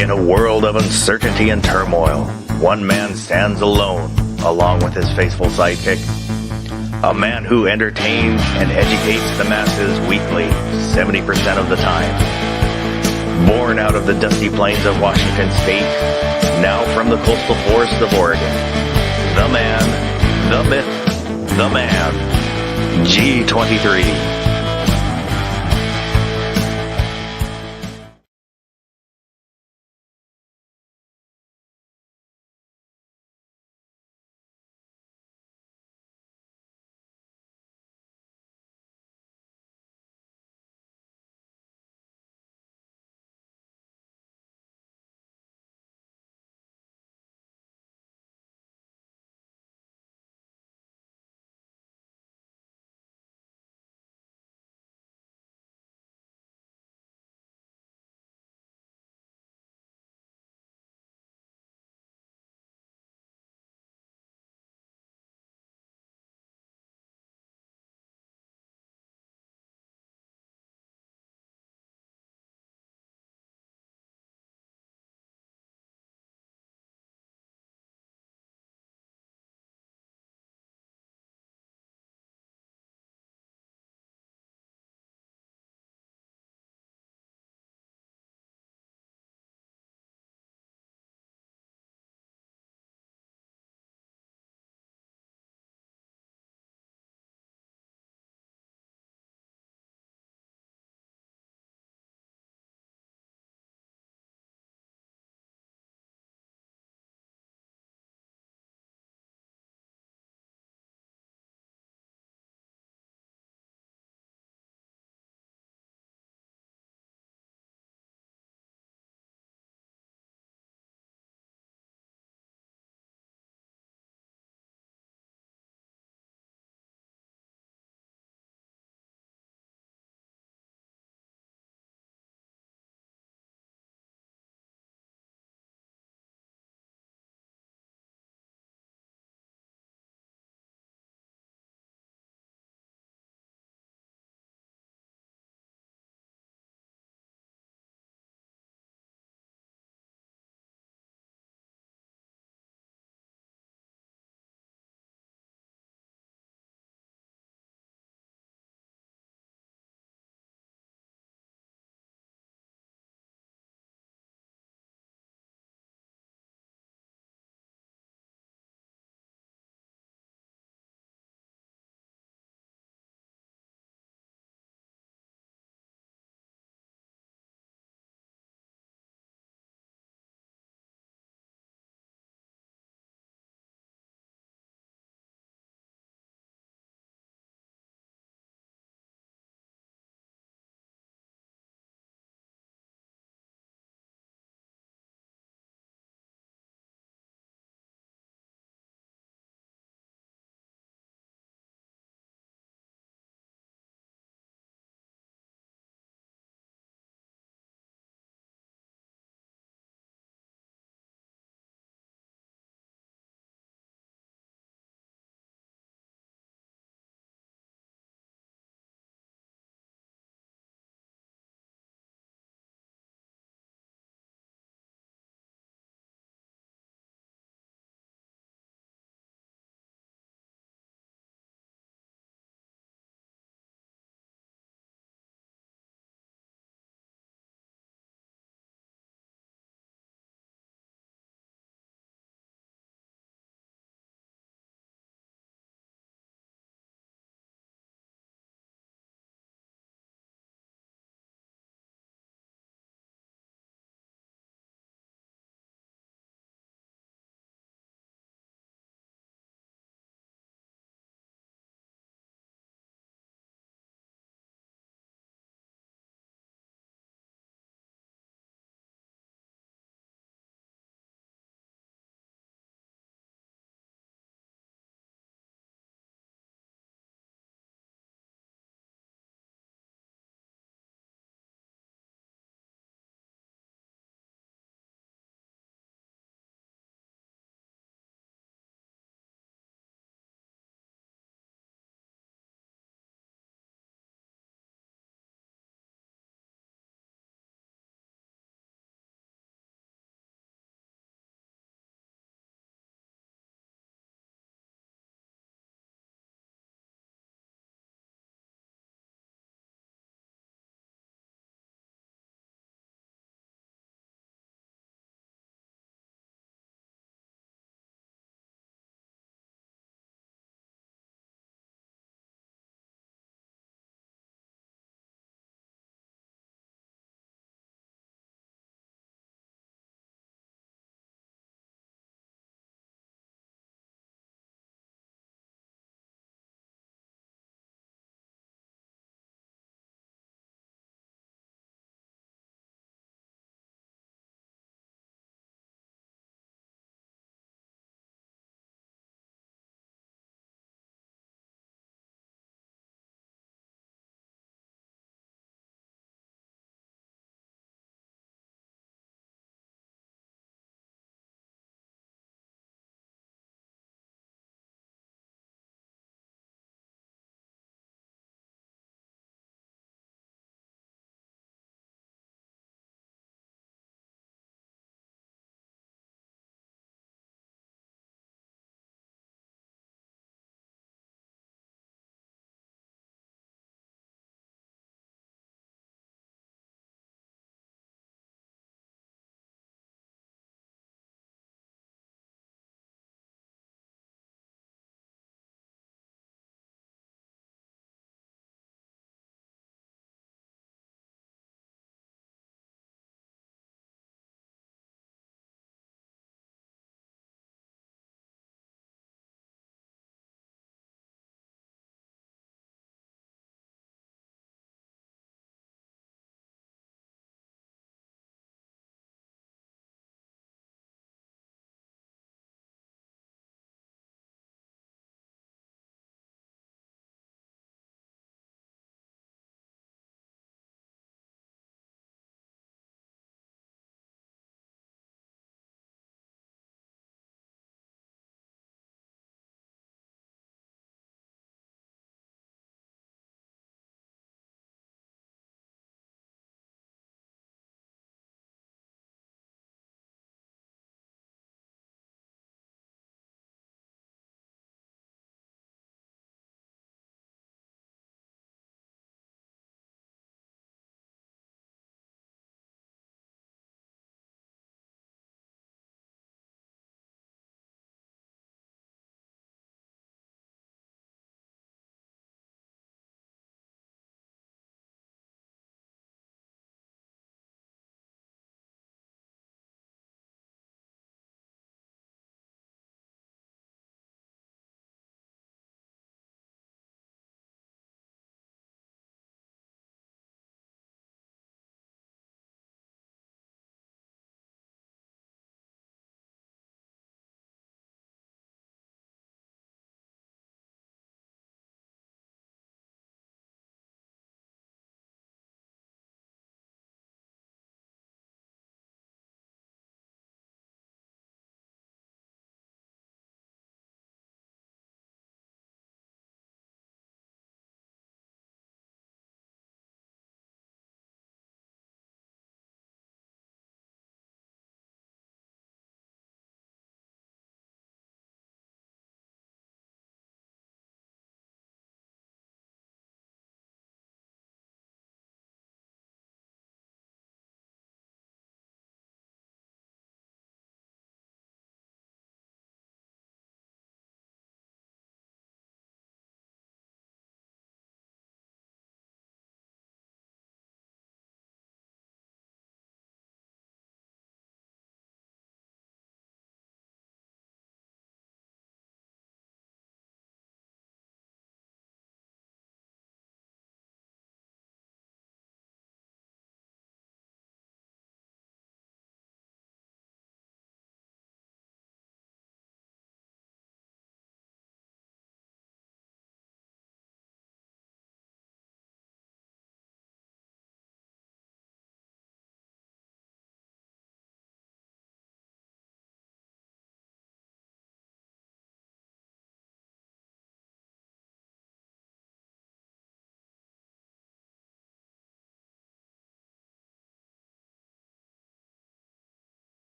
In a world of uncertainty and turmoil, one man stands alone, along with his faithful sidekick. A man who entertains and educates the masses weekly, 70% of the time. Born out of the dusty plains of Washington State, now from the coastal forests of Oregon. The man, the myth, the man. G23.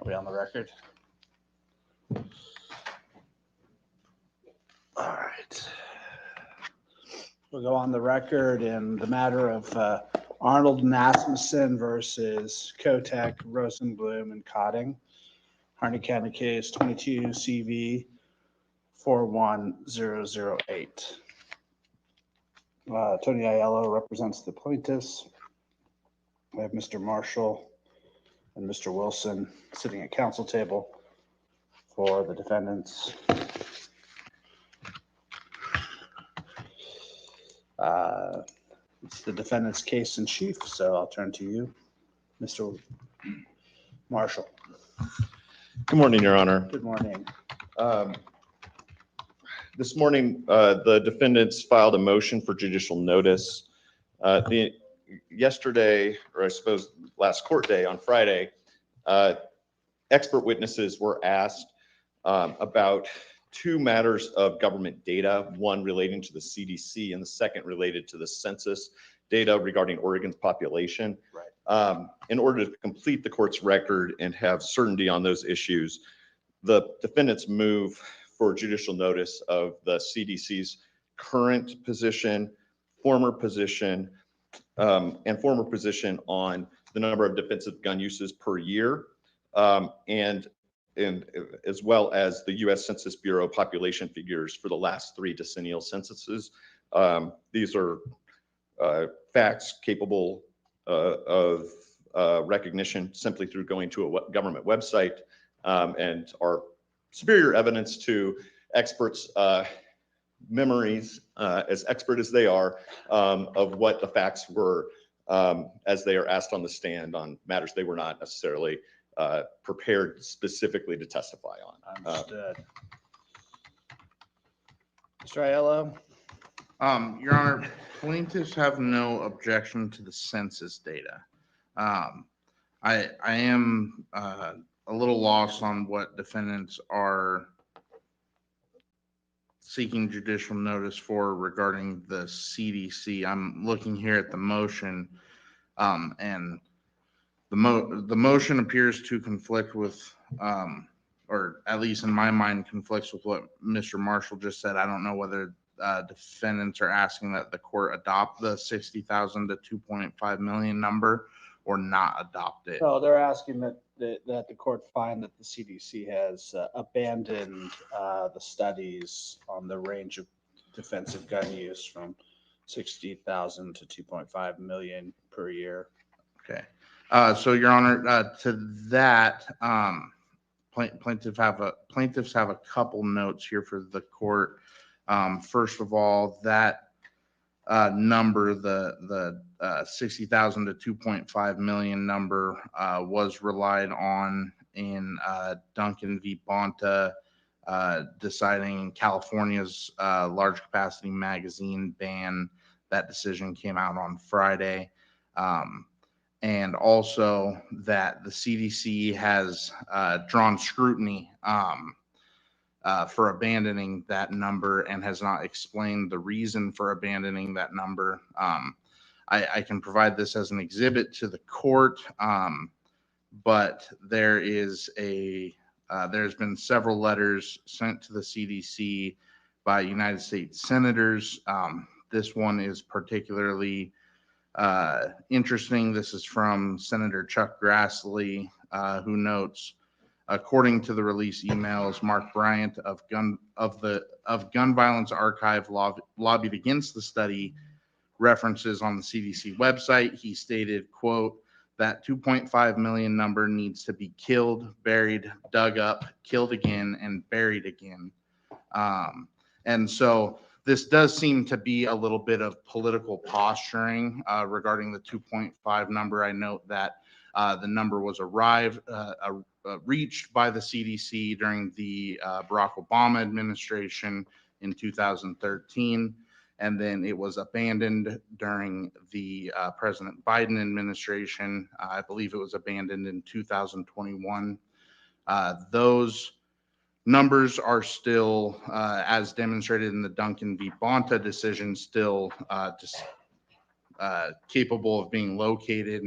Are we on the record? All right. We'll go on the record in the matter of Arnold and Asmussen versus Kotek, Rosenblum, and Cotting. Harney County case 22 CV 41008. Tony Aiello represents the plaintiffs. We have Mr. Marshall and Mr. Wilson sitting at council table for the defendants. It's the defendant's case in chief, so I'll turn to you, Mr. Marshall. Good morning, Your Honor. Good morning. This morning, the defendants filed a motion for judicial notice. Yesterday, or I suppose last court day on Friday, expert witnesses were asked about two matters of government data, one relating to the CDC and the second related to the census data regarding Oregon's population. Right. In order to complete the court's record and have certainty on those issues, the defendants move for judicial notice of the CDC's current position, former position, and former position on the number of defensive gun uses per year, and as well as the U.S. Census Bureau population figures for the last 3 decennial censuses. These are facts capable of recognition simply through going to a government website, and are superior evidence to experts' memories, as expert as they are, of what the facts were as they are asked on the stand on matters they were not necessarily prepared specifically to testify on. Understood. Mr. Aiello? Your Honor, plaintiffs have no objection to the census data. I am a little lost on what defendants are seeking judicial notice for regarding the CDC. I'm looking here at the motion, and the motion appears to conflict with, or at least in my mind, conflicts with what Mr. Marshall just said. I don't know whether defendants are asking that the court adopt the 60,000 to 2.5 million number or not adopt it. No, they're asking that the court find that the CDC has abandoned the studies on the range of defensive gun use from 60,000 to 2.5 million per year. Okay. So, Your Honor, to that, plaintiffs have a couple notes here for the court. First of all, that number, the 60,000 to 2.5 million number, was relied on in Duncan v. Bonta deciding California's large capacity magazine ban. That decision came out on Friday. And also that the CDC has drawn scrutiny for abandoning that number and has not explained the reason for abandoning that number. I can provide this as an exhibit to the court, but there's been several letters sent to the CDC by United States senators. This one is particularly interesting. This is from Senator Chuck Grassley, who notes, according to the release emails, Mark Bryant of Gun Violence Archive lobbied against the study references on the CDC website. He stated, quote, that 2.5 million number needs to be killed, buried, dug up, killed again, and buried again. And so this does seem to be a little bit of political posturing regarding the 2.5 number. I note that the number was reached by the CDC during the Barack Obama administration in 2013, and then it was abandoned during the President Biden administration. I believe it was abandoned in 2021. Those numbers are still, as demonstrated in the Duncan v. Bonta decision, still capable of being located.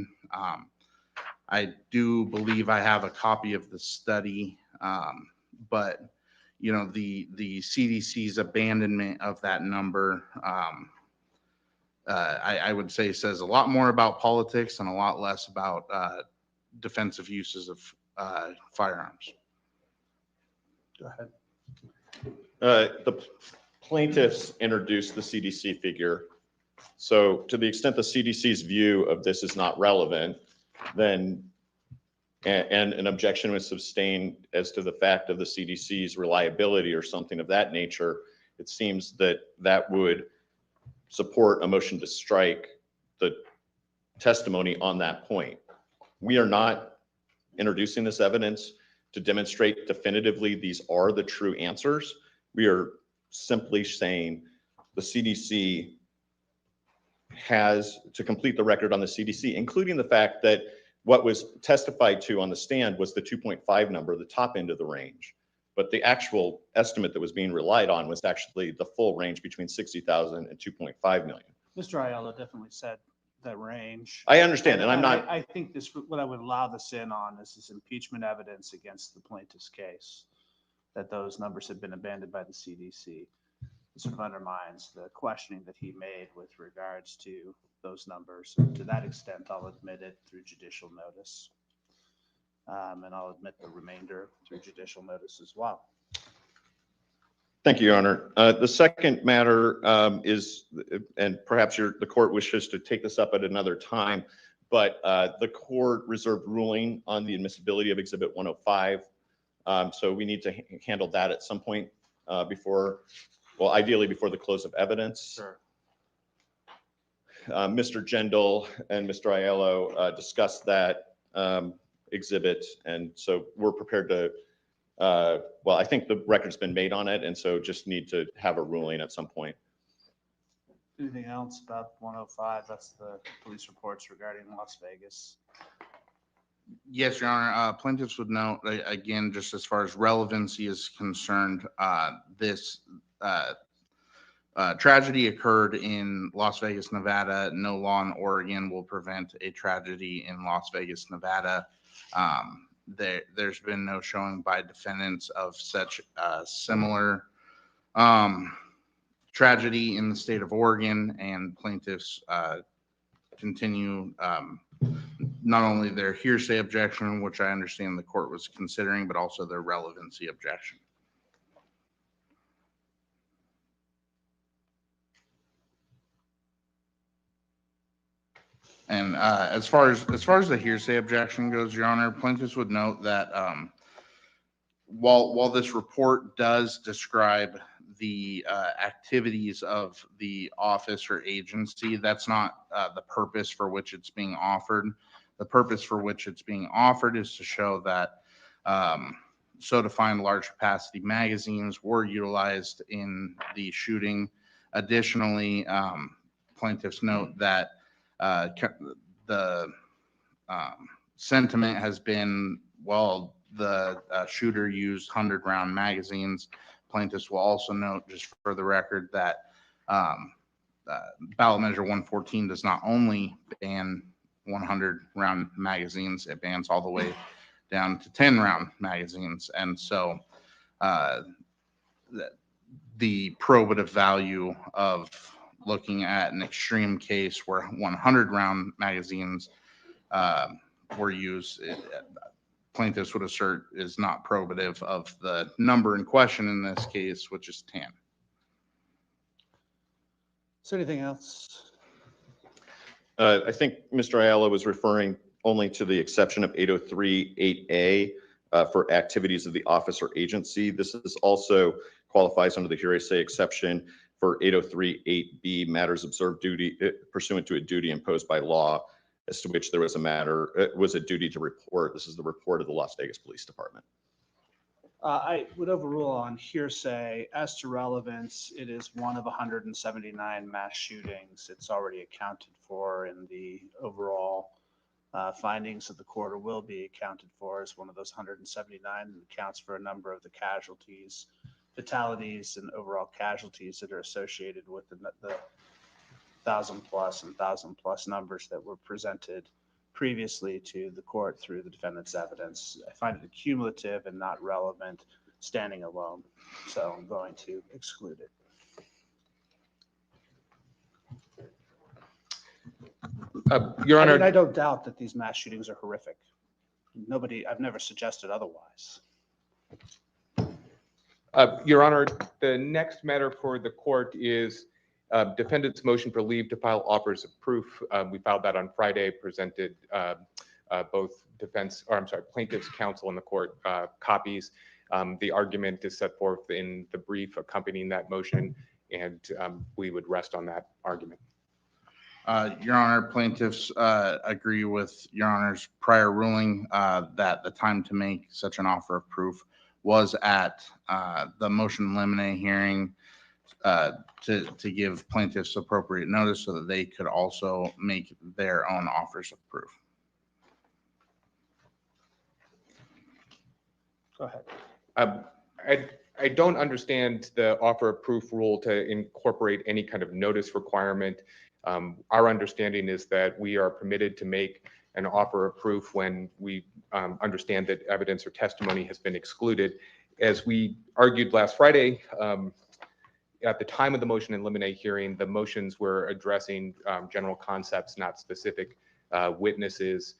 I do believe I have a copy of the study, but the CDC's abandonment of that number, I would say says a lot more about politics and a lot less about defensive uses of firearms. Go ahead. The plaintiffs introduced the CDC figure. So to the extent the CDC's view of this is not relevant, then, and an objection was sustained as to the fact of the CDC's reliability or something of that nature, it seems that that would support a motion to strike the testimony on that point. We are not introducing this evidence to demonstrate definitively these are the true answers. We are simply saying the CDC has to complete the record on the CDC, including the fact that what was testified to on the stand was the 2.5 number, the top end of the range. But the actual estimate that was being relied on was actually the full range between 60,000 and 2.5 million. Mr. Ayala definitely said that range. I understand, and I'm not. I think this, what I would allow this in on is this impeachment evidence against the plaintiff's case, that those numbers have been abandoned by the CDC. It sort of undermines the questioning that he made with regards to those numbers. And to that extent, I'll admit it through judicial notice. And I'll admit the remainder through judicial notice as well. Thank you, Your Honor. The second matter is, and perhaps the court wishes to take this up at another time, but the court reserved ruling on the admissibility of Exhibit 105. So we need to handle that at some point before, well, ideally before the close of evidence. Sure. Mr. Jendal and Mr. Aiello discussed that exhibit, and so we're prepared to, well, I think the record's been made on it, and so just need to have a ruling at some point. Anything else about 105? That's the police reports regarding Las Vegas. Yes, Your Honor. Plaintiffs would note, again, just as far as relevancy is concerned, this tragedy occurred in Las Vegas, Nevada. No law in Oregon will prevent a tragedy in Las Vegas, Nevada. There's been no showing by defendants of such similar tragedy in the state of Oregon, and plaintiffs continue not only their hearsay objection, which I understand the court was considering, but also their relevancy objection. And as far as the hearsay objection goes, Your Honor, plaintiffs would note that while this report does describe the activities of the office or agency, that's not the purpose for which it's being offered. The purpose for which it's being offered is to show that so-defined large capacity magazines were utilized in the shooting. Additionally, plaintiffs note that the sentiment has been, well, the shooter used 100-round magazines. Plaintiffs will also note, just for the record, that ballot measure 114 does not only ban 100-round magazines, it bans all the way down to 10-round magazines. And so the probative value of looking at an extreme case where 100-round magazines were used, plaintiffs would assert is not probative of the number in question in this case, which is 10. Is there anything else? I think Mr. Ayala was referring only to the exception of 803-8A for activities of the office or agency. This is also qualifies under the hearsay exception for 803-8B, matters observed pursuant to a duty imposed by law, as to which there was a duty to report. This is the report of the Las Vegas Police Department. I would overrule on hearsay. As to relevance, it is one of 179 mass shootings. It's already accounted for in the overall findings of the court, or will be accounted for as one of those 179, and accounts for a number of the casualties, fatalities, and overall casualties that are associated with the 1,000+ and 1,000+ numbers that were presented previously to the court through the defendant's evidence. I find it cumulative and not relevant standing alone, so I'm going to exclude it. Your Honor, I don't doubt that these mass shootings are horrific. I've never suggested otherwise. Your Honor, the next matter for the court is defendant's motion for leave to file offers of proof. We filed that on Friday, presented both plaintiff's counsel and the court copies. The argument is set forth in the brief accompanying that motion, and we would rest on that argument. Your Honor, plaintiffs agree with Your Honor's prior ruling that the time to make such an offer of proof was at the motion in limine hearing to give plaintiffs appropriate notice so that they could also make their own offers of proof. Go ahead. I don't understand the offer of proof rule to incorporate any kind of notice requirement. Our understanding is that we are permitted to make an offer of proof when we understand that evidence or testimony has been excluded. As we argued last Friday, at the time of the motion in limine hearing, the motions were addressing general concepts, not specific witnesses.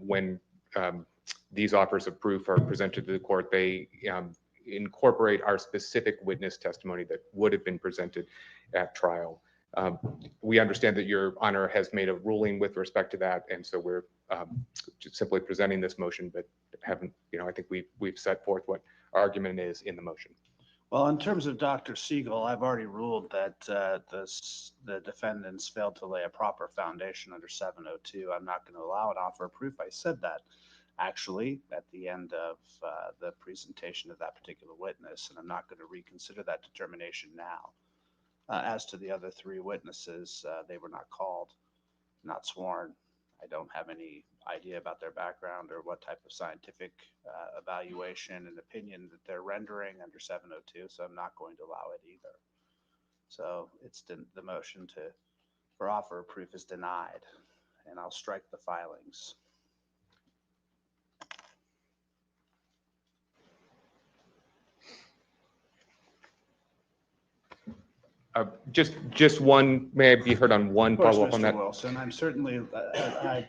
When these offers of proof are presented to the court, they incorporate our specific witness testimony that would have been presented at trial. We understand that Your Honor has made a ruling with respect to that, and so we're just simply presenting this motion, but haven't, I think we've set forth what our argument is in the motion. Well, in terms of Dr. Siegel, I've already ruled that the defendants failed to lay a proper foundation under 702. I'm not going to allow an offer of proof. I said that actually at the end of the presentation of that particular witness, and I'm not going to reconsider that determination now. As to the other three witnesses, they were not called, not sworn. I don't have any idea about their background or what type of scientific evaluation and opinion that they're rendering under 702, so I'm not going to allow it either. So it's the motion for offer of proof is denied, and I'll strike the filings. Just one, may I be heard on one follow-up on that? Mr. Wilson, I'm certainly, I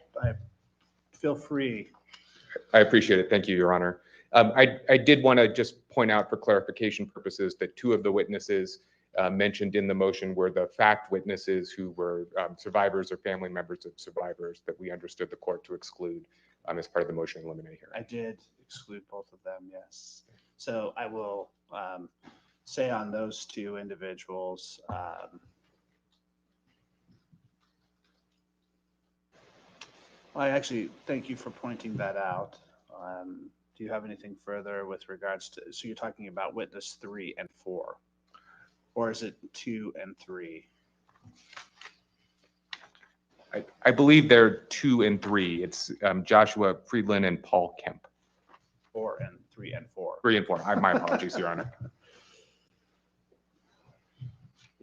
feel free. I appreciate it. Thank you, Your Honor. I did want to just point out for clarification purposes that two of the witnesses mentioned in the motion were the fact witnesses who were survivors or family members of survivors that we understood the court to exclude as part of the motion in limine hearing. I did exclude both of them, yes. So I will say on those two individuals, I actually thank you for pointing that out. Do you have anything further with regards to, so you're talking about witness 3 and 4, or is it 2 and 3? I believe they're 2 and 3. It's Joshua Friedland and Paul Kemp. 4 and 3 and 4. 3 and 4. My apologies, Your Honor.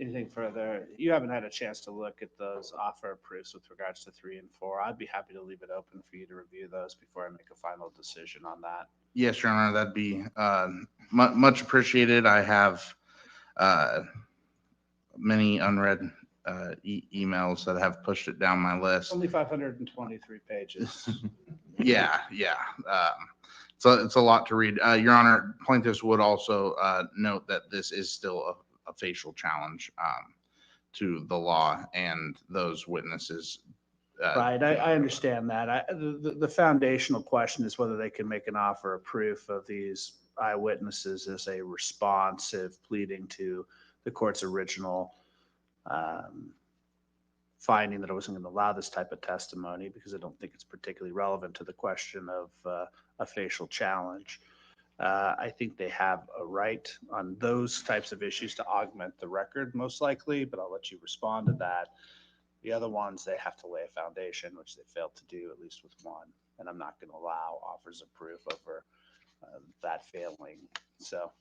Anything further? You haven't had a chance to look at those offer of proofs with regards to 3 and 4. I'd be happy to leave it open for you to review those before I make a final decision on that. Yes, Your Honor, that'd be much appreciated. I have many unread emails that have pushed it down my list. Only 523 pages. Yeah. So it's a lot to read. Your Honor, plaintiffs would also note that this is still a facial challenge to the law and those witnesses. Right, I understand that. The foundational question is whether they can make an offer of proof of these eyewitnesses as a responsive pleading to the court's original finding that I wasn't going to allow this type of testimony because I don't think it's particularly relevant to the question of a facial challenge. I think they have a right on those types of issues to augment the record most likely, but I'll let you respond to that. The other ones, they have to lay a foundation, which they failed to do, at least with one. And I'm not going to allow offers of proof over that failing. So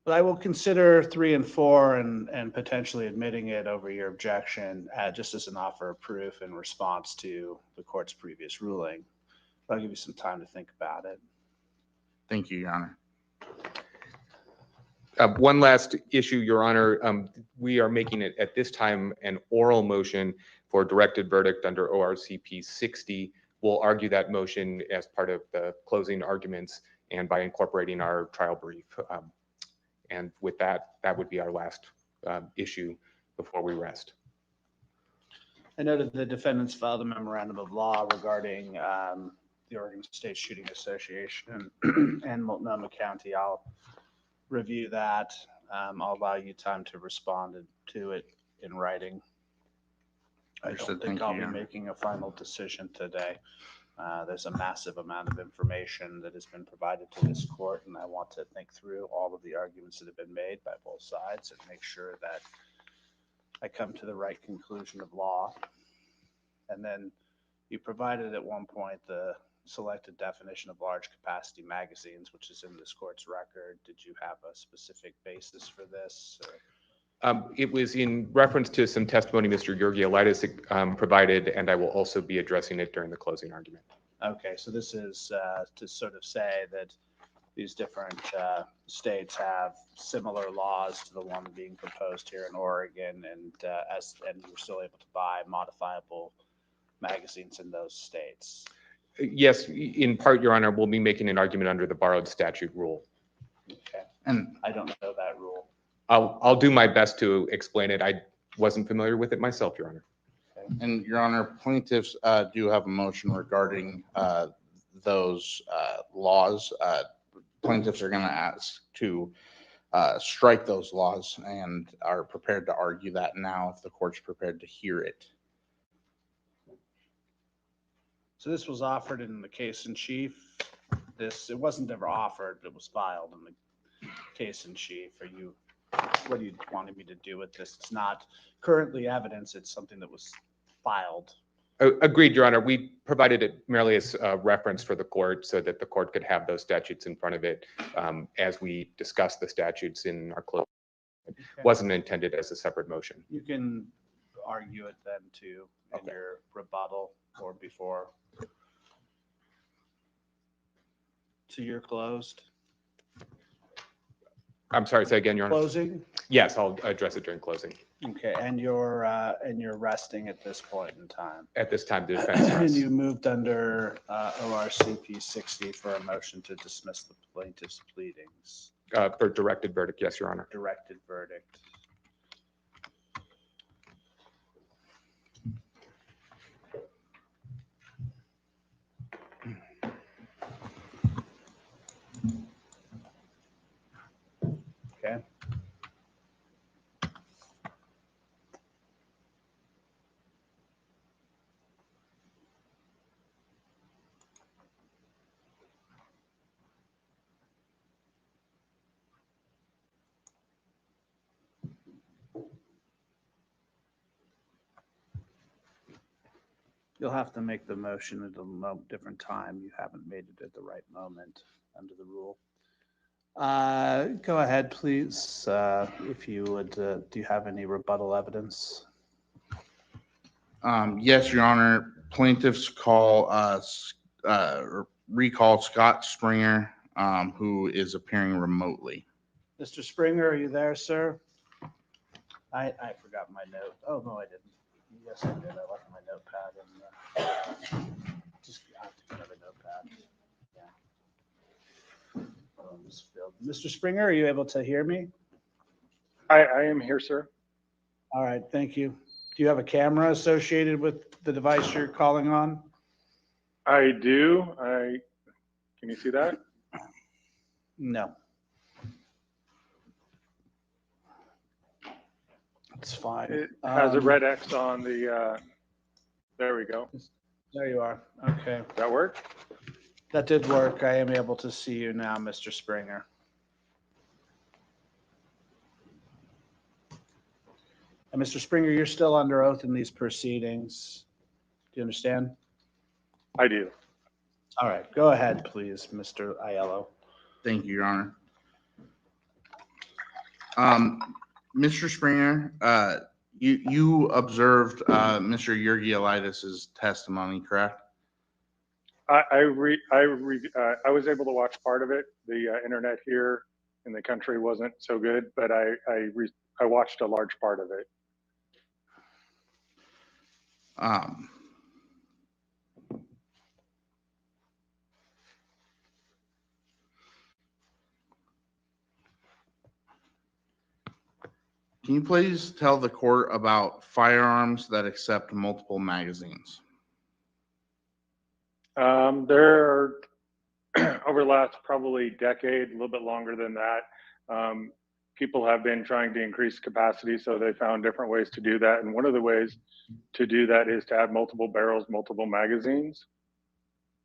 But I will consider 3 and 4 and potentially admitting it over your objection, just as an offer of proof in response to the court's previous ruling. I'll give you some time to think about it. Thank you, Your Honor. One last issue, Your Honor. We are making it at this time an oral motion for directed verdict under ORCP 60. We'll argue that motion as part of the closing arguments and by incorporating our trial brief. And with that, that would be our last issue before we rest. I noted the defendants filed a memorandum of law regarding the Oregon State Shooting Association and Multnomah County. I'll review that. I'll allow you time to respond to it in writing. I Understood. don't think Thank I'll you, be Your Honor. making a final decision today. There's a massive amount of information that has been provided to this court, and I want to think through all of the arguments that have been made by both sides and make sure that I come to the right conclusion of law. And then you provided at one point the selected definition of large capacity magazines, which is in this court's record. Did you have a specific basis for this? It was in reference to some testimony Mr. Georgiolitis provided, and I will also be addressing it during the closing argument. Okay, so this is to sort of say that these different states have similar laws to the one being proposed here in Oregon, and you're still able to buy modifiable magazines in those states. Yes, in part, Your Honor, we'll be making an argument under the borrowed statute rule. Okay, And I don't know that rule. I'll do my best to explain it. I wasn't familiar with it myself, Your Honor. And Your Honor, plaintiffs do have a motion regarding those laws. Plaintiffs are going to ask to strike those laws and are prepared to argue that now if the court's prepared to hear it. So this was offered in the case in chief. It wasn't ever offered, but it was filed in the case in chief. What are you wanting me to do with this? It's not currently evidence. It's something that was filed. Agreed, Your Honor. We provided it merely as a reference for the court so that the court could have those statutes in front of it as we discuss the statutes in our closing. It wasn't intended as a separate motion. You can argue it then too in your rebuttal or before. So you're closed? I'm sorry, say again, Your Honor. Closing? Yes, I'll address it during closing. Okay, and you're resting at this point in time. At this time, the defense And rests. you moved under ORCP 60 for a motion to dismiss the plaintiff's pleadings. For directed verdict, yes, Your Honor. Directed verdict. Okay. You'll have to make the motion at a different time. You haven't made it at the right moment under the rule. Go ahead, please. If you would, do you have any rebuttal evidence? Yes, Your Honor. Plaintiffs recall Scott Springer, who is appearing remotely. Mr. Springer, are you there, sir? I forgot my note. Oh, no, I didn't. Yes, I did. I left my notepad in just I have to get another notepad. Yeah. Mr. Springer, are you able to hear me? I am here, sir. All right, thank you. Do you have a camera associated with the device you're calling on? I do. Can you see that? No. It's fine. It has a red X on the, there we go. There you are. Okay. Does that work? That did work. I am able to see you now, Mr. Springer. And Mr. Springer, you're still under oath in these proceedings. Do you understand? I do. All right, go ahead, please, Mr. Aiello. Thank you, Your Honor. Mr. Springer, you observed Mr. Yurgielaitis' testimony, correct? I was able to watch part of it. The internet here in the country wasn't so good, but I watched a large part of it. Can you please tell the court about firearms that accept multiple magazines? There are over the last probably decade, a little bit longer than that, people have been trying to increase capacity, so they found different ways to do that. And one of the ways to do that is to have multiple barrels, multiple magazines.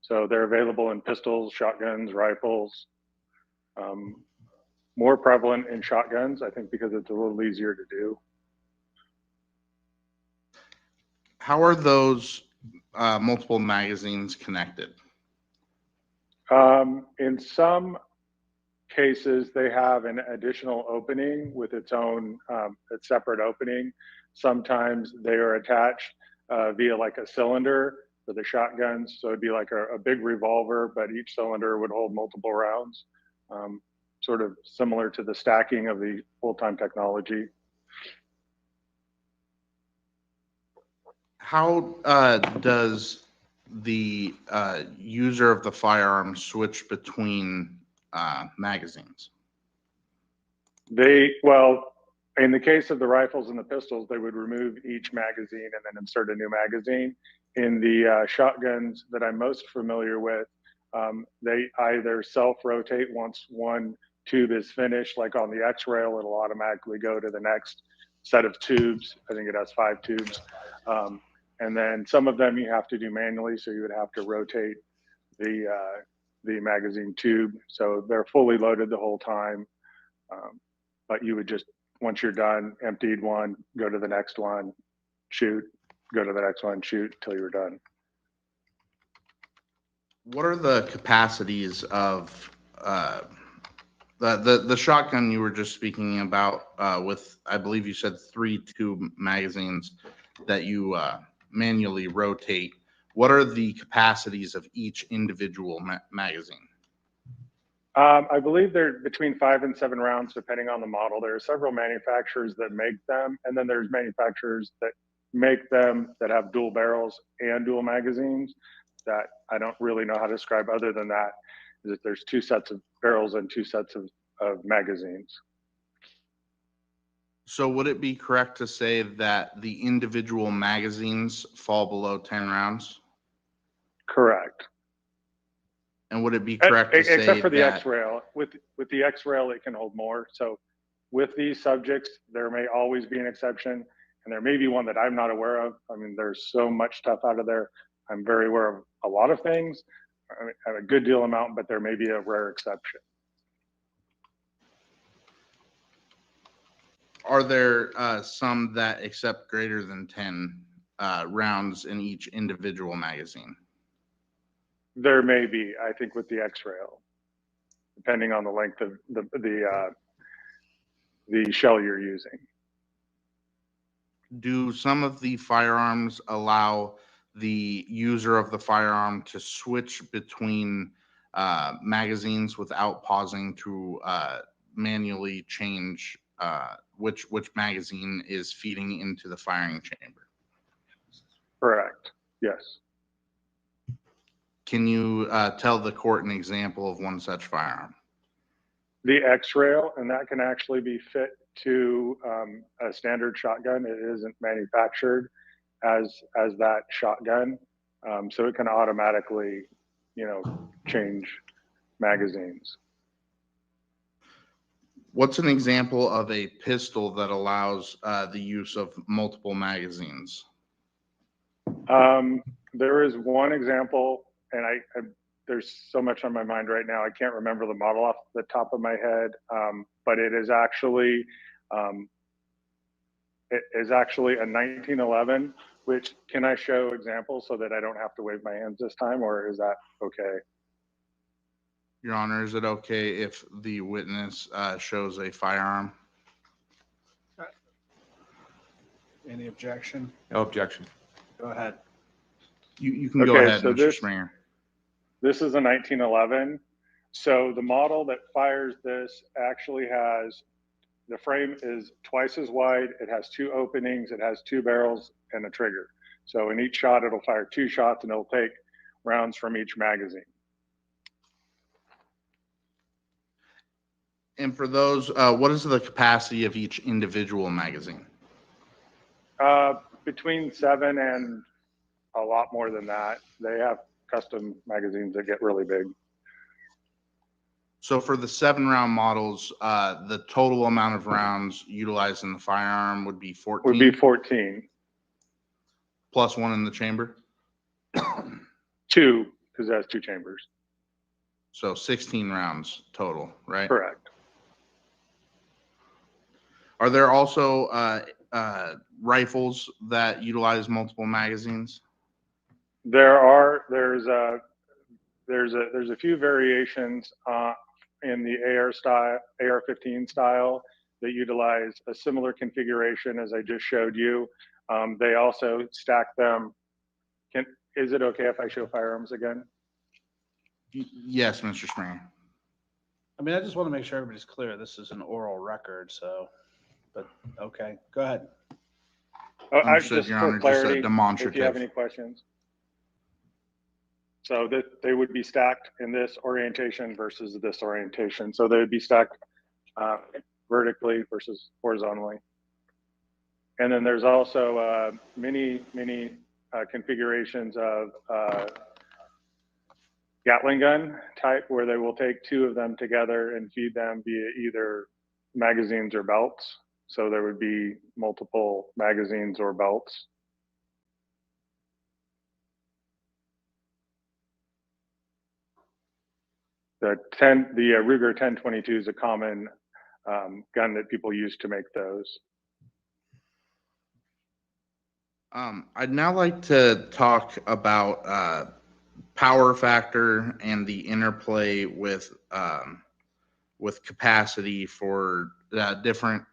So they're available in pistols, shotguns, rifles. More prevalent in shotguns, I think, because it's a little easier to do. How are those multiple magazines connected? In some cases, they have an additional opening with its own its separate opening. Sometimes they are attached via like a cylinder for the shotguns. So it'd be like a big revolver, but each cylinder would hold multiple rounds, sort of similar to the stacking of the full-time technology. How does the user of the firearm switch between magazines? Well, in the case of the rifles and the pistols, they would remove each magazine and then insert a new magazine. In the shotguns that I'm most familiar with, they either self-rotate once one tube is finished, like on the X-Rail, it'll automatically go to the next set of tubes. I think it has 5 tubes. And then some of them you have to do manually, so you would have to rotate the magazine tube. So they're fully loaded the whole time. But you would just, once you're done, emptied one, go to the next one, shoot, go to the next one, shoot till you're done. What are the capacities of the shotgun you were just speaking about with, I believe you said 3 tube magazines that you manually rotate? What are the capacities of each individual magazine? I believe they're between 5 and 7 rounds, depending on the model. There are several manufacturers that make them, and then there's manufacturers that make them that have dual barrels and dual magazines that I don't really know how to describe other than that, is that there's 2 sets of barrels and 2 sets of magazines. So would it be correct to say that the individual magazines fall below 10 rounds? Correct. And would it be correct to say except for the that X-Rail? With the X-Rail, it can hold more. So with these subjects, there may always be an exception, and there may be one that I'm not aware of. I mean, there's so much stuff out of there. I'm very aware of a lot of things, a good deal amount, but there may be a rare exception. are there some that accept greater than 10 rounds in each individual magazine? There may be, I think, with the X-Rail, depending on the length of the shell you're using. Do some of the firearms allow the user of the firearm to switch between magazines without pausing to manually change which magazine is feeding into the firing chamber? Correct. Yes. Can you tell the court an example of one such firearm? The X-Rail, and that can actually be fit to a standard shotgun. It isn't manufactured as that shotgun, so it can automatically, change magazines. What's an example of a pistol that allows the use of multiple magazines? There is one example, and there's so much on my mind right now. I can't remember the model off the top of my head, but it is actually a 1911. Which, can I show examples so that I don't have to wave my hands this time, or is that okay? Your Honor, is it okay if the witness shows a firearm? Any objection? No objection. Go ahead. You can go Okay, ahead, so Mr. Springer. This is a 1911. So the model that fires this actually has, the frame is twice as wide. It has 2 openings. It has 2 barrels and a trigger. So in each shot, it'll fire 2 shots and it'll take rounds from each magazine. And for those, what is the capacity of each individual magazine? Between 7 and a lot more than that. They have custom magazines that get really big. So for the 7-round models, the total amount of rounds utilized in the firearm would be 14? Would be 14. Plus 1 in the chamber? 2, because it has 2 chambers. So 16 rounds total, right? Correct. Are there also rifles that utilize multiple magazines? There's a few variations in the AR style, AR-15 style, that utilize a similar configuration as I just showed you. They also stack them. Is it okay if I show firearms again? Yes, Mr. Springer. I mean, I just want to make sure everybody's clear. This is an oral record, so, but okay, go ahead. Oh, Understood, just Your for Honor, just a clarity, if demonstrative. you have any questions. So that they would be stacked in this orientation versus this orientation. So they would be stacked vertically versus horizontally. And then there's also many configurations of Gatling gun type, where they will take 2 of them together and feed them via either magazines or belts. So there would be multiple magazines or belts. The Ruger 1022 is a common gun that people use to make those. I'd now like to talk about power factor and the interplay with capacity for different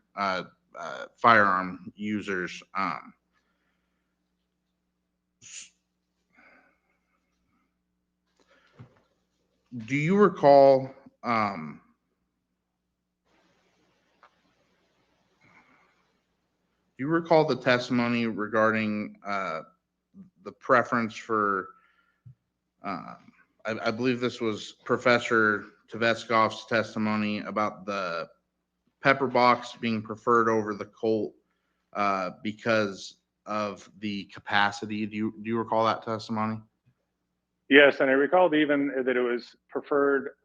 firearm users. Do you recall the testimony regarding the preference for, I believe this was Professor Tvetskov's testimony about the pepper box being preferred over the Colt because of the capacity? Do you recall that testimony? Yes, and I recalled even that it was preferred,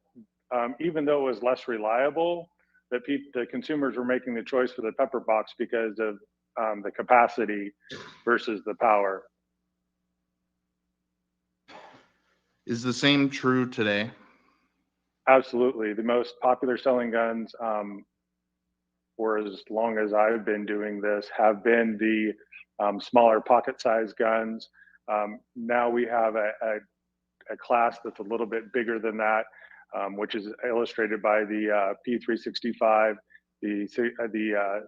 even though it was less reliable, that the consumers were making the choice for the pepper box because of the capacity versus the power. Is the same true today? Absolutely. The most popular selling guns for as long as I've been doing this have been the smaller pocket size guns. Now we have a class that's a little bit bigger than that, which is illustrated by the P365, the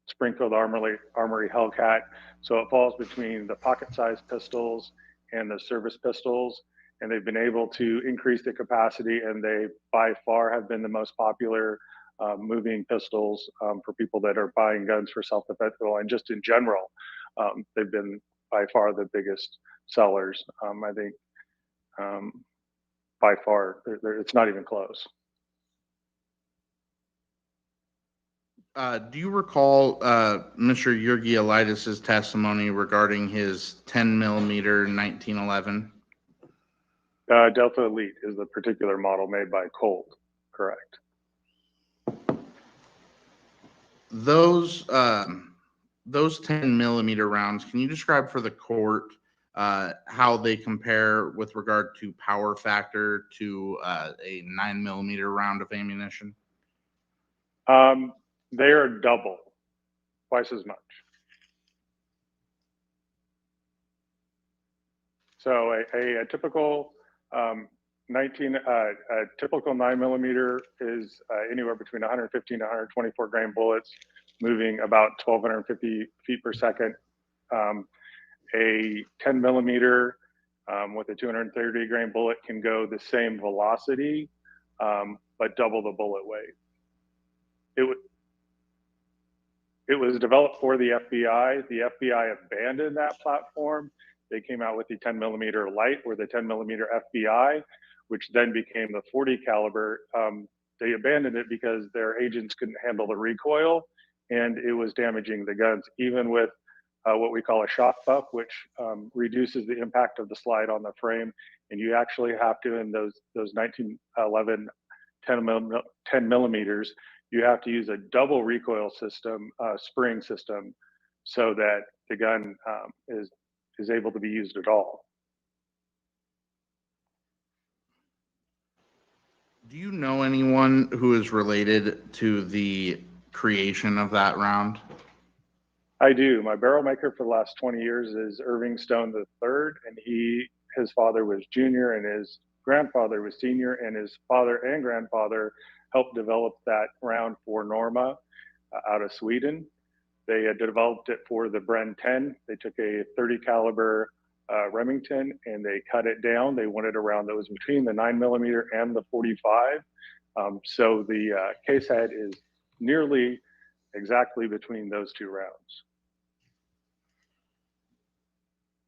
Springfield Armory Hellcat. So it falls between the pocket-sized pistols and the service pistols, and they've been able to increase the capacity, and they by far have been the most popular moving pistols for people that are buying guns for self-defense, and just in general, they've been by far the biggest sellers. I think by far, it's not even close. Do you recall Mr. Yurgielitis' testimony regarding his 10mm 1911? Delta Elite is the particular model made by Colt, correct? Those 10mm rounds, can you describe for the court how they compare with regard to power factor to a 9mm round of ammunition? They are double, twice as much. So a typical a typical 9mm is anywhere between 115 to 124 grain bullets. moving about 1,250 feet per second. A 10 millimeter with a 230 grain bullet can go the same velocity, but double the bullet weight. It was developed for the FBI. The FBI abandoned that platform. They came out with the 10 millimeter light or the 10 millimeter FBI, which then became the 40 caliber. They abandoned it because their agents couldn't handle the recoil and it was damaging the guns, even with what we call a shock buff, which reduces the impact of the slide on the frame. And you actually have to, in those 1911 10 millimeters, you have to use a double recoil system, spring system, so that the gun is able to be used at all. Do you know anyone who is related to the creation of that round? I do. My barrel maker for the last 20 years is Irving Stone III, and his father was junior and his grandfather was senior, and his father and grandfather helped develop that round for Norma out of Sweden. They had developed it for the Bren 10. They took a 30 caliber Remington and they cut it down. They wanted a round that was between the 9 millimeter and the 45. So the case head is nearly exactly between those two rounds.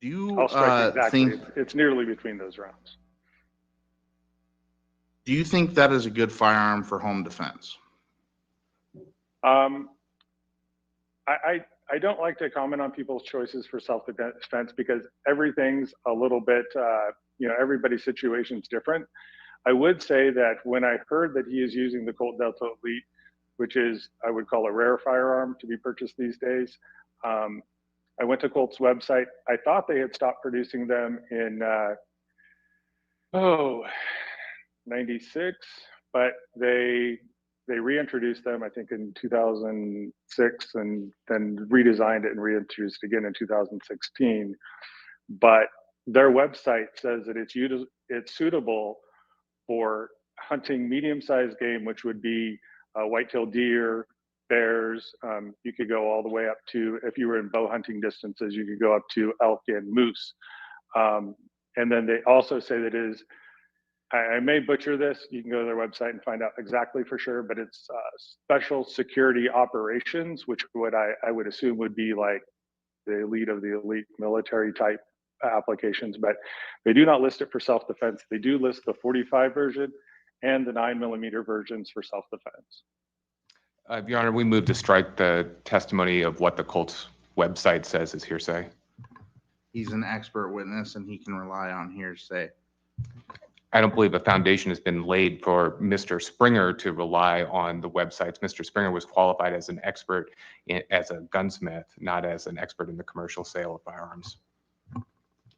Do you I'll strike exactly. think? It's nearly between those rounds. Do you think that is a good firearm for home defense? I don't like to comment on people's choices for self-defense because everything's a little bit, everybody's situation is different. I would say that when I heard that he is using the Colt Delta Elite, which is, I would call a rare firearm to be purchased these days, I went to Colt's website. I thought they had stopped producing them in, 96, but they reintroduced them, I think, in 2006, and then redesigned it and reintroduced it again in 2016. But their website says that it's suitable for hunting medium-sized game, which would be white-tailed deer, bears. You could go all the way up to, if you were in bow hunting distances, you could go up to elk and moose. And then they also say that it is, I may butcher this. You can go to their website and find out exactly for sure, but it's special security operations, which I would assume would be like the elite of the elite military type applications, but they do not list it for self-defense. They do list the 45 version and the 9 millimeter versions for self-defense. Your Honor, we move to strike the testimony of what the Colts website says is hearsay. He's an expert witness and he can rely on hearsay. I don't believe a foundation has been laid for Mr. Springer to rely on the websites. Mr. Springer was qualified as an expert as a gunsmith, not as an expert in the commercial sale of firearms.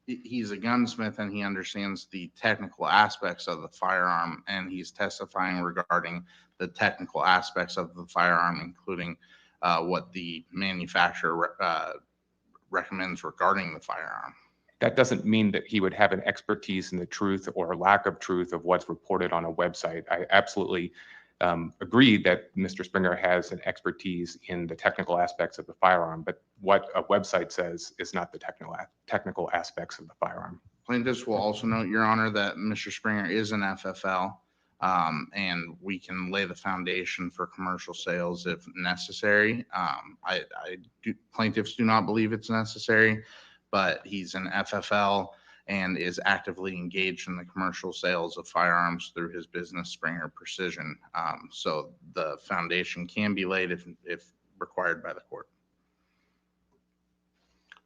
He's a gunsmith and he understands the technical aspects of the firearm, and he's testifying regarding the technical aspects of the firearm, including what the manufacturer recommends regarding the firearm. That doesn't mean that he would have an expertise in the truth or lack of truth of what's reported on a website. I absolutely agree that Mr. Springer has an expertise in the technical aspects of the firearm, but what a website says is not the technical aspects of the firearm. Plaintiffs will also note, Your Honor, that Mr. Springer is an FFL, and we can lay the foundation for commercial sales if necessary. Plaintiffs do not believe it's necessary, but he's an FFL and is actively engaged in the commercial sales of firearms through his business, Springer Precision. So the foundation can be laid if required by the court.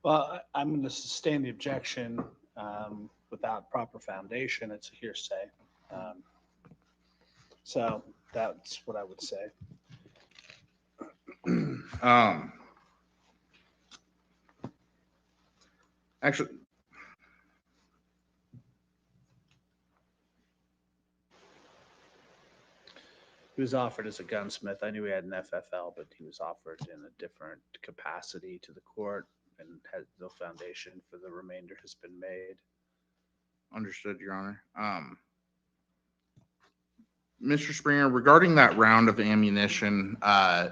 Well, I'm going to sustain the objection without proper foundation. It's a hearsay. So that's what I would say. Actually, he was offered as a gunsmith. I knew he had an FFL, but he was offered in a different capacity to the court, and had no foundation for the remainder has been made. understood, Your Honor. Mr. Springer, regarding that round of ammunition,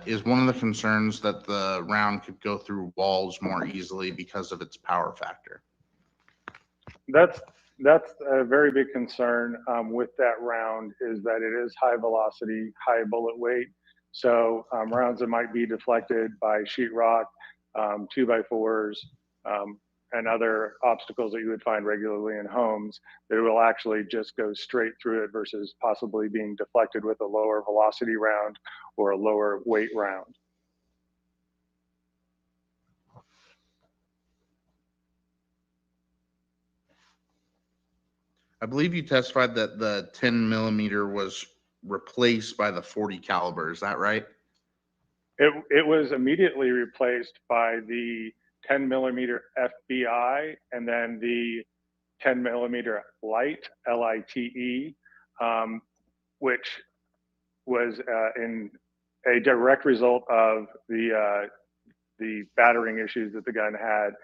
is one of the concerns that the round could go through walls more easily because of its power factor? That's a very big concern with that round is that it is high velocity, high bullet weight. So rounds that might be deflected by sheetrock, 2x4s, and other obstacles that you would find regularly in homes, that it will actually just go straight through it versus possibly being deflected with a lower velocity round or a lower weight round. I believe you testified that the 10 millimeter was replaced by the 40 caliber. Is that right? It was immediately replaced by the 10 millimeter FBI and then the 10 millimeter light, LITE, which was in a direct result of the battering issues that the gun had,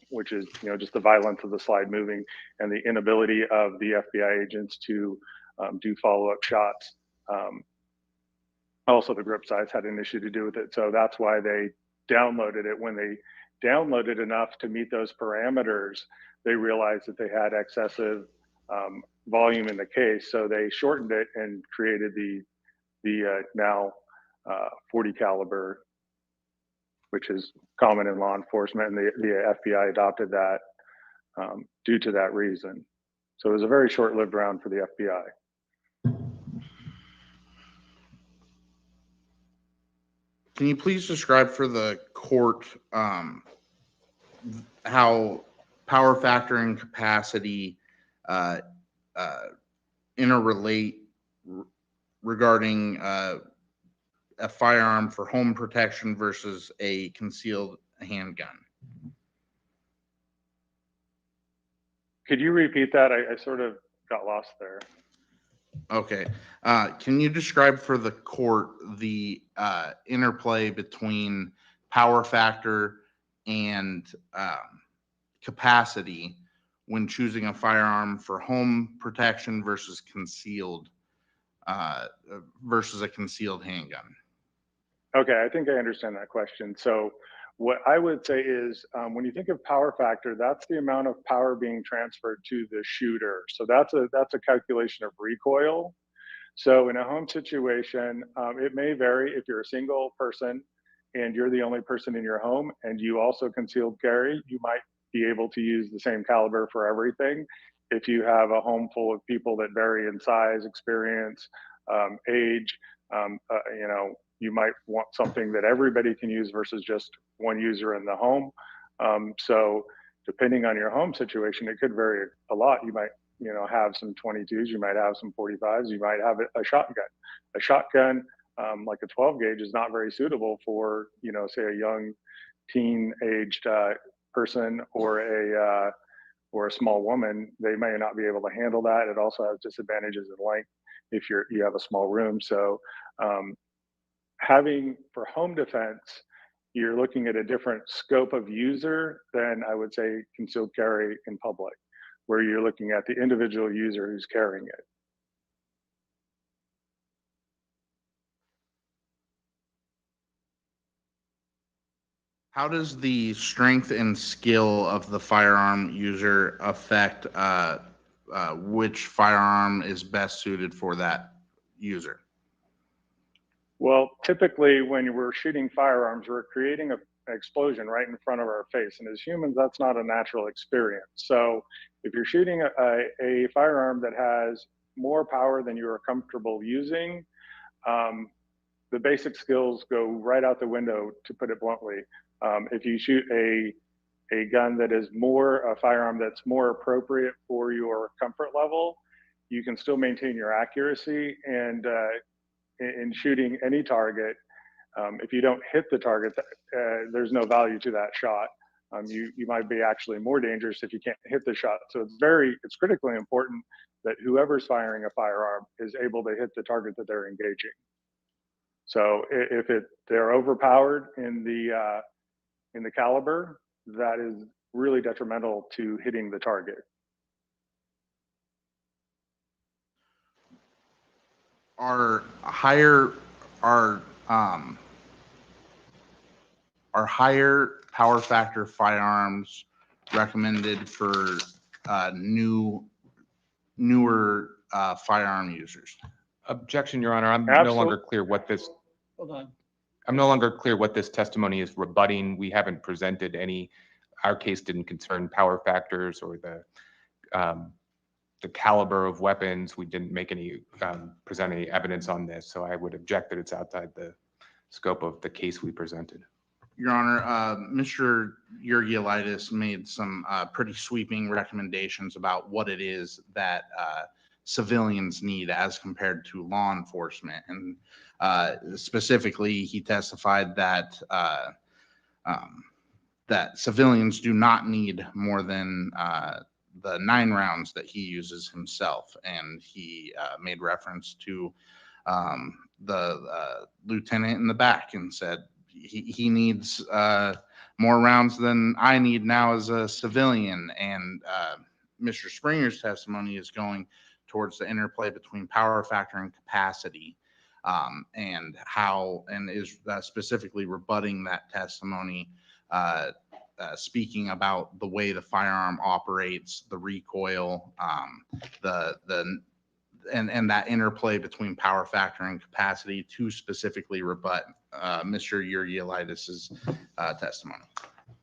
which is just the violence of the slide moving and the inability of the FBI agents to do follow-up shots. Also, the grip size had an issue to do with it, so that's why they downloaded it. When they downloaded enough to meet those parameters, they realized that they had excessive volume in the case, so they shortened it and created the now 40 caliber, which is common in law enforcement, and the FBI adopted that due to that reason. So it was a very short-lived round for the FBI. Can you please describe for the court how power factor and capacity interrelate regarding a firearm for home protection versus a concealed handgun? Could you repeat that? I sort of got lost there. Okay. Can you describe for the court the interplay between power factor and capacity when choosing a firearm for home protection versus versus a concealed handgun? Okay, I think I understand that question. So what I would say is when you think of power factor, that's the amount of power being transferred to the shooter. So that's a calculation of recoil. So in a home situation, it may vary. If you're a single person and you're the only person in your home and you also concealed carry, you might be able to use the same caliber for everything. If you have a home full of people that vary in size, experience, age, you might want something that everybody can use versus just one user in the home. So depending on your home situation, it could vary a lot. You might have some 22s, you might have some 45s, you might have a shotgun. A shotgun, like a 12 gauge, is not very suitable for, say a young teen-aged person or a small woman. They may not be able to handle that. It also has disadvantages in length if you have a small room. So having for home defense, you're looking at a different scope of user than I would say concealed carry in public, where you're looking at the individual user who's carrying it. How does the strength and skill of the firearm user affect which firearm is best suited for that user? Well, typically when we're shooting firearms, we're creating an explosion right in front of our face. And as humans, that's not a natural experience. So if you're shooting a firearm that has more power than you are comfortable using, the basic skills go right out the window, to put it bluntly. If you shoot a gun that is a firearm that's more appropriate for your comfort level, you can still maintain your accuracy. And in shooting any target, if you don't hit the target, there's no value to that shot. You might be actually more dangerous if you can't hit the shot. So it's critically important that whoever's firing a firearm is able to hit the target that they're engaging. So if they're overpowered in the caliber, that is really detrimental to hitting the target. Are higher are are higher power factor firearms recommended for newer firearm users? Objection, Your Honor. I'm no Absolutely. longer clear what this, Hold on. I'm no longer clear what this testimony is rebutting. We haven't presented any, our case didn't concern power factors or the caliber of weapons. We didn't make any, present any evidence on this. So I would object that it's outside the scope of the case we presented. Your Honor, Mr. Yurgielaitis made some pretty sweeping recommendations about what it is that civilians need as compared to law enforcement. And specifically, he testified that that civilians do not need more than the 9 rounds that he uses himself. And he made reference to the lieutenant in the back and said he needs more rounds than I need now as a civilian. And Mr. Springer's testimony is going towards the interplay between power factor and capacity, and is specifically rebutting that testimony, speaking about the way the firearm operates, the recoil, and that interplay between power factor and capacity to specifically rebut Mr. Yurgielaitis' testimony.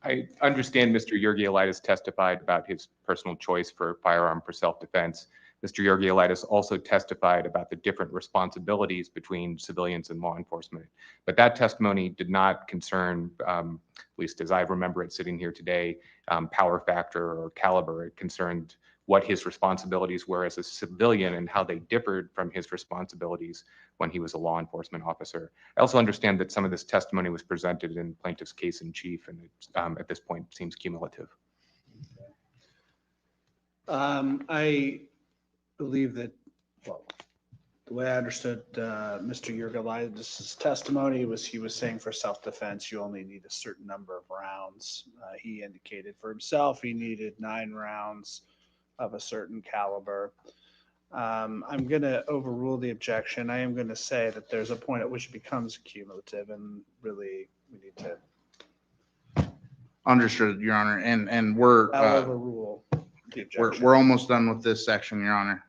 I understand Mr. Yurgielaitis testified about his personal choice for firearm for self-defense. Mr. Yurgielaitis also testified about the different responsibilities between civilians and law enforcement. But that testimony did not concern, at least as I remember it sitting here today, power factor or caliber. It concerned what his responsibilities were as a civilian and how they differed from his responsibilities when he was a law enforcement officer. I also understand that some of this testimony was presented in plaintiff's case in chief, and it, at this point seems cumulative. I believe that, well, the way I understood Mr. Yurgielaitis' testimony was he was saying for self-defense, you only need a certain number of rounds. He indicated for himself he needed 9 rounds of a certain caliber. I'm going to overrule the objection. I am going to say that there's a point at which it becomes cumulative, and really we need to. Understood, Your Honor. And we're I'll overrule the objection. we're almost done with this section, Your Honor.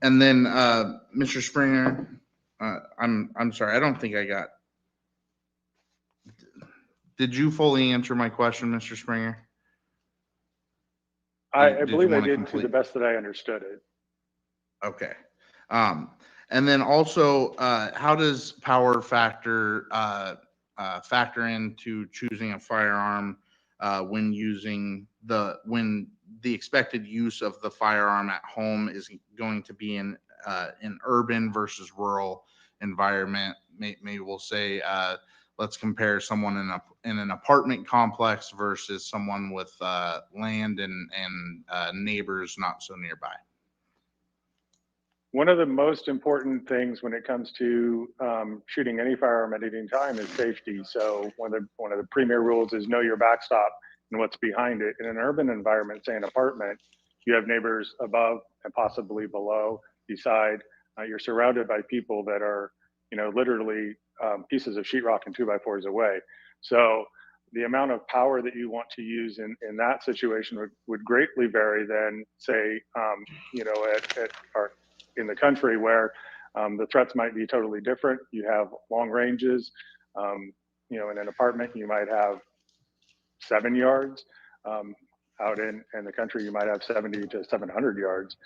And then Mr. Springer, I'm sorry, I don't think I got. Did you fully answer my question, Mr. Springer? I believe I did to the best that I understood it. Okay. And then also, how does power factor factor into choosing a firearm when the expected use of the firearm at home is going to be in an urban versus rural environment? Maybe we'll say, let's compare someone in an apartment complex versus someone with land and neighbors not so nearby. One of the most important things when it comes to shooting any firearm at any time is safety. So one of the premier rules is know your backstop and what's behind it. In an urban environment, say an apartment, you have neighbors above and possibly below, beside. You're surrounded by people that are, literally pieces of sheetrock and 2x4s away. So the amount of power that you want to use in that situation would greatly vary than, say, in the country where the threats might be totally different. You have long ranges. In an apartment, you might have 7 yards. Out in the country, you might have 70 to 700 yards,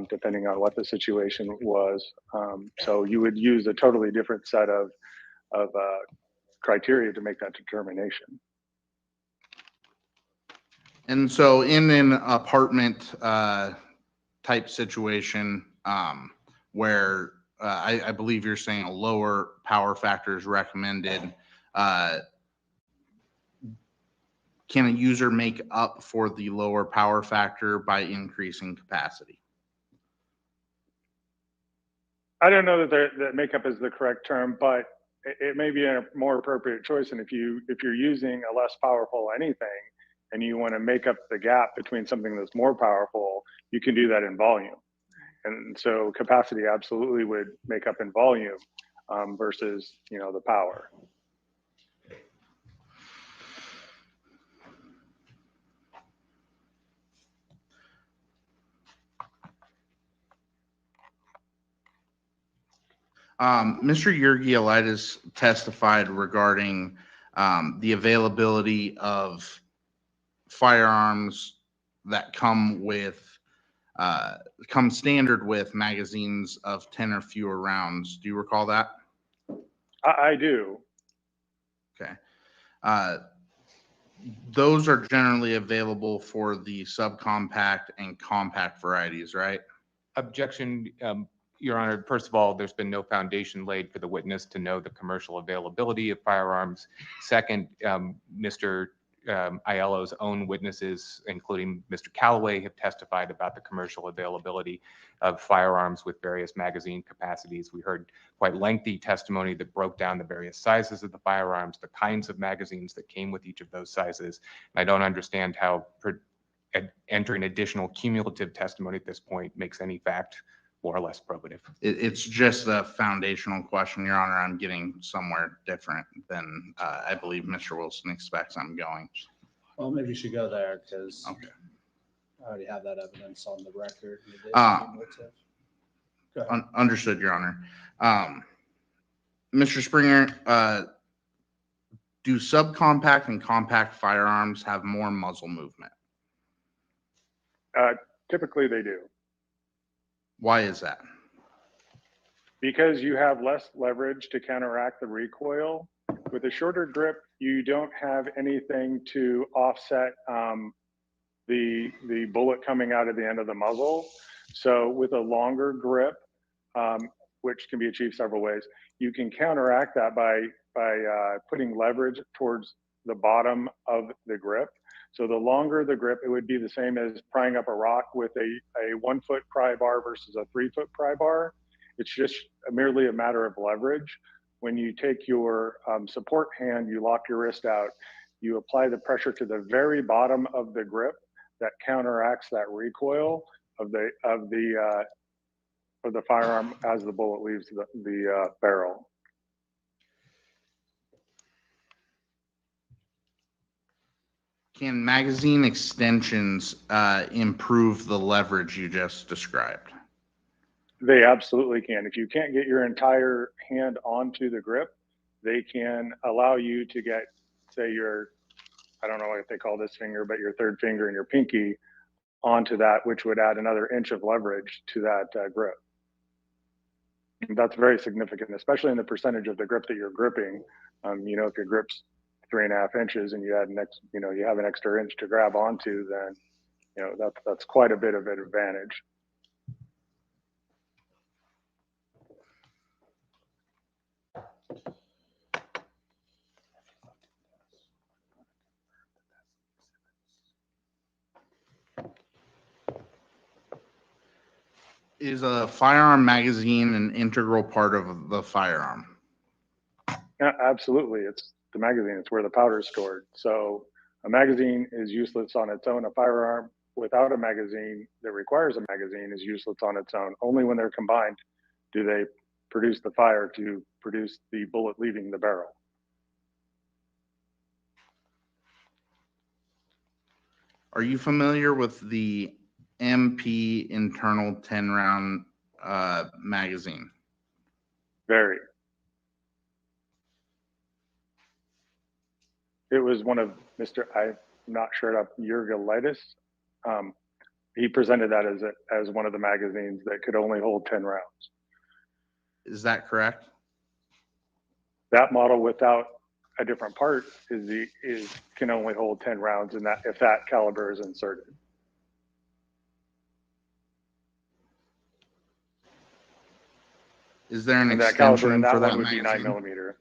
depending on what the situation was. So you would use a totally different set of criteria to make that determination. And so in an apartment type situation, where I believe you're saying a lower power factor is recommended, can a user make up for the lower power factor by increasing capacity? I don't know that makeup is the correct term, but it may be a more appropriate choice. And if you're using a less powerful anything, and you want to make up the gap between something that's more powerful, you can do that in volume. And so capacity absolutely would make up in volume versus, the power. Mr. Yurgielitis testified regarding the availability of firearms that come standard with magazines of 10 or fewer rounds. Do you recall that? I do. Okay. Those are generally available for the subcompact and compact varieties, right? Objection, Your Honor. First of all, there's been no foundation laid for the witness to know the commercial availability of firearms. Second, Mr. Aiello's own witnesses, including Mr. Callaway, have testified about the commercial availability of firearms with various magazine capacities. We heard quite lengthy testimony that broke down the various sizes of the firearms, the kinds of magazines that came with each of those sizes. And I don't understand how entering additional cumulative testimony at this point makes any fact more or less probative. It's just a foundational question, Your Honor. I'm getting somewhere different than I believe Mr. Wilson expects I'm going. Well, maybe you should go there because Okay. I already have that evidence on the record. It is cumulative. Go ahead. Understood, Your Honor. Mr. Springer, do subcompact and compact firearms have more muzzle movement? Typically they do. Why is that? Because you have less leverage to counteract the recoil. With a shorter grip, you don't have anything to offset the bullet coming out of the end of the muzzle. So with a longer grip, which can be achieved several ways, you can counteract that by putting leverage towards the bottom of the grip. So the longer the grip, it would be the same as prying up a rock with a 1 foot pry bar versus a 3 foot pry bar. It's just merely a matter of leverage. When you take your support hand, you lock your wrist out, you apply the pressure to the very bottom of the grip that counteracts that recoil of the firearm as the bullet leaves the barrel. Can magazine extensions improve the leverage you just described? They absolutely can. If you can't get your entire hand onto the grip, they can allow you to get, say, I don't know what they call this finger, but your third finger and your pinky onto that, which would add another inch of leverage to that grip. And that's very significant, especially in the percentage of the grip that you're gripping. If your grip's 3.5 inches and you have an extra inch to grab onto, then that's quite a bit of an advantage. Is a firearm magazine an integral part of the firearm? Yeah, absolutely. It's the magazine. It's where the powder is stored. So a magazine is useless on its own. A firearm without a magazine that requires a magazine is useless on its own. Only when they're combined do they produce the fire to produce the bullet leaving the barrel. Are you familiar with the MP internal 10-round magazine? Very. It was one of I'm not sure of Yurgielitis. He presented that as one of the magazines that could only hold 10 rounds. Is that correct? That model without a different part can only hold 10 rounds, and that if that caliber is inserted. Is there an And that caliber extension in that for that one would be magazine? 9mm.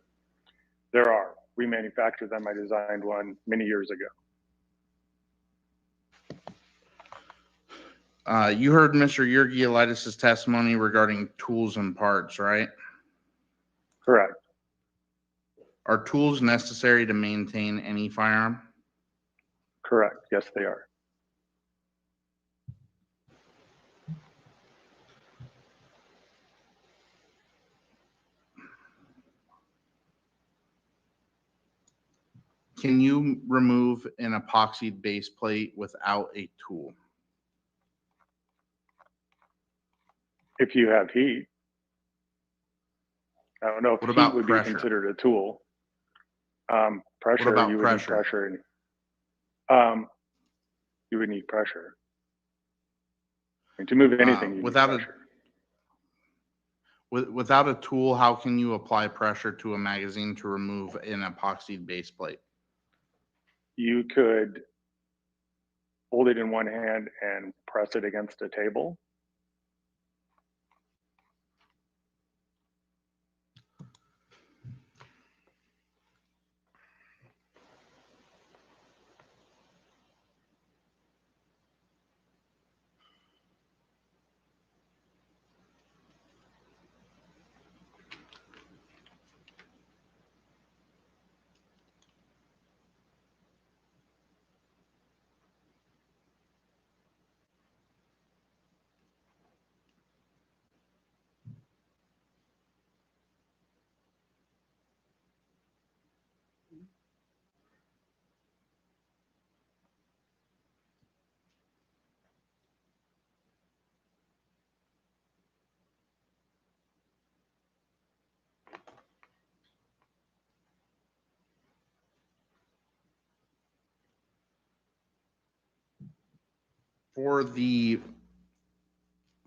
There are. We manufactured them. I designed one many years ago. You heard Mr. Yurgielitis' testimony regarding tools and parts, right? Correct. Are tools necessary to maintain any firearm? Correct. Yes, they are. Can you remove an epoxy base plate without a tool? If you have heat, I don't know if What heat about would pressure? be considered a tool. Pressure, What about you would pressure? need pressure. You would need pressure. And to move anything, you need Without a pressure. without a tool, how can you apply pressure to a magazine to remove an epoxy base plate? You could hold it in one hand and press it against a table. For the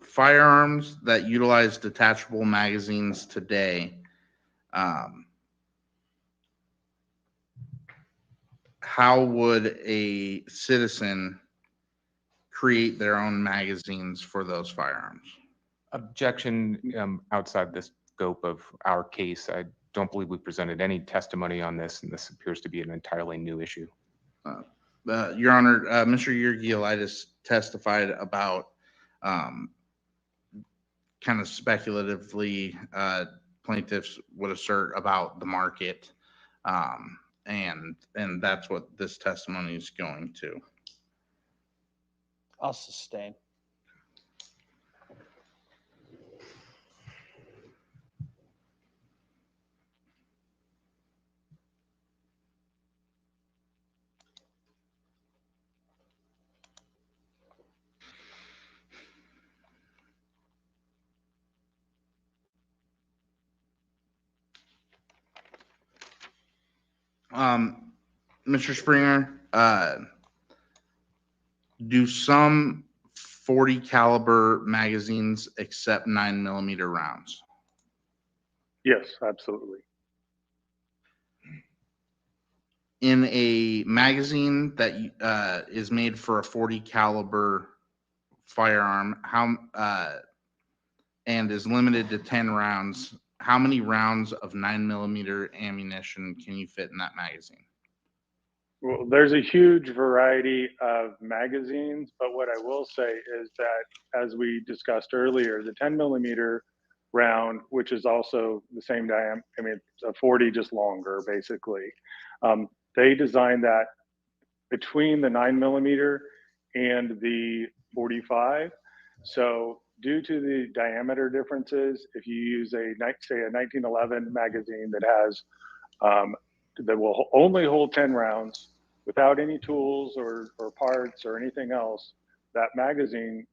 firearms that utilize detachable magazines today, how would a citizen create their own magazines for those firearms? Objection outside the scope of our case. I don't believe we presented any testimony on this, and this appears to be an entirely new issue. Your Honor, Mr. Yergilitis testified about kind of speculatively plaintiffs would assert about the market, and that's what this testimony is going to. I'll sustain. Mr. Springer, do some 40 caliber magazines accept 9mm rounds? Yes, absolutely. In a magazine that is made for a 40 caliber firearm, and is limited to 10 rounds, how many rounds of 9mm ammunition can you fit in that magazine? Well, there's a huge variety of magazines, but what I will say is that, as we discussed earlier, the 10mm round, which is also the same diameter, I mean, it's a 40 just longer, basically. They designed that between the 9mm and the 45. So due to the diameter differences, if you use say a 1911 magazine that has that will only hold 10 rounds without any tools or parts or anything else, that magazine,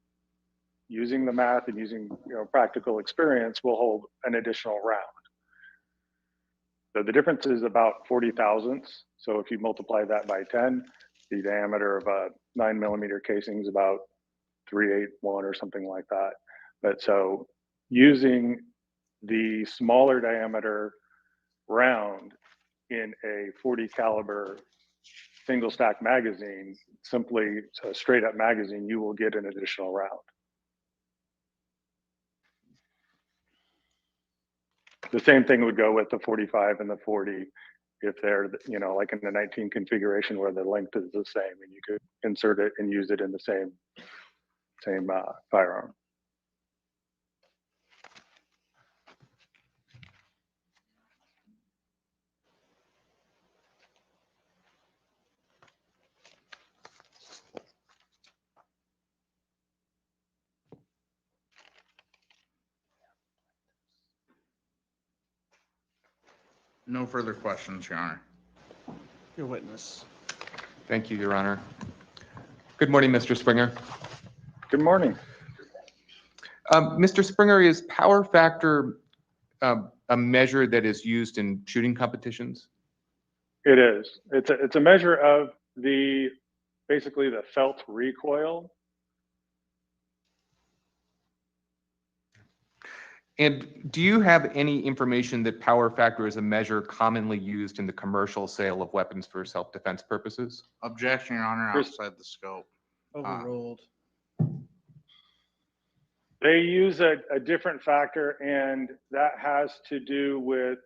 using the math and using practical experience, will hold an additional round. So the difference is about 40 thousandths. So if you multiply that by 10, the diameter of a 9mm casing is about 381 or something like that. But so using the smaller diameter round in a 40 caliber single stack magazine, simply a straight up magazine, you will get an additional round. The same thing would go with the 45 and the 40 if they're, like in the 19 configuration where the length is the same, and you could insert it and use it in the same firearm. No further questions, Your Honor. Your witness. Thank you, Your Honor. Good morning, Mr. Springer. Good morning. Mr. Springer, is power factor a measure that is used in shooting competitions? It is. It's a measure of basically the felt recoil. And do you have any information that power factor is a measure commonly used in the commercial sale of weapons for self-defense purposes? Objection, Your Honor, Chris- outside the scope. Overruled. They use a different factor, and that has to do with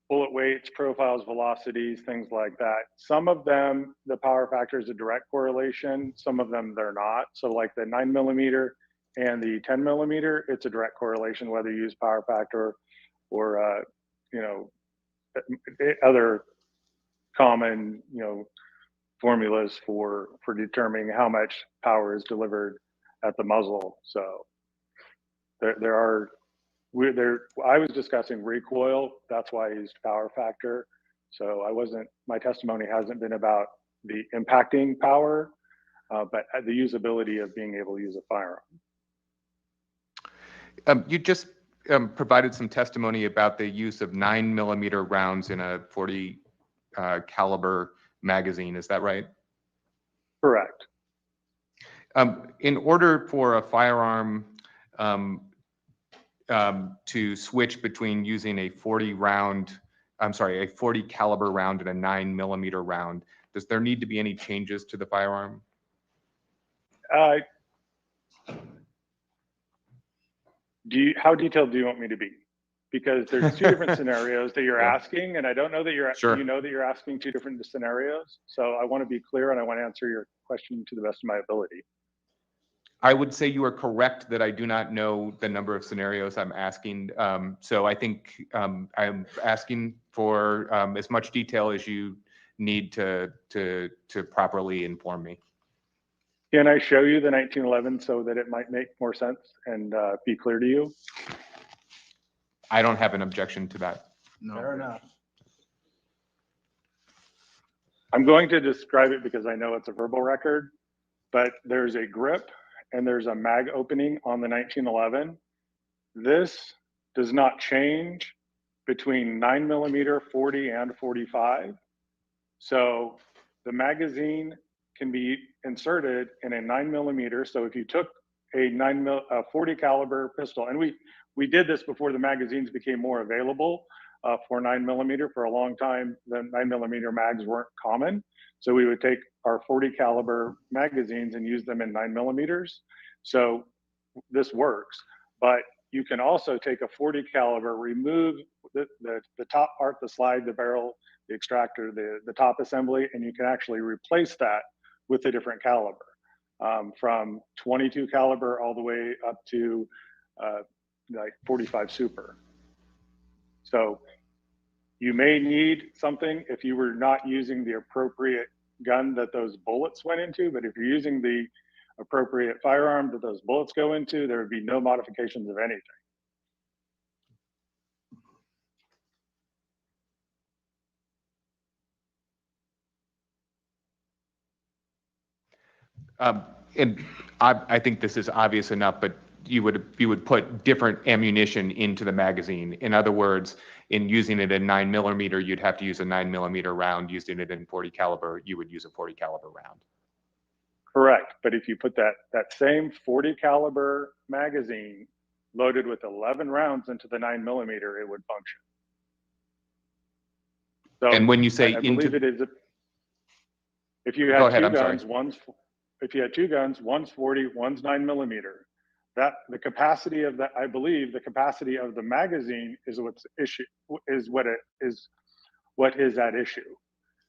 bullet weights, profiles, velocities, things like that. Some of them, the power factor is a direct correlation. Some of them, they're not. So like the 9mm and the 10mm, it's a direct correlation, whether you use power factor or, other common, formulas for determining how much power is delivered at the muzzle. So I was discussing recoil. That's why I used power factor. So my testimony hasn't been about the impacting power, but the usability of being able to use a firearm. You just provided some testimony about the use of 9mm rounds in a 40 caliber magazine. Is that right? Correct. In order for a firearm to switch between using a 40 caliber round and a 9mm round, does there need to be any changes to the firearm? How detailed do you want me to be? Because there's two different scenarios that you're asking, and I don't know that you're asking two different scenarios. So I want to be clear, and I want to answer your question to the best of my ability. I would say you are correct that I do not know the number of scenarios I'm asking. So I think I'm asking for as much detail as you need to properly inform me. Can I show you the 1911 so that it might make more sense and be clear to you? I don't have an objection to that. No. Fair enough. I'm going to describe it because I know it's a verbal record, but there's a grip and there's a mag opening on the 1911. This does not change between 9mm, 40, and 45. So the magazine can be inserted in a 9mm. So if you took a 40 caliber pistol, and we did this before the magazines became more available for 9mm. For a long time, the 9mm mags weren't common. So we would take our 40 caliber magazines and use them in 9mm. So this works, but you can also take a 40 caliber, remove the top part, the slide, the barrel, the extractor, the top assembly, and you can actually replace that with a different caliber, from 22 caliber all the way up to like 45 super. So you may need something if you were not using the appropriate gun that those bullets went into, but if you're using the appropriate firearm that those bullets go into, there would be no modifications of anything. And I think this is obvious enough, but you would put different ammunition into the magazine. In other words, in using it in 9mm, you'd have to use a 9mm round. Using it in 40 caliber, you would use a 40 caliber round. Correct, but if you put that same 40 caliber magazine loaded with 11 rounds into the 9mm, it would function. So, and when you say I believe it is, if you had Go ahead, two I'm sorry. guns, if you had two guns, one's 40, one's 9mm, that the capacity of that, I believe the capacity of the magazine is what is at issue.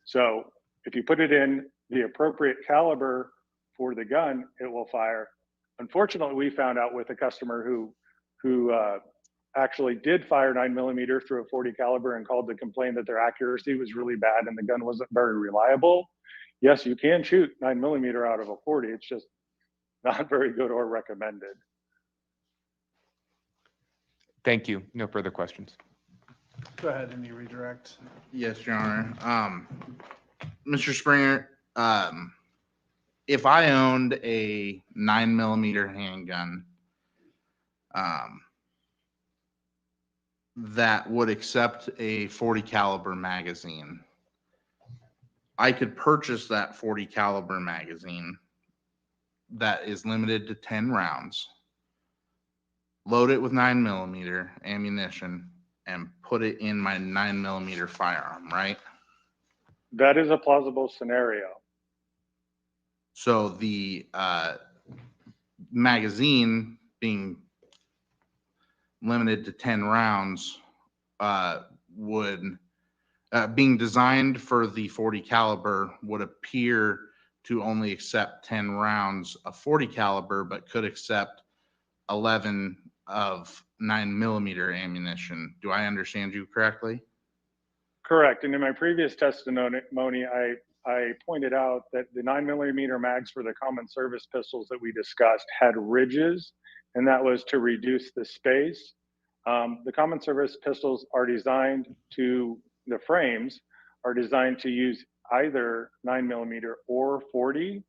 So if you put it in the appropriate caliber for the gun, it will fire. Unfortunately, we found out with a customer who actually did fire 9mm through a 40 caliber and called to complain that their accuracy was really bad and the gun wasn't very reliable. Yes, you can shoot 9mm out of a 40. It's just not very good or recommended. Thank you. No further questions. Go ahead and you redirect. Yes, Your Honor. Mr. Springer, if I owned a 9mm handgun, that would accept a 40 caliber magazine, I could purchase that 40 caliber magazine that is limited to 10 rounds, load it with 9mm ammunition, and put it in my 9mm firearm, right? That is a plausible scenario. So the magazine being limited to 10 rounds would, being designed for the 40 caliber, would appear to only accept 10 rounds of 40 caliber, but could accept 11 of 9mm ammunition. Do I understand you correctly? Correct. And in my previous testimony, I pointed out that the 9mm mags for the common service pistols that we discussed had ridges, and that was to reduce the space. The common service pistols are designed to, the frames are designed to use either 9mm or 40.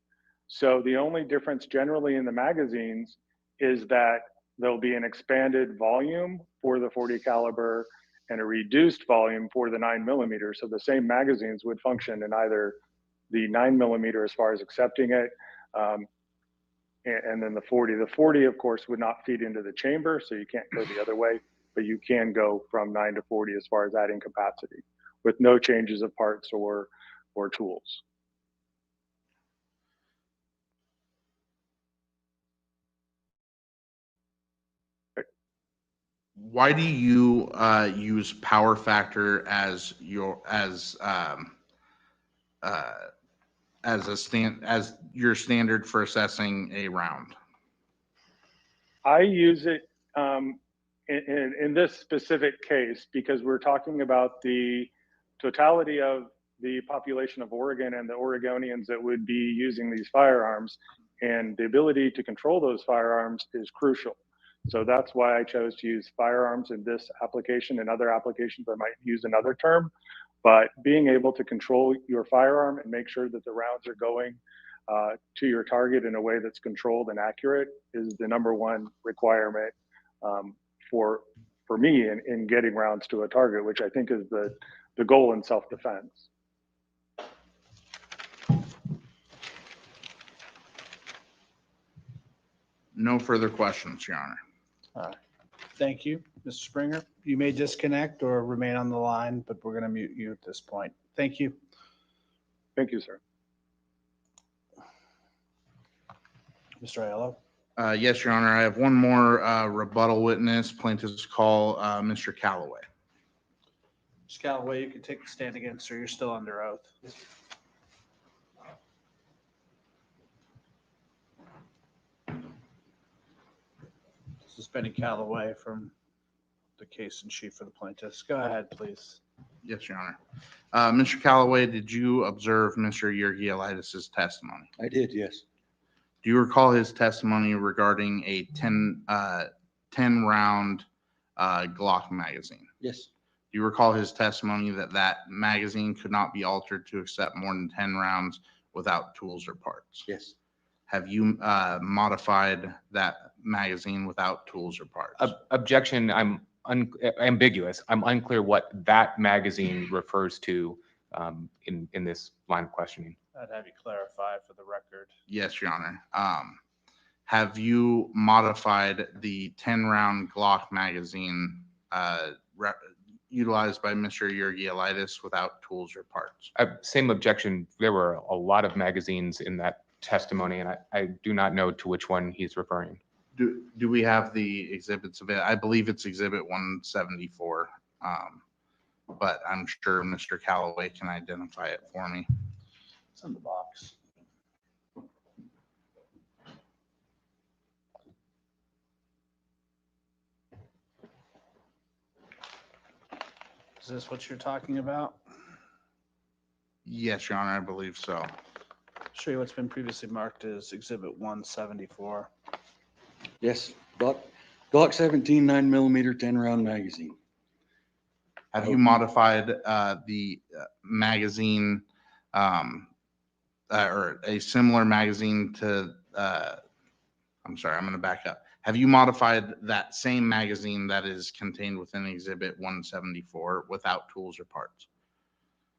So the only difference generally in the magazines is that there'll be an expanded volume for the 40 caliber and a reduced volume for the 9mm. So the same magazines would function in either the 9mm as far as accepting it, and then the 40. The 40, of course, would not feed into the chamber, so you can't go the other way, but you can go from 9 to 40 as far as adding capacity with no changes of parts or tools. Why do you use power factor as your as your standard for assessing a round? I use it in this specific case because we're talking about the totality of the population of Oregon and the Oregonians that would be using these firearms, and the ability to control those firearms is crucial. So that's why I chose to use firearms in this application. In other applications, I might use another term, but being able to control your firearm and make sure that the rounds are going to your target in a way that's controlled and accurate is the number one requirement for me in getting rounds to a target, which I think is the goal in self-defense. No further questions, Your Honor. Thank you, Mr. Springer. You may disconnect or remain on the line, but we're going to mute you at this point. Thank you. Thank you, sir. Mr. Aiello. Yes, Your Honor. I have one more rebuttal witness. Plaintiff's call, Mr. Callaway. Mr. Callaway, you can take the stand again, sir. You're still under oath. This is Benny Callaway from the case in chief for the plaintiffs. Go ahead, please. Yes, Your Honor. Mr. Callaway, did you observe Mr. Yergielaitis' testimony? I did, yes. Do you recall his testimony regarding a 10 round Glock magazine? Yes. Do you recall his testimony that that magazine could not be altered to accept more than 10 rounds without tools or parts? Yes. Have you modified that magazine without tools or parts? Objection. I'm ambiguous. I'm unclear what that magazine refers to in this line of questioning. I'd have you clarify for the record. Yes, Your Honor. Have you modified the 10 round Glock magazine utilized by Mr. Yergielaitis without tools or parts? Same objection. There were a lot of magazines in that testimony, and I do not know to which one he's referring. Do we have the exhibits of it? I believe it's exhibit 174, but I'm sure Mr. Callaway can identify it for me. It's in the box. Is this what you're talking about? Yes, Your Honor, I believe so. Show you what's been previously marked as Exhibit 174. Yes, but Glock 17 9mm 10 round magazine. Have you modified the magazine or a similar magazine to, I'm sorry, I'm going to back up. Have you modified that same magazine that is contained within Exhibit 174 without tools or parts?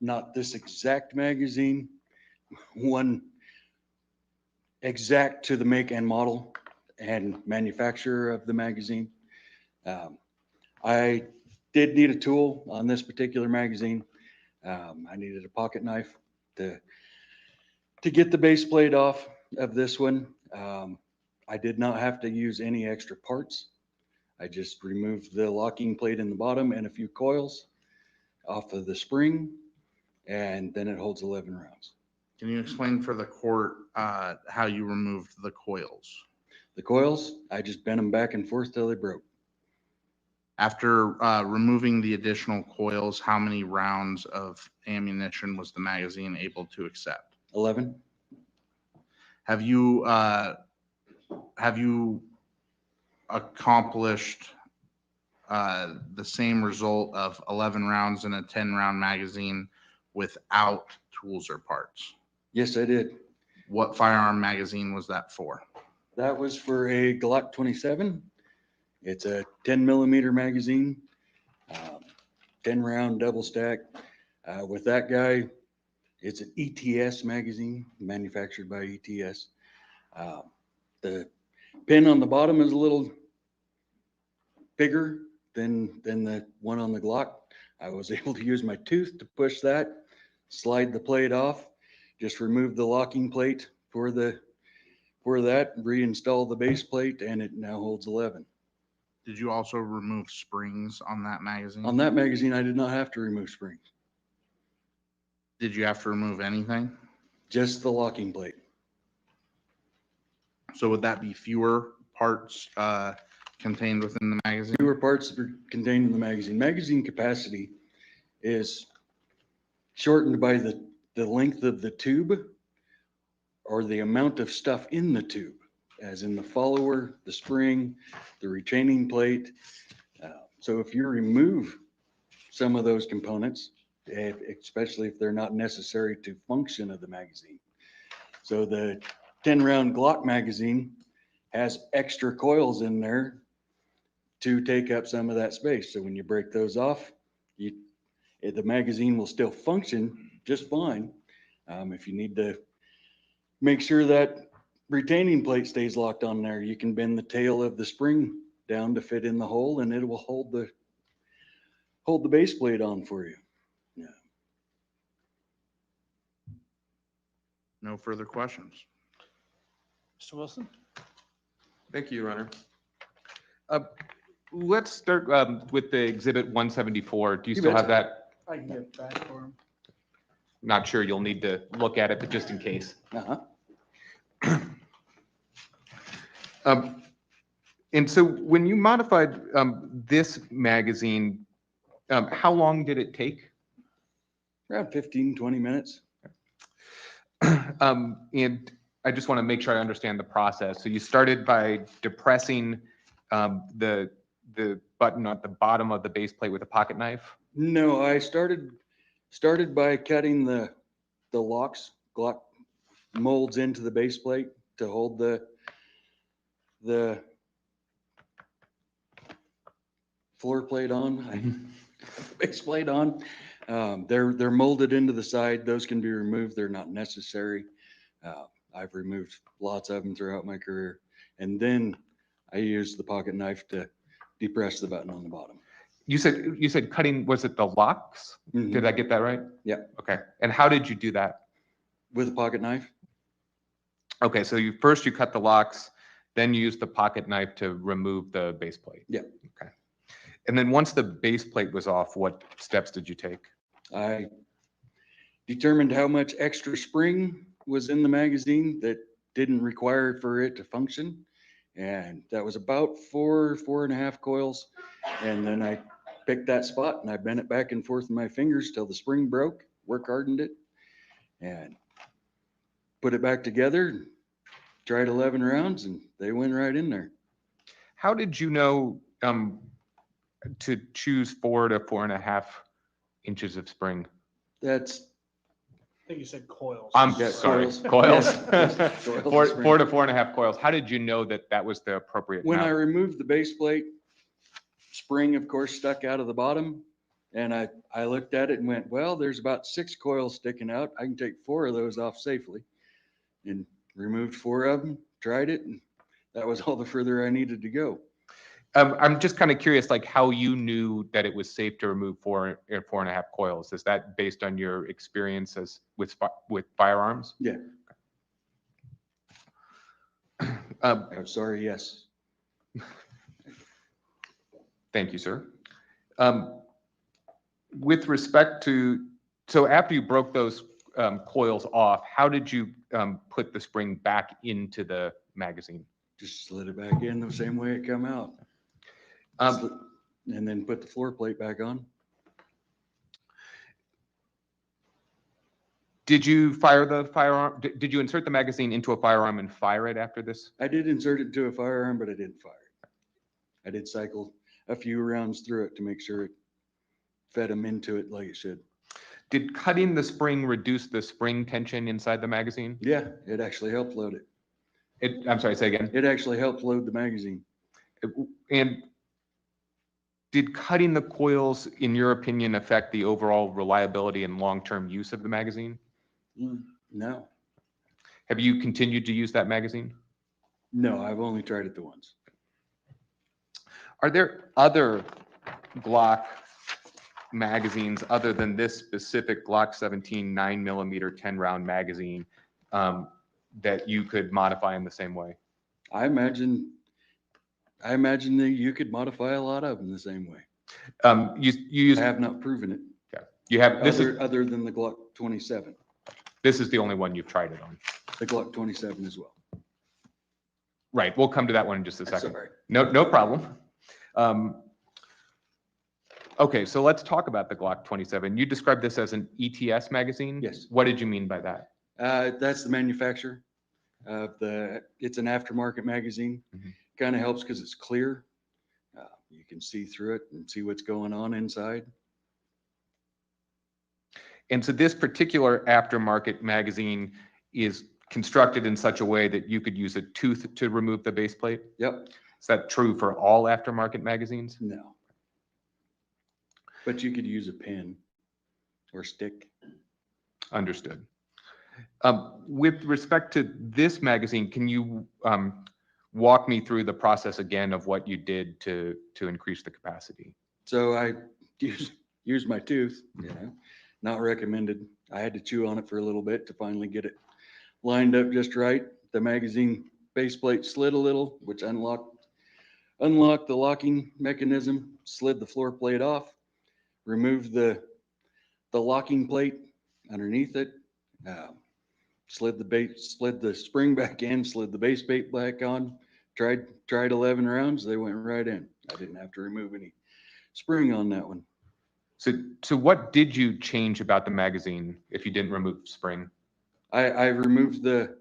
Not this exact magazine, one exact to the make and model and manufacturer of the magazine. I did need a tool on this particular magazine. I needed a pocket knife to get the base plate off of this one. I did not have to use any extra parts. I just removed the locking plate in the bottom and a few coils off of the spring, and then it holds 11 rounds. Can you explain for the court how you removed the coils? The coils, I just bent them back and forth till they broke. After removing the additional coils, how many rounds of ammunition was the magazine able to accept? 11. Have you accomplished the same result of 11 rounds in a 10 round magazine without tools or parts? Yes, I did. What firearm magazine was that for? That was for a Glock 27. It's a 10mm magazine, 10 round double stack. With that guy, it's an ETS magazine manufactured by ETS. The pin on the bottom is a little bigger than the one on the Glock. I was able to use my tooth to push that, slide the plate off, just remove the locking plate for that, reinstall the base plate, and it now holds 11. Did you also remove springs on that magazine? On that magazine, I did not have to remove springs, Did you have to remove anything? just the locking plate. So would that be fewer parts contained within the magazine? Fewer parts are contained in the magazine. Magazine capacity is shortened by the length of the tube or the amount of stuff in the tube, as in the follower, the spring, the retaining plate. So if you remove some of those components, especially if they're not necessary to function of the magazine. So the 10 round Glock magazine has extra coils in there to take up some of that space. So when you break those off, the magazine will still function just fine. If you need to make sure that retaining plate stays locked on there, you can bend the tail of the spring down to fit in the hole, and it will hold the base plate on for you. Yeah. No further questions. Mr. Wilson? Thank you, Your Honor. Let's start with the Exhibit 174. Do you still have that? I can get back for him. Not sure you'll need to look at it, but just in case. Uh-huh. And so when you modified this magazine, how long did it take? Around 15, 20 minutes. And I just want to make sure I understand the process. So you started by depressing the button at the bottom of the base plate with a pocket knife? No, I started by cutting the locks, Glock molds into the base plate to hold the floor plate on, base plate on. They're molded into the side. Those can be removed. They're not necessary. I've removed lots of them throughout my career. And then I used the pocket knife to depress the button on the bottom. You said cutting, was it the locks? Mhm. Did I get that right? Yeah. Okay. And how did you do that? With a pocket knife. Okay, so you cut the locks, then you used the pocket knife to remove the base plate. Yeah. Okay. And then once the base plate was off, what steps did you take? I determined how much extra spring was in the magazine that didn't require for it to function. And that was about 4.5 coils. And then I picked that spot and I bent it back and forth with my fingers till the spring broke, work hardened it, and put it back together, tried 11 rounds, and they went right in there. How did you know to choose 4 to 4.5 inches of spring? That's, I think you said coils. I'm Yeah, sorry, coils. coils. Yes, yes, coils of 4 spring. to 4.5 coils. How did you know that that was the appropriate when I amount? removed the base plate, spring, of course, stuck out of the bottom. And I looked at it and went, well, there's about 6 coils sticking out. I can take 4 of those off safely. And removed 4 of them, tried it, and that was all the further I needed to go. I'm just kind of curious, like how you knew that it was safe to remove 4 or 4.5 coils. Is that based on your experiences with firearms? Yeah. I'm sorry, yes. Thank you, sir. With respect to, so after you broke those coils off, how did you put the spring back into the magazine? Just slid it back in the same way it come out. And then put the floor plate back on. Did you fire the firearm? Did you insert the magazine into a firearm and fire it after this? I did insert it into a firearm, but I didn't fire it. I did cycle a few rounds through it to make sure it fed them into it like it should. Did cutting the spring reduce the spring tension inside the magazine? Yeah, it actually helped load it. I'm sorry, say again. It actually helped load the magazine. And did cutting the coils, in your opinion, affect the overall reliability and long-term use of the magazine? No, Have you continued to use that magazine? no, I've only tried it the once. Are there other Glock magazines other than this specific Glock 17 9mm 10-round magazine that you could modify in the same way? I imagine that you could modify a lot of them the same way. You use, I have not proven it. yeah, you have, Other than the Glock 27, this is the only one you've tried it on. the Glock 27 as well. Right, we'll come to that one in just a second. Sorry. No problem. Okay, so let's talk about the Glock 27. You described this as an ETS magazine? Yes. What did you mean by that? That's the manufacturer. It's an aftermarket magazine. Mhm. Kind of helps because it's clear. You can see through it and see what's going on inside. And so this particular aftermarket magazine is constructed in such a way that you could use a tooth to remove the base plate? Yep. Is that true for all aftermarket magazines? No. But you could use a pin or stick. Understood. With respect to this magazine, can you walk me through the process again of what you did to increase the capacity? So I used my tooth, not recommended. I had to chew on it for a little bit to finally get it lined up just right. The magazine base plate slid a little, which unlocked the locking mechanism, slid the floor plate off, removed the locking plate underneath it, slid the spring back in, slid the base plate back on, tried 11 rounds, they went right in. I didn't have to remove any spring on that one. So what did you change about the magazine if you didn't remove spring? I removed the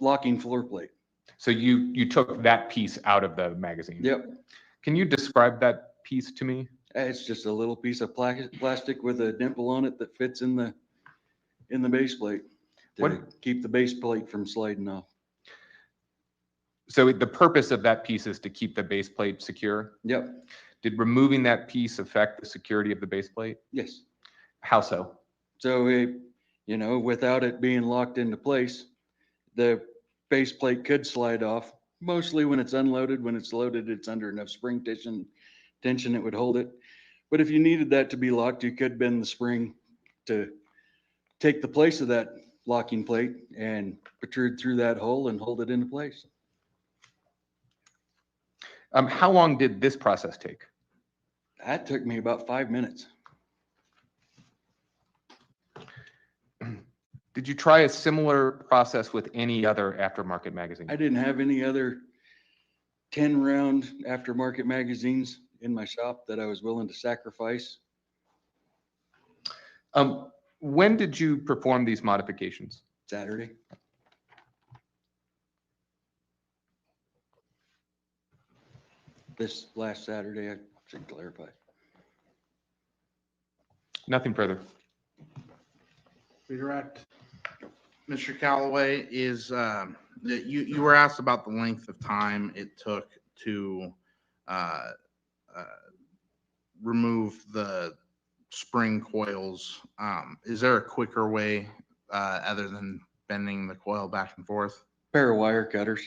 locking floor plate. So you took that piece out of the magazine? Yep. Can you describe that piece to me? It's just a little piece of plastic with a dimple on it that fits in the base plate to keep the base plate from sliding off. So the purpose of that piece is to keep the base plate secure? Yep. Did removing that piece affect the security of the base plate? Yes. How so? So without it being locked into place, the base plate could slide off. Mostly when it's unloaded. When it's loaded, it's under enough spring tension it would hold it. But if you needed that to be locked, you could bend the spring to take the place of that locking plate and protrude through that hole and hold it into place. How long did this process take? That took me about 5 minutes. Did you try a similar process with any other aftermarket magazine? I didn't have any other 10-round aftermarket magazines in my shop that I was willing to sacrifice. When did you perform these modifications? Saturday. this last Saturday, I should clarify. Nothing further. Redirect. Mr. Callaway, you were asked about the length of time it took to uh, uh, remove the spring coils. Is there a quicker way other than bending the coil back and forth? Pair of wire cutters.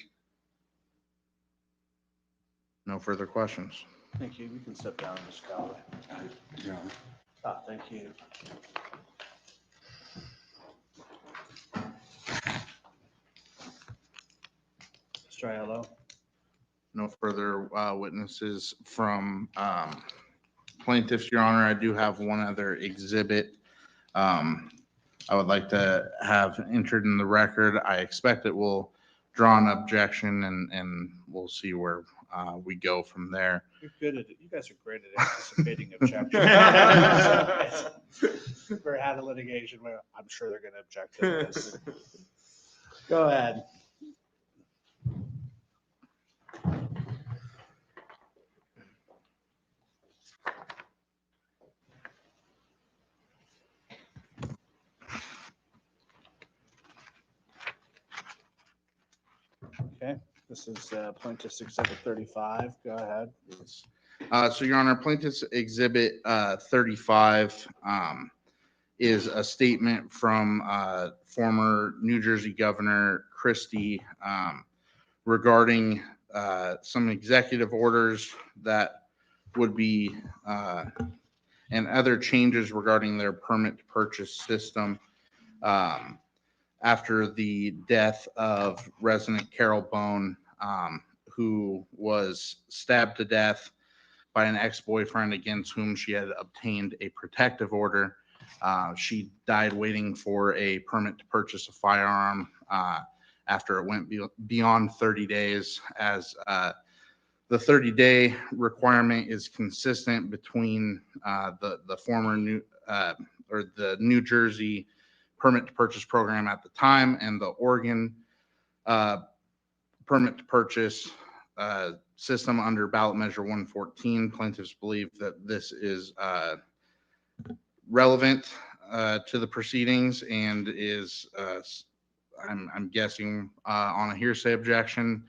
No further questions. Thank you. You can step down, Mr. Callaway. Yeah. Thank you. Mr. Aiello. No further witnesses from plaintiffs, Your Honor. I do have one other exhibit I would like to have entered in the record. I expect it will draw an objection, and we'll see where we go from there. You're good at it. You guys are great at anticipating objections. Never had a litigation where I'm sure they're going to object to this. Go ahead. Okay, this is plaintiff's exhibit 35. Go ahead. So, Your Honor, plaintiff's exhibit 35 is a statement from former New Jersey Governor Christie regarding some executive orders that would be and other changes regarding their permit to purchase system after the death of resident Carol Bone, who was stabbed to death by an ex-boyfriend against whom she had obtained a protective order. She died waiting for a permit to purchase a firearm after it went beyond 30 days, as the 30-day requirement is consistent between the former the New Jersey permit to purchase program at the time and the Oregon permit to purchase system under ballot measure 114. Plaintiffs believe that this is relevant to the proceedings and is, I'm guessing, on a hearsay objection,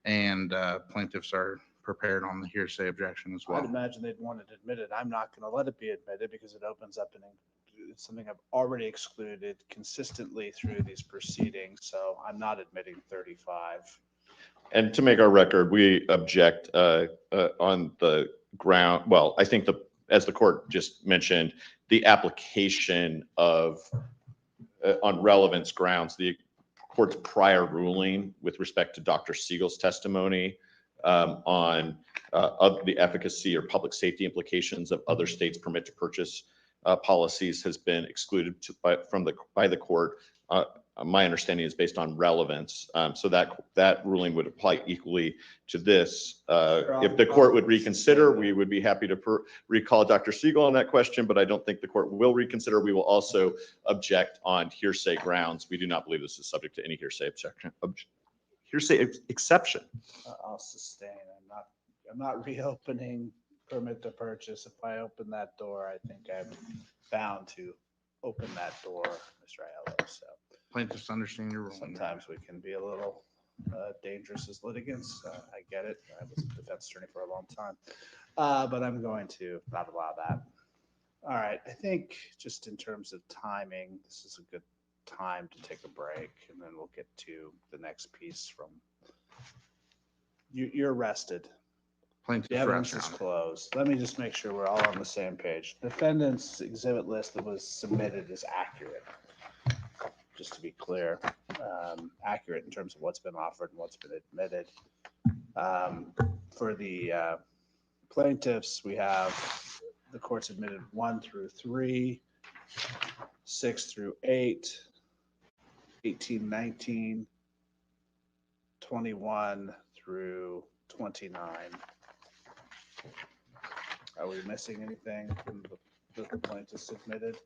and plaintiffs are prepared on the hearsay objection as well. I'd imagine they'd want it admitted. I'm not going to let it be admitted because it opens up it's something I've already excluded consistently through these proceedings. So I'm not admitting 35. And to make our record, we object on the ground. Well, I think as the court just mentioned, the application of on relevance grounds, the court's prior ruling with respect to Dr. Siegel's testimony on the efficacy or public safety implications of other states' permit to purchase policies has been excluded by the court. My understanding is based on relevance. So that ruling would apply equally to this. If the court would reconsider, we would be happy to recall Dr. Siegel on that question, but I don't think the court will reconsider. We will also object on hearsay grounds. We do not believe this is subject to any hearsay exception. I'll sustain. I'm not reopening permit to purchase. If I open that door, I think I'm bound to open that door, Mr. Aiello. So Plaintiffs understand your ruling. sometimes we can be a little dangerous as litigants. I get it. I was a defense attorney for a long time, but I'm going to not allow that. All right. I think just in terms of timing, this is a good time to take a break, and then we'll get to the next piece from you're arrested. Plaintiffs The evidence rest, is Your Honor. closed. Let me just make sure we're all on the same page. Defendant's exhibit list that was submitted is accurate. Just to be clear, accurate in terms of what's been offered and what's been admitted. For the plaintiffs, we have the courts admitted 1 through 3, 6 through 8, 18, 19, 21 through 29. Are we missing anything from the plaintiffs submitted?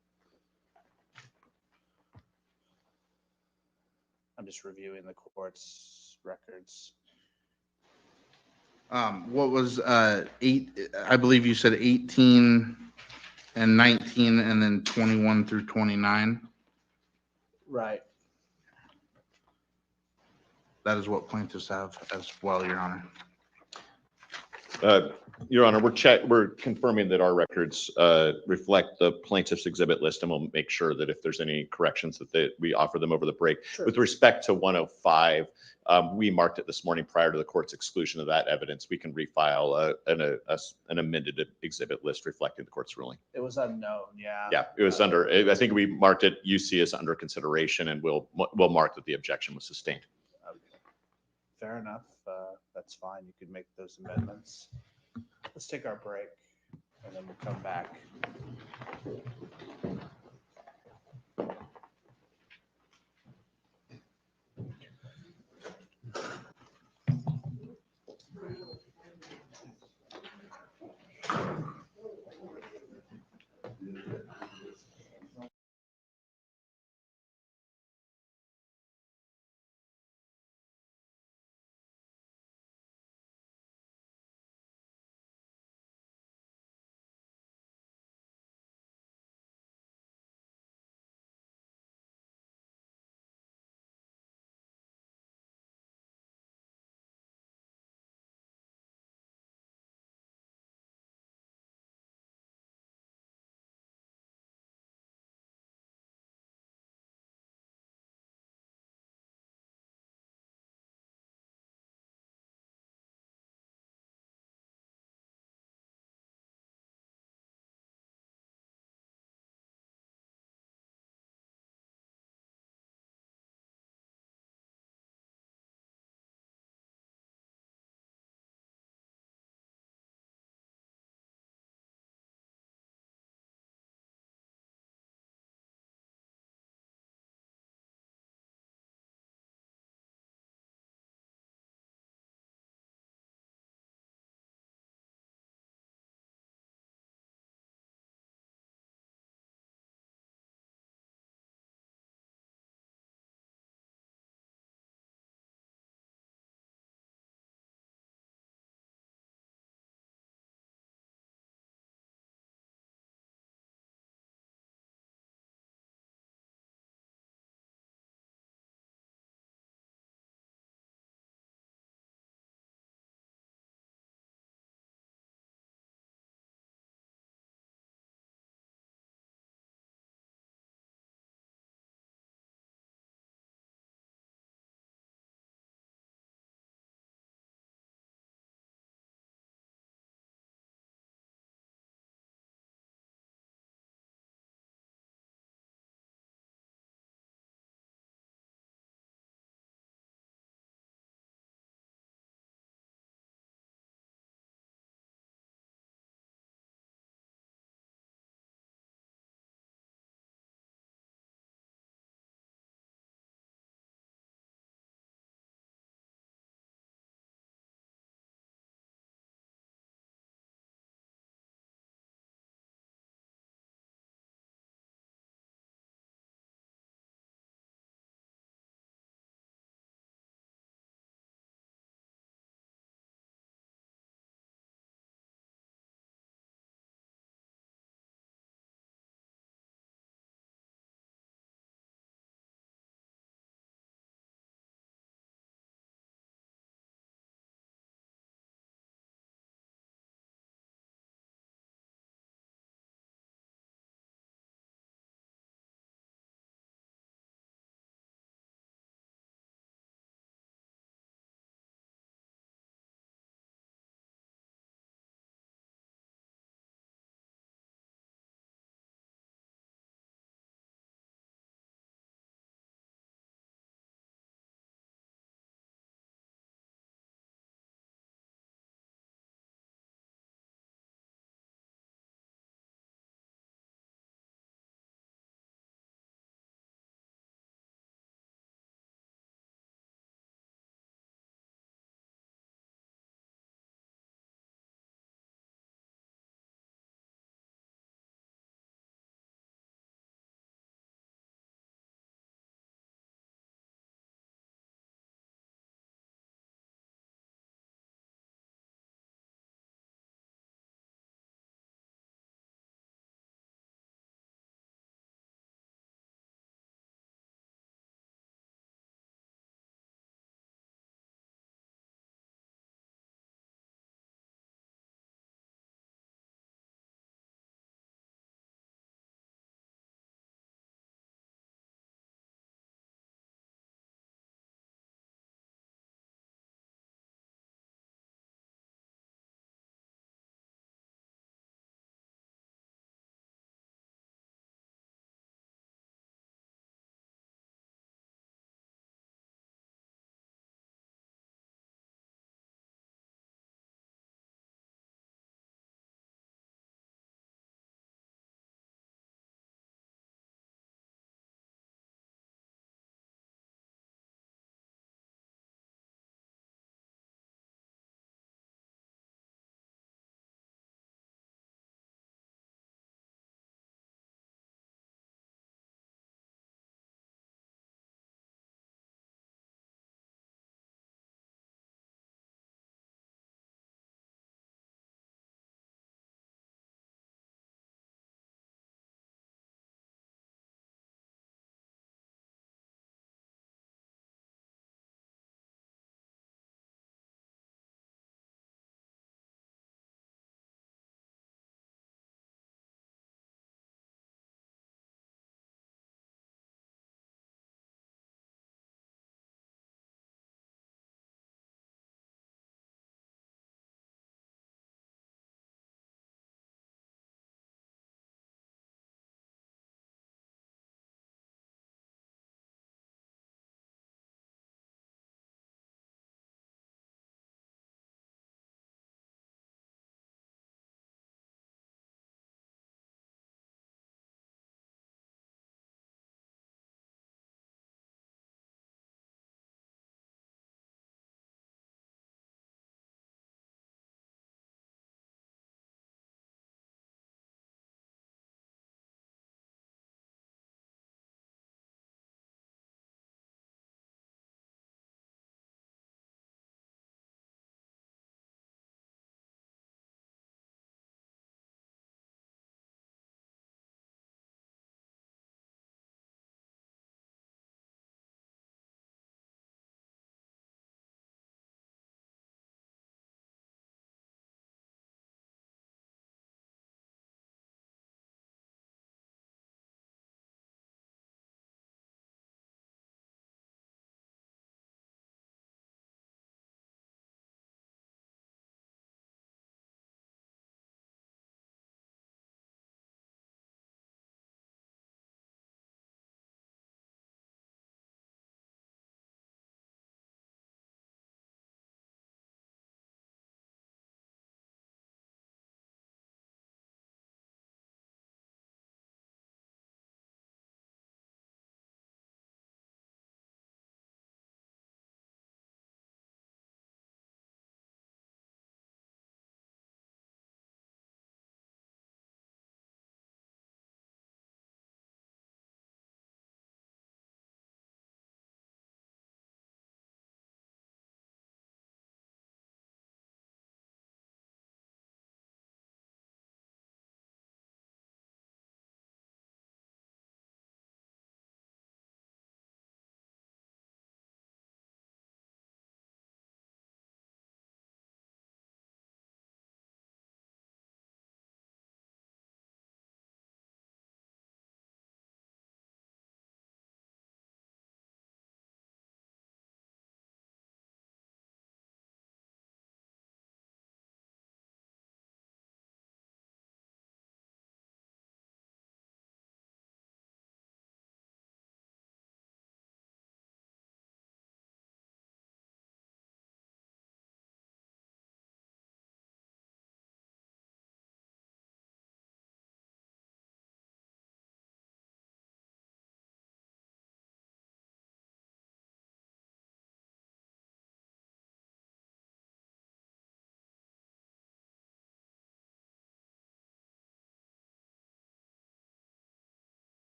I'm just reviewing the court's records. What was, I believe you said 18 and 19 and then 21 through 29? Right. That is what plaintiffs have as well, Your Honor. Your Honor, we're confirming that our records reflect the plaintiff's exhibit list, and we'll make sure that if there's any corrections that we offer them over the break. Sure. With respect to 105, we marked it this morning prior to the court's exclusion of that evidence. We can refile an amended exhibit list reflecting the court's ruling. It was unknown, yeah. Yeah, it was I think we marked it UC as under consideration, and we'll mark that the objection was sustained. Okay. Fair enough. That's fine. You could make those amendments. Let's take our break and then we'll come back.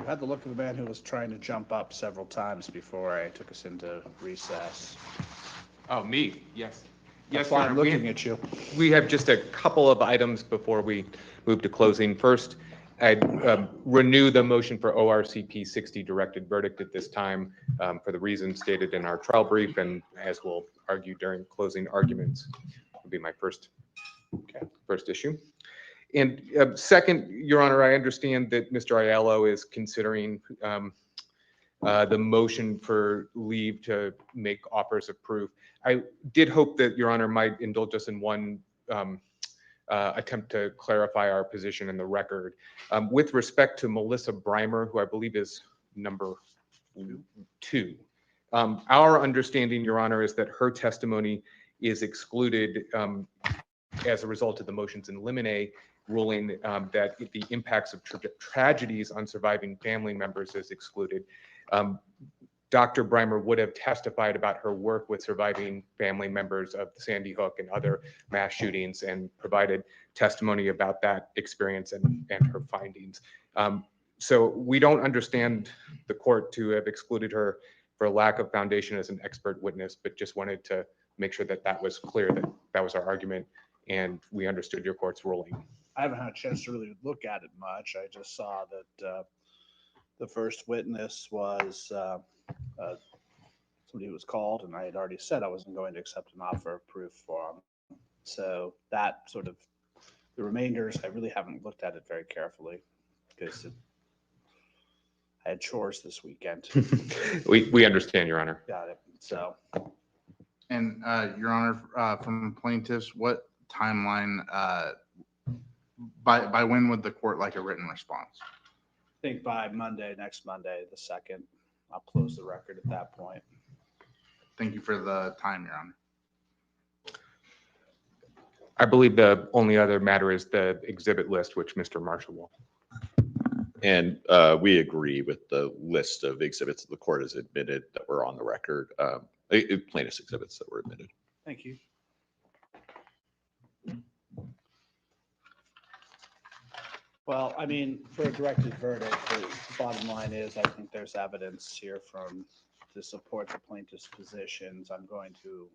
You had the look of a man who was trying to jump up several times before I took us into recess. Oh, me? Yes. That's Yes, why Your I'm Honor. looking at you. We have just a couple of items before we move to closing. First, I'd renew the motion for ORCP 60 directed verdict at this time for the reasons stated in our trial brief, and as we'll argue during closing arguments, would be my first issue. And second, Your Honor, I understand that Mr. Aiello is considering the motion for leave to make offers of proof. I did hope that Your Honor might indulge us in one attempt to clarify our position in the record. With respect to Melissa Breimer, who I believe is number 2, our understanding, Your Honor, is that her testimony is excluded as a result of the motions in limine ruling that the impacts of tragedies on surviving family members is excluded. Dr. Breimer would have testified about her work with surviving family members of the Sandy Hook and other mass shootings and provided testimony about that experience and her findings. So we don't understand the court to have excluded her for lack of foundation as an expert witness, but just wanted to make sure that that was clear, that that was our argument and we understood your court's ruling. I haven't had a chance to really look at it much. I just saw that the first witness was somebody who was called, and I had already said I wasn't going to accept an offer of proof for him. So that sort of, the remainders, I really haven't looked at it very carefully because I had chores this weekend. We understand, Your Honor. Got it. So. And Your Honor, from plaintiffs, what timeline, by when would the court like a written response? I think by Monday, next Monday, the 2nd, I'll close the record at that point. Thank you for the time, Your Honor. I believe the only other matter is the exhibit list, which Mr. Marshall will. And we agree with the list of exhibits the court has admitted that were on the record, plaintiff's exhibits that were admitted. Thank you. Well, I mean, for a directed verdict, the bottom line is I think there's evidence here to support the plaintiff's positions. I'm going to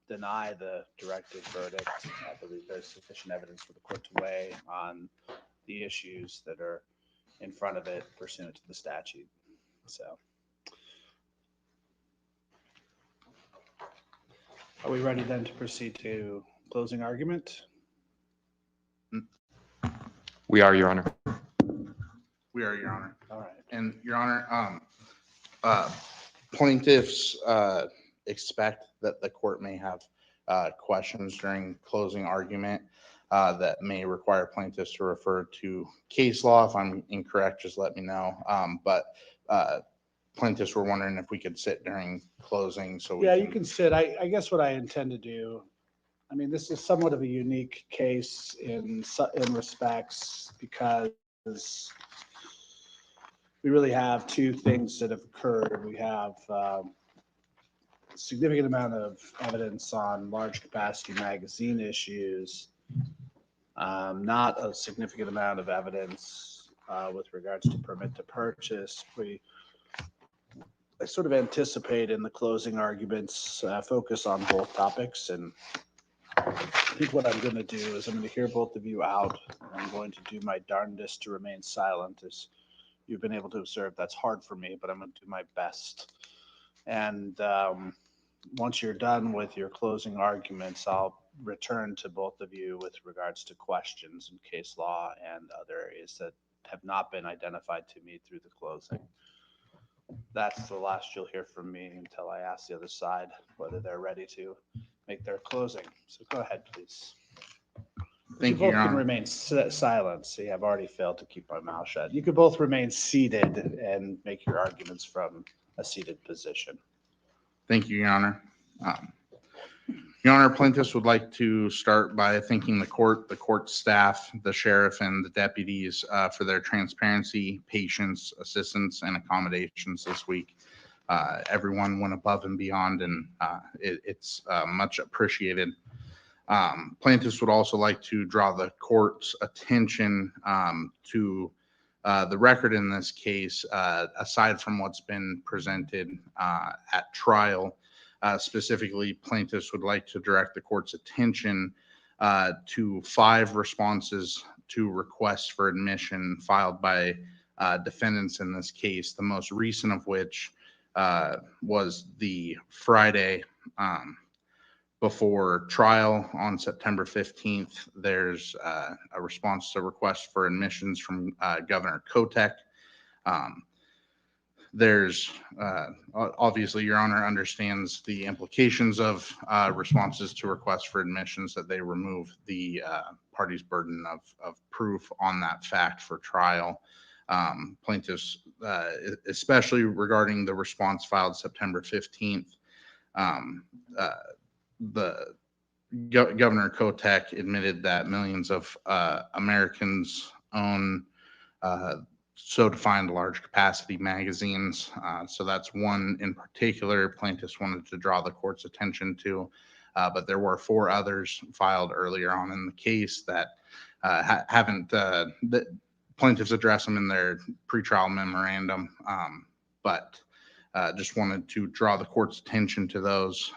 deny the directed verdict. I believe there's sufficient evidence for the court to weigh on the issues that are in front of it pursuant to the statute. So. Are we ready then to proceed to closing argument? We are, Your Honor. We are, Your Honor. All right. And Your Honor, plaintiffs expect that the court may have questions during closing argument that may require plaintiffs to refer to case law. If I'm incorrect, just let me know. But plaintiffs were wondering if we could sit during closing. So we You can sit. I guess what I intend to do, I mean, this is somewhat of a unique case in respects because we really have two things that have occurred. We have a significant amount of evidence on large capacity magazine issues, not a significant amount of evidence with regards to permit to purchase. I sort of anticipate in the closing arguments focus on both topics, and I think what I'm going to do is I'm going to hear both of you out. I'm going to do my darndest to remain silent. As you've been able to observe, that's hard for me, but I'm going to do my best. And once you're done with your closing arguments, I'll return to both of you with regards to questions in case law and other areas that have not been identified to me through the closing. That's the last you'll hear from me until I ask the other side whether they're ready to make their closing. So go ahead, please. Thank you, both Your can Honor. remain silent. See, I've already failed to keep my mouth shut. You could both remain seated and make your arguments from a seated position. Thank you, Your Honor. Your Honor, plaintiffs would like to start by thanking the court staff, the sheriff, and the deputies for their transparency, patience, assistance, and accommodations this week. Everyone went above and beyond, and it's much appreciated. Plaintiffs would also like to draw the court's attention to the record in this case, aside from what's been presented at trial. Specifically, plaintiffs would like to direct the court's attention to 5 responses to requests for admission filed by defendants in this case, the most recent of which was the Friday before trial on September 15th. There's a response to request for admissions from Governor Kotek. There's obviously, Your Honor understands the implications of responses to requests for admissions, that they remove the party's burden of proof on that fact for trial. Plaintiffs, especially regarding the response filed September 15th, Governor Kotek admitted that millions of Americans own so defined large capacity magazines. So that's one in particular plaintiffs wanted to draw the court's attention to, but there were 4 others filed earlier on in the case that haven't, the plaintiffs address them in their pretrial memorandum, but just wanted to draw the court's attention to those.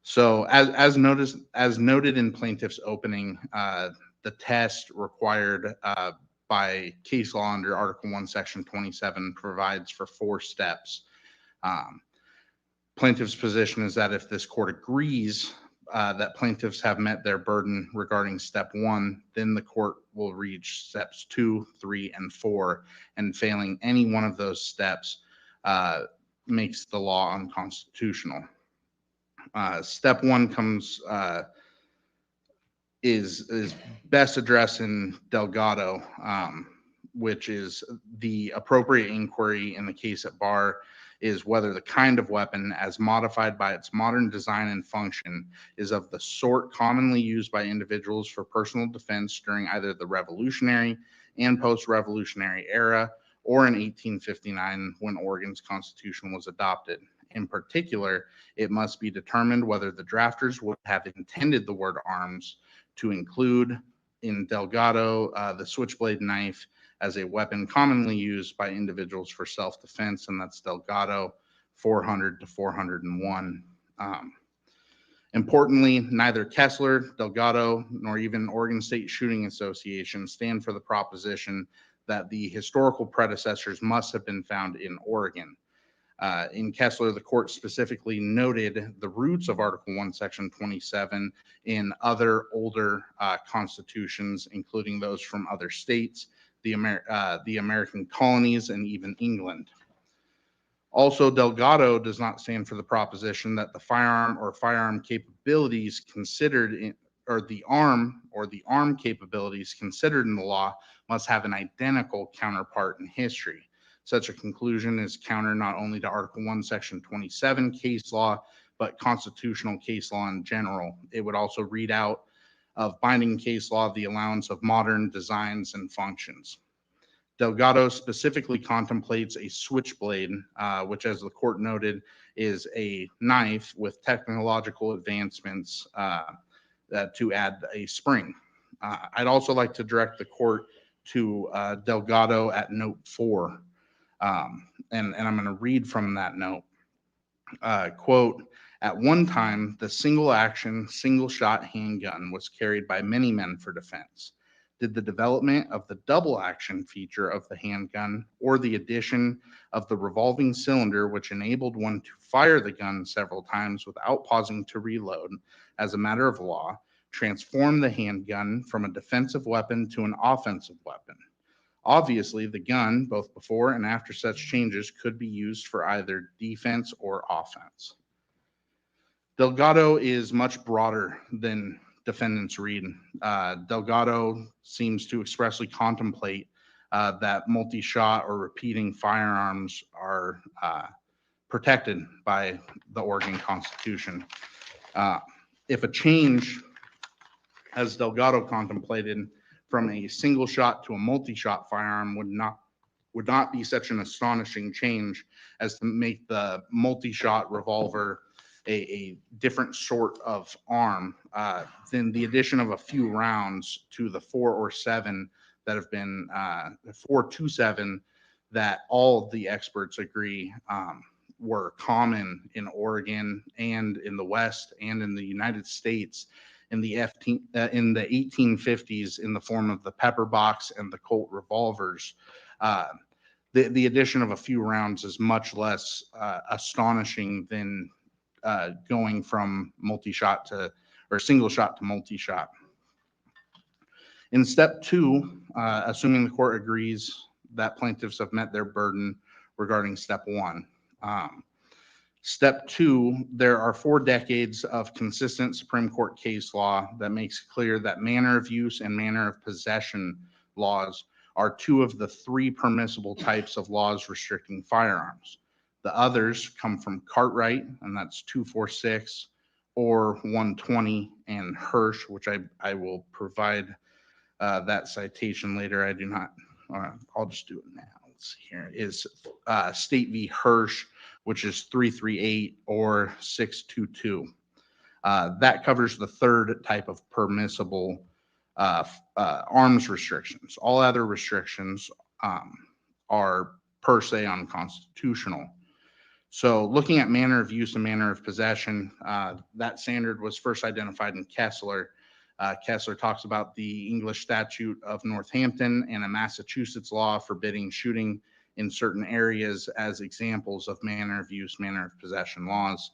So as noted in plaintiff's opening, the test required by case law under Article 1, Section 27 provides for 4 steps. Plaintiff's position is that if this court agrees that plaintiffs have met their burden regarding step 1, then the court will reach steps 2, 3, and 4, and failing any one of those steps makes the law unconstitutional. Step 1 is best addressed in Delgado, which is the appropriate inquiry in the case at bar is whether the kind of weapon, as modified by its modern design and function, is of the sort commonly used by individuals for personal defense during either the Revolutionary and post-Revolutionary era, or in 1859 when Oregon's Constitution was adopted. In particular, it must be determined whether the drafters would have intended the word arms to include in Delgado the switchblade knife as a weapon commonly used by individuals for self-defense, and that's Delgado 400 to 401. Importantly, neither Kessler, Delgado, nor even Oregon State Shooting Association stand for the proposition that the historical predecessors must have been found in Oregon. In Kessler, the court specifically noted the roots of Article 1, Section 27 in other older constitutions, including those from other states, the American colonies, and even England. Also, Delgado does not stand for the proposition that the firearm or firearm capabilities considered in, or the arm capabilities considered in the law must have an identical counterpart in history. Such a conclusion is counter not only to Article 1, Section 27 case law, but constitutional case law in general. It would also read out of binding case law the allowance of modern designs and functions. Delgado specifically contemplates a switchblade, which, as the court noted, is a knife with technological advancements to add a spring. I'd also like to direct the court to Delgado at note 4. And I'm going to read from that note. Quote, at one time, the single action, single shot handgun was carried by many men for defense. Did the development of the double action feature of the handgun or the addition of the revolving cylinder, which enabled one to fire the gun several times without pausing to reload as a matter of law, transform the handgun from a defensive weapon to an offensive weapon? Obviously, the gun, both before and after such changes, could be used for either defense or offense. Delgado is much broader than defendants read. Delgado seems to expressly contemplate that multi-shot or repeating firearms are protected by the Oregon Constitution. If a change, as Delgado contemplated, from a single shot to a multi-shot firearm would not be such an astonishing change as to make the multi-shot revolver a different sort of arm, then the addition of a few rounds to the 4 or 7 that have been 427 that all of the experts agree were common in Oregon and in the West and in the United States in the 1850s in the form of the pepper box and the Colt revolvers. The addition of a few rounds is much less astonishing than going from multi-shot to or single shot to multi-shot. In step two, assuming the court agrees that plaintiffs have met their burden regarding step one. Step two, there are 4 decades of consistent Supreme Court case law that makes clear that manner of use and manner of possession laws are 2 of the 3 permissible types of laws restricting firearms. The others come from Cartwright, and that's 246, or 120, and Hirsch, which I will provide that citation later. I do not, I'll just do it now. Let's see here, is State v. Hirsch, which is 338 or 622. That covers the 3rd type of permissible arms restrictions. All other restrictions are per se unconstitutional. So looking at manner of use and manner of possession, that standard was first identified in Kessler. Kessler talks about the English statute of Northampton and a Massachusetts law forbidding shooting in certain areas as examples of manner of use, manner of possession laws.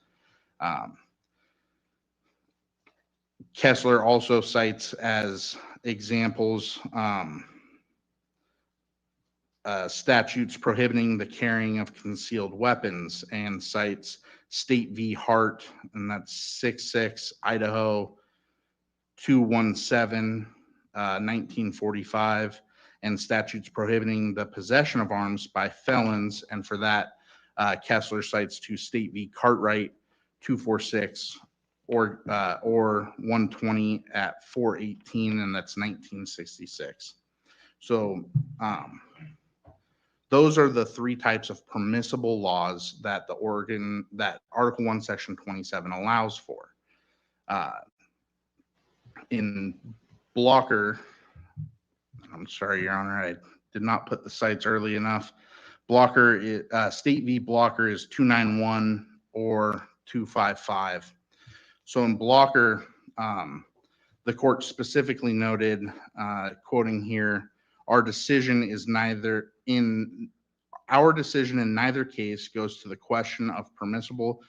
Kessler also cites as examples statutes prohibiting the carrying of concealed weapons and cites State v. Hart, and that's 66 Idaho 217, 1945, and statutes prohibiting the possession of arms by felons. And for that, Kessler cites to State v. Cartwright 246 or 120 at 418, and that's 1966. So those are the 3 types of permissible laws that that Article 1, Section 27 allows for. In Blocker, I'm sorry, Your Honor, I did not put the cites early enough. Blocker, State v. Blocker is 291 or 255. So in Blocker, the court specifically noted, quoting here, our decision in neither case goes to the question of permissible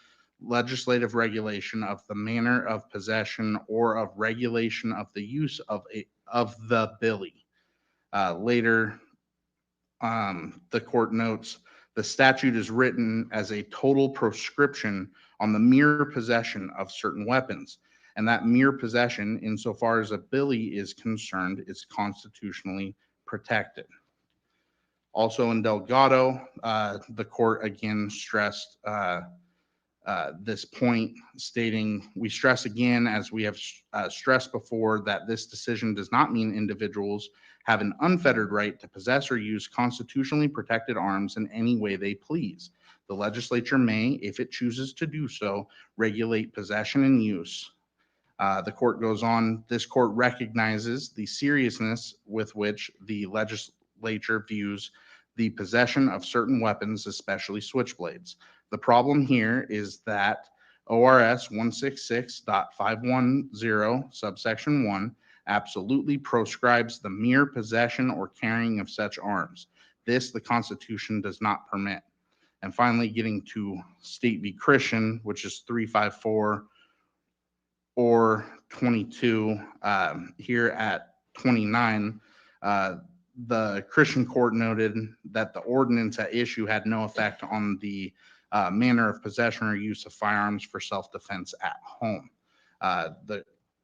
legislative regulation of the manner of possession or of regulation of the use of the billy. Later, the court notes the statute is written as a total proscription on the mere possession of certain weapons, and that mere possession, insofar as a billy is concerned, is constitutionally protected. Also in Delgado, the court again stressed this point, stating, we stress again, as we have stressed before, that this decision does not mean individuals have an unfettered right to possess or use constitutionally protected arms in any way they please. The legislature may, if it chooses to do so, regulate possession and use. The court goes on, this court recognizes the seriousness with which the legislature views the possession of certain weapons, especially switchblades. The problem here is that ORS 166.510 subsection 1 absolutely proscribes the mere possession or carrying of such arms. This the Constitution does not permit. And finally, getting to State v. Christian, which is 354 or 22, here at 29, the Christian court noted that the ordinance at issue had no effect on the manner of possession or use of firearms for self-defense at home.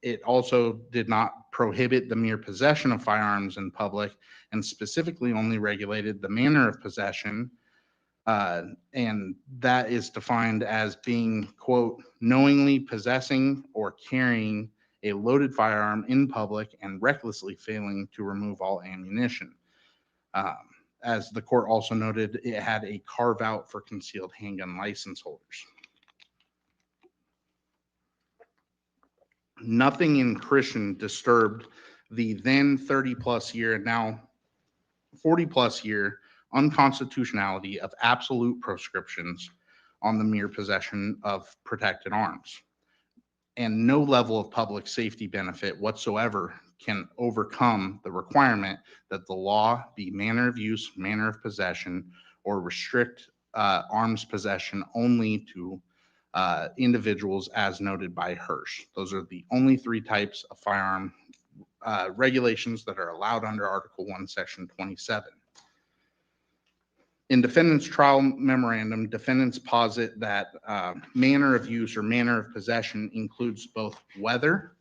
It also did not prohibit the mere possession of firearms in public, and specifically only regulated the manner of possession, and that is defined as being, quote, knowingly possessing or carrying a loaded firearm in public and recklessly failing to remove all ammunition. As the court also noted, it had a carve out for concealed handgun license holders. Nothing in Christian disturbed the then 30 plus year and now 40-plus year unconstitutionality of absolute proscriptions on the mere possession of protected arms. And no level of public safety benefit whatsoever can overcome the requirement that the law be manner of use, manner of possession, or restrict arms possession only to individuals as noted by Hirsch. Those are the only three types of firearm regulations that are allowed under Article 1, Section 27. In defendant's trial memorandum, defendants posit that manner of use or manner of possession includes both whether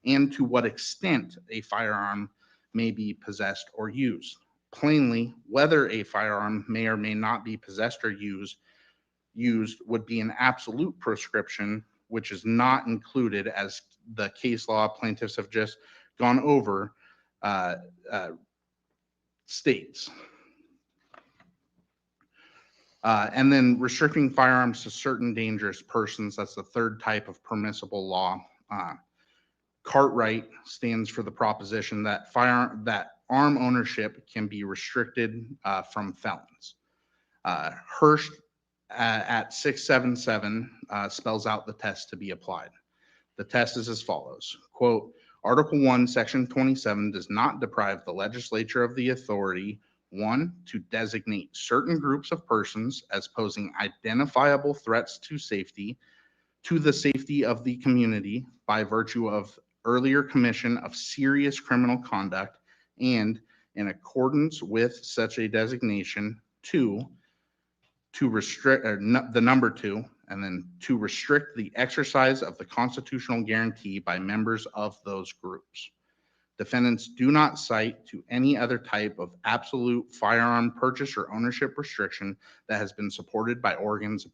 and to what extent a firearm may be possessed or used. Plainly, whether a firearm may or may not be possessed or used would be an absolute proscription, which is not included, as the case law plaintiffs have just gone over, states. And then restricting firearms to certain dangerous persons, that's the third type of permissible law. Cartwright stands for the proposition that arm ownership can be restricted from felons. Hirsch at 677 spells out the test to be applied. The test is as follows, quote, Article 1, Section 27 does not deprive the legislature of the authority, 1, to designate certain groups of persons as posing identifiable threats to the safety of the community by virtue of earlier commission of serious criminal conduct, and in accordance with such a designation, 2, to restrict, the number 2, and then to restrict the exercise of the constitutional guarantee by members of those groups. Defendants do not cite to any other type of absolute firearm purchase or ownership restriction that has been supported by Oregon's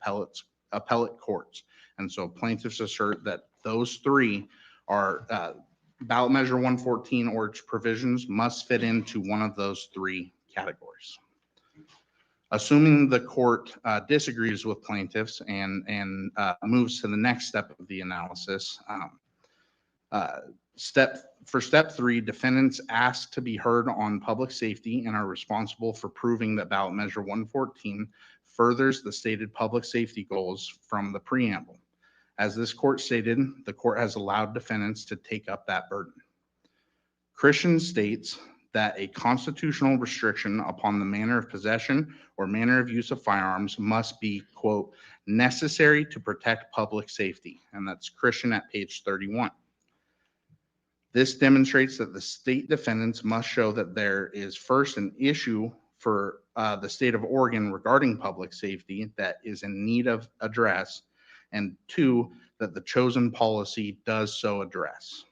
appellate courts. And so plaintiffs assert that those three are ballot measure 114 or its provisions must fit into one of those three categories. Assuming the court disagrees with plaintiffs and moves to the next step of the analysis, for step 3, defendants ask to be heard on public safety and are responsible for proving that ballot measure 114 furthers the stated public safety goals from the preamble. As this court stated, the court has allowed defendants to take up that burden. Christian states that a constitutional restriction upon the manner of possession or manner of use of firearms must be, quote, necessary to protect public safety. And that's Christian at page 31. This demonstrates that the state defendants must show that there is first an issue for the state of Oregon regarding public safety that is in need of address, and 2, that the chosen policy does so address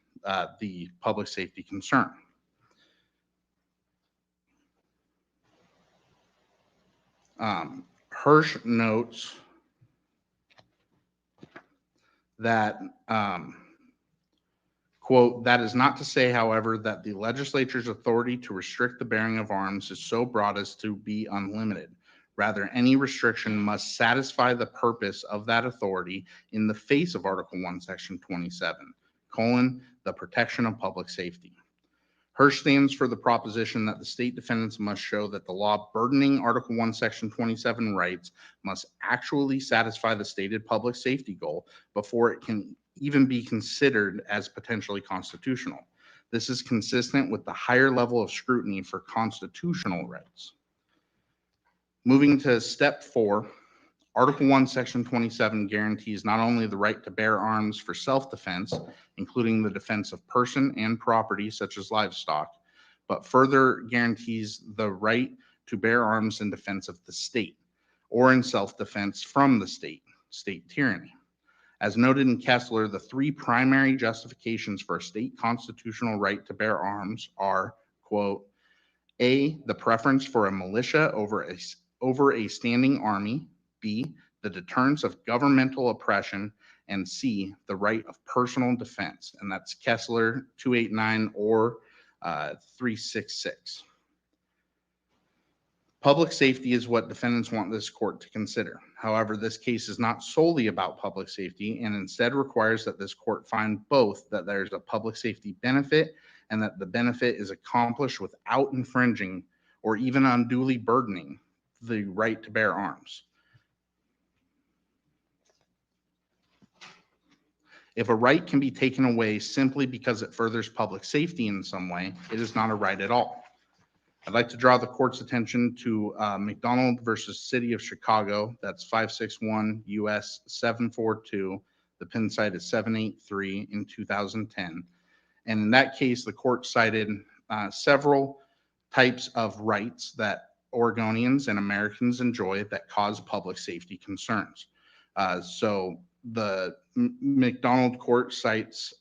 the public safety concern. Hirsch notes that, quote, that is not to say, however, that the legislature's authority to restrict the bearing of arms is so broad as to be unlimited. Rather, any restriction must satisfy the purpose of that authority in the face of Article 1, Section 27, the protection of public safety. Hirsch stands for the proposition that the state defendants must show that the law burdening Article 1, Section 27 rights must actually satisfy the stated public safety goal before it can even be considered as potentially constitutional. This is consistent with the higher level of scrutiny for constitutional rights. Moving to step 4, Article 1, Section 27 guarantees not only the right to bear arms for self-defense, including the defense of person and property such as livestock, but further guarantees the right to bear arms in defense of the state or in self-defense from the state tyranny. As noted in Kessler, the 3 primary justifications for a state constitutional right to bear arms are, quote, A, the preference for a militia over a standing army, B, the deterrence of governmental oppression, and C, the right of personal defense. And that's Kessler 289 or 366. Public safety is what defendants want this court to consider. However, this case is not solely about public safety and instead requires that this court find both that there's a public safety benefit and that the benefit is accomplished without infringing or even unduly burdening the right to bear arms. If a right can be taken away simply because it furthers public safety in some way, it is not a right at all. I'd like to draw the court's attention to McDonald versus City of Chicago. That's 561 US 742. The pin site is 783 in 2010. And in that case, the court cited several types of rights that Oregonians and Americans enjoy that cause public safety concerns. So the McDonald court cites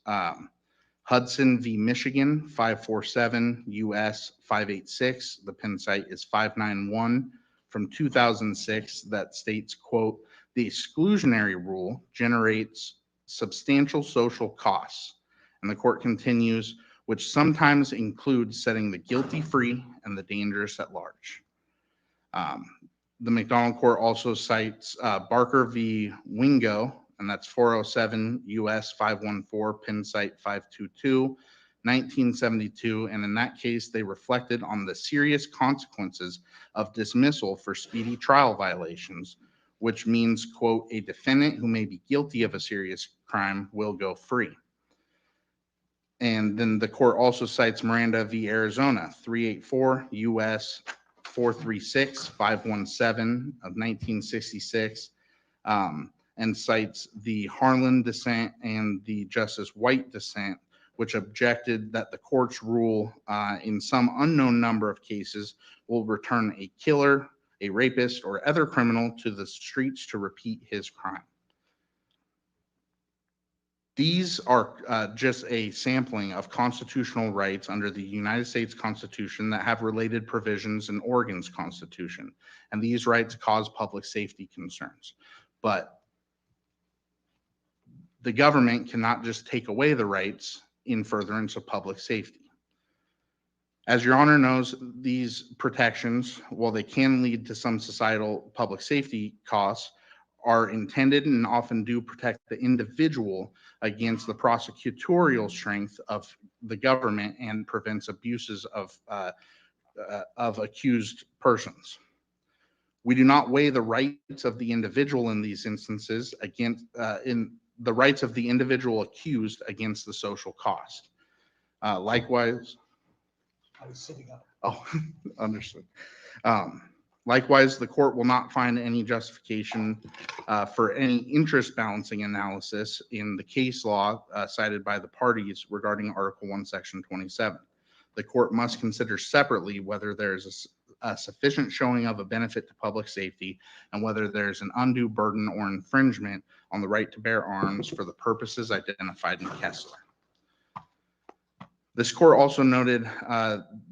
Hudson v. Michigan, 547 US 586. The pin site is 591 from 2006 that states, quote, the exclusionary rule generates substantial social costs. And the court continues, which sometimes includes setting the guilty free and the dangerous at large. The McDonald court also cites Barker v. Wingo, and that's 407 US 514, pin site 522, 1972. And in that case, they reflected on the serious consequences of dismissal for speedy trial violations, which means, quote, a defendant who may be guilty of a serious crime will go free. And then the court also cites Miranda v. Arizona, 384 US 436, 517 of 1966. And cites the Harlan dissent and the Justice White dissent, which objected that the court's rule in some unknown number of cases will return a killer, a rapist, or other criminal to the streets to repeat his crime. These are just a sampling of constitutional rights under the United States Constitution that have related provisions in Oregon's Constitution. And these rights cause public safety concerns. But the government cannot just take away the rights in furtherance of public safety. As your honor knows, these protections, while they can lead to some societal public safety costs, are intended and often do protect the individual against the prosecutorial strength of the government and prevents abuses of accused persons. We do not weigh the rights of the individual in these instances against the rights of the individual accused against the social cost. Likewise, I was sitting up. oh, understood. Likewise, the court will not find any justification for any interest balancing analysis in the case law cited by the parties regarding Article 1, Section 27. The court must consider separately whether there is a sufficient showing of a benefit to public safety and whether there's an undue burden or infringement on the right to bear arms for the purposes identified in Kessler. This court also noted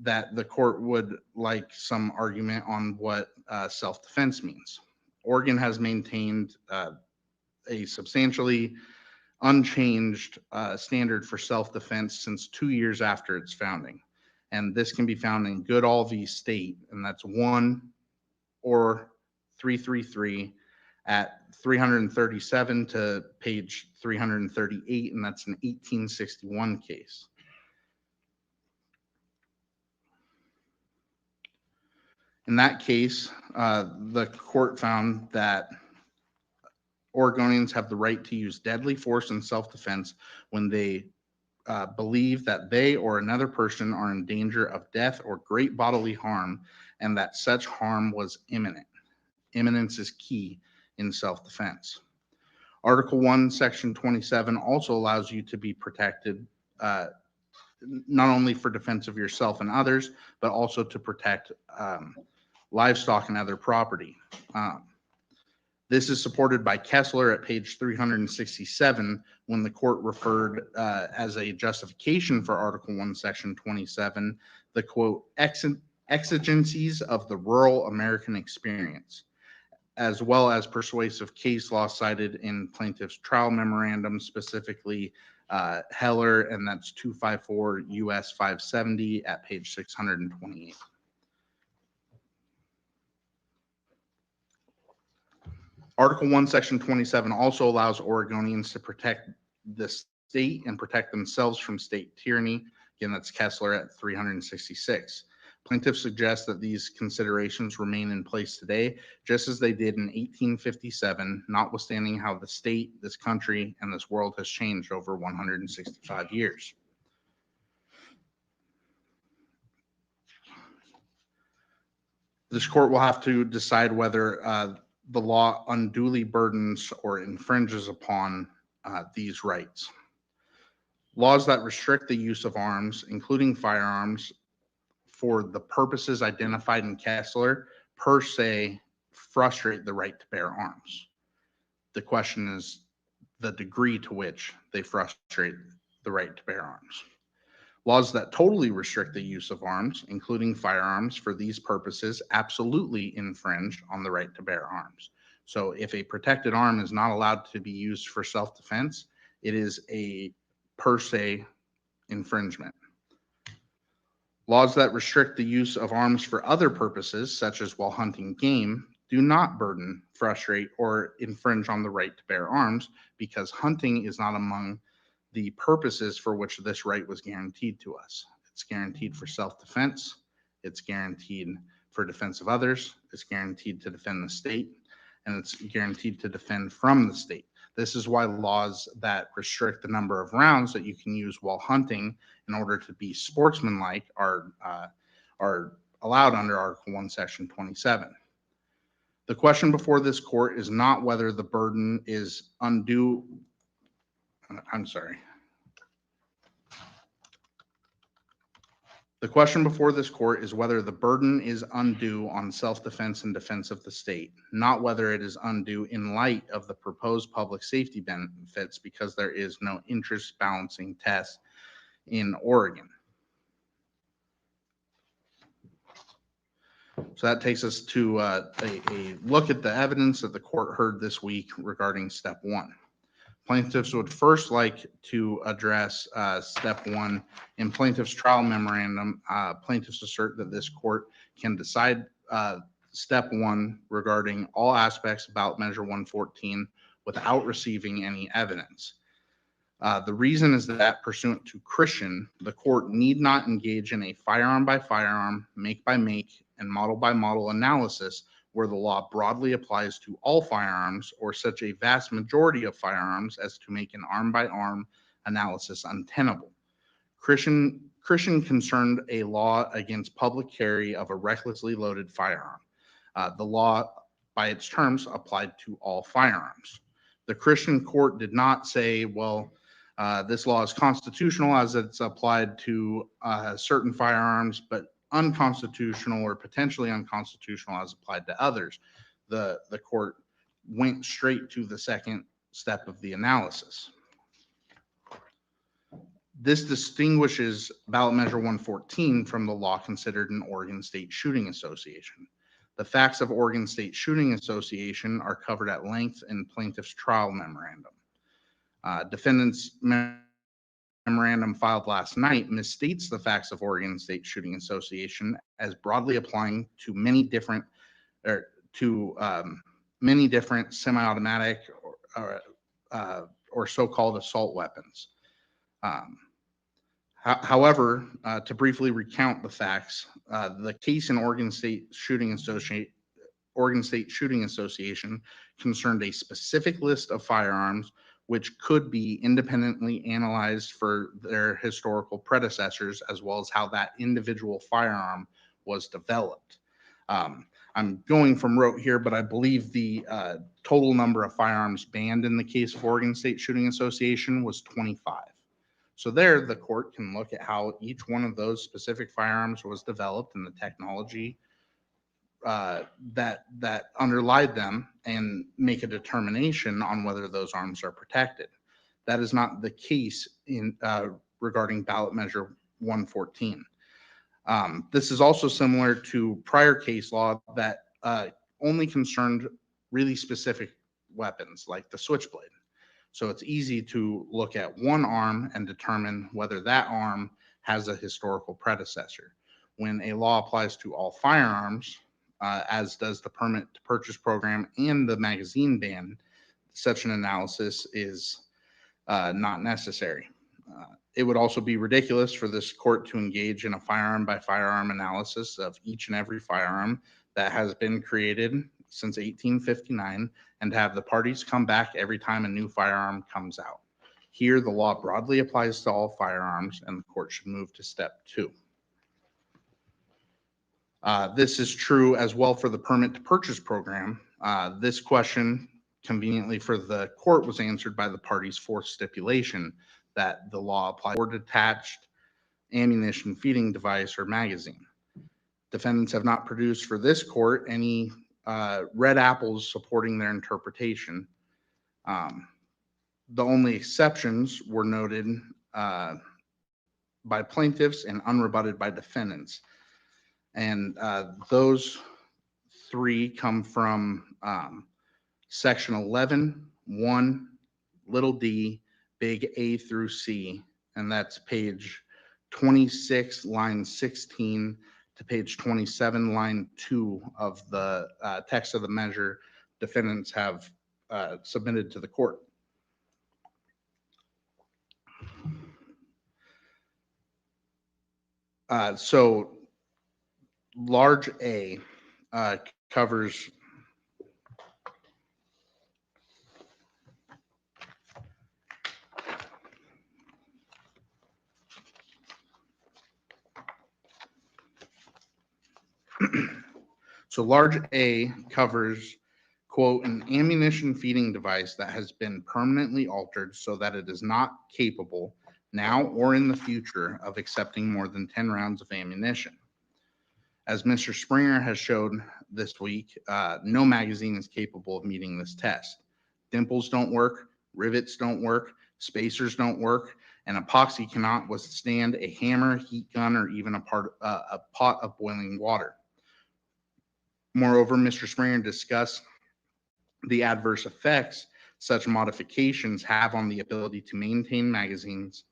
that the court would like some argument on what self-defense means. Oregon has maintained a substantially unchanged standard for self-defense since 2 years after its founding. And this can be found in Goodall v. State, and that's 1 or 333 at 337 to page 338, and that's an 1861 case. In that case, the court found that Oregonians have the right to use deadly force in self-defense when they believe that they or another person are in danger of death or great bodily harm, and that such harm was imminent. Imminence is key in self-defense. Article 1, Section 27 also allows you to be protected not only for defense of yourself and others, but also to protect livestock and other property. This is supported by Kessler at page 367 when the court referred as a justification for Article 1, Section 27, the quote, exigencies of the rural American experience, as well as persuasive case law cited in plaintiff's trial memorandum, specifically Heller, and that's 254 US 570 at page 628. Article 1, Section 27 also allows Oregonians to protect the state and protect themselves from state tyranny. Again, that's Kessler at 366. Plaintiffs suggest that these considerations remain in place today, just as they did in 1857, notwithstanding how the state, this country, and this world has changed over 165 years. This court will have to decide whether the law unduly burdens or infringes upon these rights. Laws that restrict the use of arms, including firearms, for the purposes identified in Kessler, per se, frustrate the right to bear arms. The question is the degree to which they frustrate the right to bear arms. Laws that totally restrict the use of arms, including firearms, for these purposes absolutely infringe on the right to bear arms. So if a protected arm is not allowed to be used for self-defense, it is a per se infringement. Laws that restrict the use of arms for other purposes, such as while hunting game, do not burden, frustrate, or infringe on the right to bear arms because hunting is not among the purposes for which this right was guaranteed to us. It's guaranteed for self-defense. It's guaranteed for defense of others. It's guaranteed to defend the state, and it's guaranteed to defend from the state. This is why laws that restrict the number of rounds that you can use while hunting in order to be sportsmanlike are allowed under Article 1, Section 27. The question before this court is not whether the burden is undue. I'm sorry. The question before this court is whether the burden is undue on self-defense and defense of the state, not whether it is undue in light of the proposed public safety benefits, because there is no interest balancing test in Oregon. So that takes us to a look at the evidence that the court heard this week regarding step one. Plaintiffs would first like to address step one. In plaintiff's trial memorandum, plaintiffs assert that this court can decide step one regarding all aspects about Measure 114 without receiving any evidence. The reason is that pursuant to Christian, the court need not engage in a firearm by firearm, make by make, and model by model analysis where the law broadly applies to all firearms or such a vast majority of firearms as to make an arm by arm analysis untenable. Christian concerned a law against public carry of a recklessly loaded firearm. The law, by its terms, applied to all firearms. The Christian court did not say, well, this law is constitutional as it's applied to certain firearms, but unconstitutional or potentially unconstitutional as applied to others. The court went straight to the second step of the analysis. This distinguishes Ballot Measure 114 from the law considered in Oregon State Shooting Association. The facts of Oregon State Shooting Association are covered at length in plaintiff's trial memorandum. Defendant's memorandum filed last night misstates the facts of Oregon State Shooting Association as broadly applying to many different semi-automatic or so-called assault weapons. However, to briefly recount the facts, the case in Oregon State Shooting Association concerned a specific list of firearms which could be independently analyzed for their historical predecessors, as well as how that individual firearm was developed. I'm going from rote here, but I believe the total number of firearms banned in the case of Oregon State Shooting Association was 25. So there, the court can look at how each one of those specific firearms was developed and the technology that underlied them and make a determination on whether those arms are protected. That is not the case in regarding Ballot Measure 114. This is also similar to prior case law that only concerned really specific weapons like the switchblade. So it's easy to look at one arm and determine whether that arm has a historical predecessor. When a law applies to all firearms, as does the permit to purchase program and the magazine ban, such an analysis is not necessary. It would also be ridiculous for this court to engage in a firearm by firearm analysis of each and every firearm that has been created since 1859 and have the parties come back every time a new firearm comes out. Here, the law broadly applies to all firearms, and the court should move to step 2. This is true as well for the permit to purchase program. This question, conveniently for the court, was answered by the parties' fourth stipulation that the law applies for detached ammunition feeding device or magazine. Defendants have not produced for this court any red apples supporting their interpretation. The only exceptions were noted by plaintiffs and unrebutted by defendants. And those 3 come from section 11(1), little d, big A through C, and that's page 26, line 16 to page 27, line 2 of the text of the measure defendants have submitted to the court. So large A covers so large A covers, quote, an ammunition feeding device that has been permanently altered so that it is not capable now or in the future of accepting more than 10 rounds of ammunition. As Mr. Springer has showed this week, no magazine is capable of meeting this test. Dimples don't work, rivets don't work, spacers don't work, and epoxy cannot withstand a hammer, heat gun, or even a pot of boiling water. Moreover, Mr. Springer discussed the adverse effects such modifications have on the ability to maintain magazines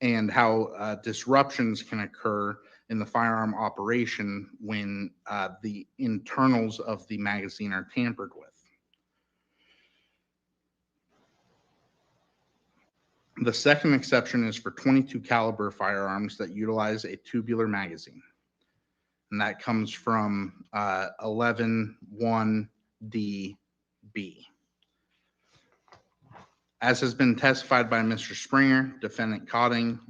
and how disruptions can occur in the firearm operation when the internals of the magazine are tampered with. The second exception is for 22 caliber firearms that utilize a tubular magazine, and that comes from 11(1)(d)(b). As has been testified by Mr. Springer, Defendant Cotting,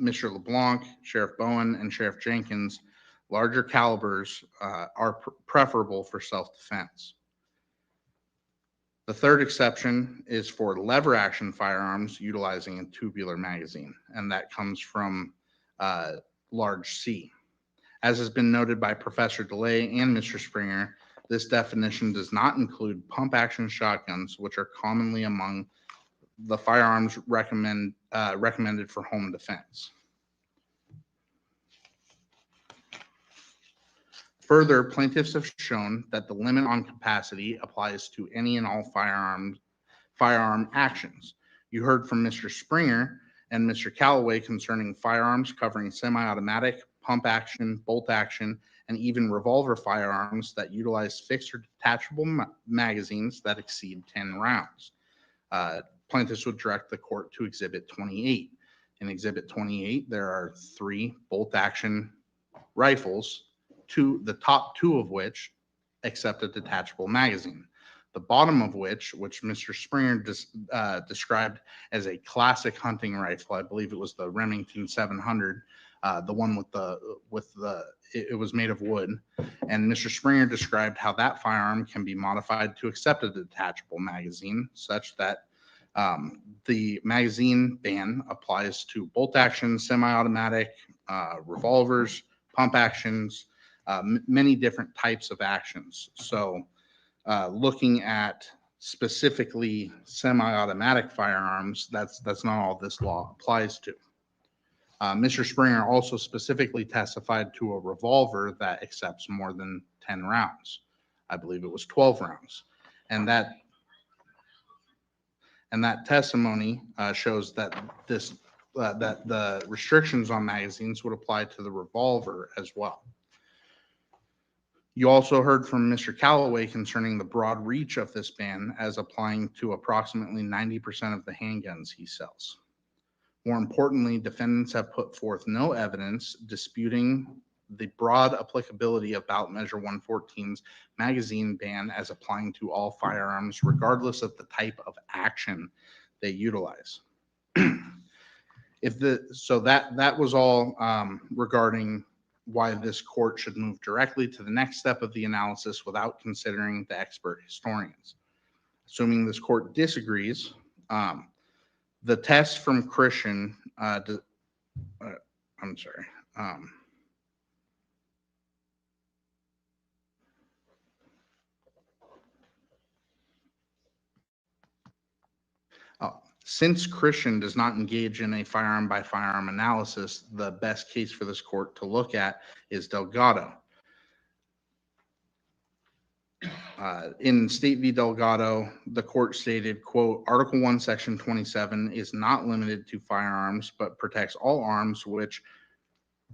Mr. LeBlanc, Sheriff Bowen, and Sheriff Jenkins, larger calibers are preferable for self-defense. The third exception is for lever action firearms utilizing a tubular magazine, and that comes from large C. As has been noted by Professor DeLay and Mr. Springer, this definition does not include pump action shotguns, which are commonly among the firearms recommended for home defense. Further, plaintiffs have shown that the limit on capacity applies to any and all firearm actions. You heard from Mr. Springer and Mr. Callaway concerning firearms covering semi-automatic, pump action, bolt action, and even revolver firearms that utilize fixed or detachable magazines that exceed 10 rounds. Plaintiffs would direct the court to Exhibit 28. In Exhibit 28, there are 3 bolt action rifles, the top 2 of which accept a detachable magazine. The bottom of which Mr. Springer described as a classic hunting rifle. I believe it was the Remington 700, the one it was made of wood. And Mr. Springer described how that firearm can be modified to accept a detachable magazine, such that the magazine ban applies to bolt action, semi-automatic, revolvers, pump actions, many different types of actions. So looking at specifically semi-automatic firearms, that's not all this law applies to. Mr. Springer also specifically testified to a revolver that accepts more than 10 rounds. I believe it was 12 rounds. And that testimony shows that that the restrictions on magazines would apply to the revolver as well. You also heard from Mr. Callaway concerning the broad reach of this ban as applying to approximately 90% of the handguns he sells. More importantly, defendants have put forth no evidence disputing the broad applicability of ballot measure 114's magazine ban as applying to all firearms, regardless of the type of action they utilize. So that was all regarding why this court should move directly to the next step of the analysis without considering the expert historians. Assuming this court disagrees, the test from Christian, I'm sorry. Since Christian does not engage in a firearm by firearm analysis, the best case for this court to look at is Delgado. In State v. Delgado, the court stated, quote, Article 1, Section 27 is not limited to firearms, but protects all arms which,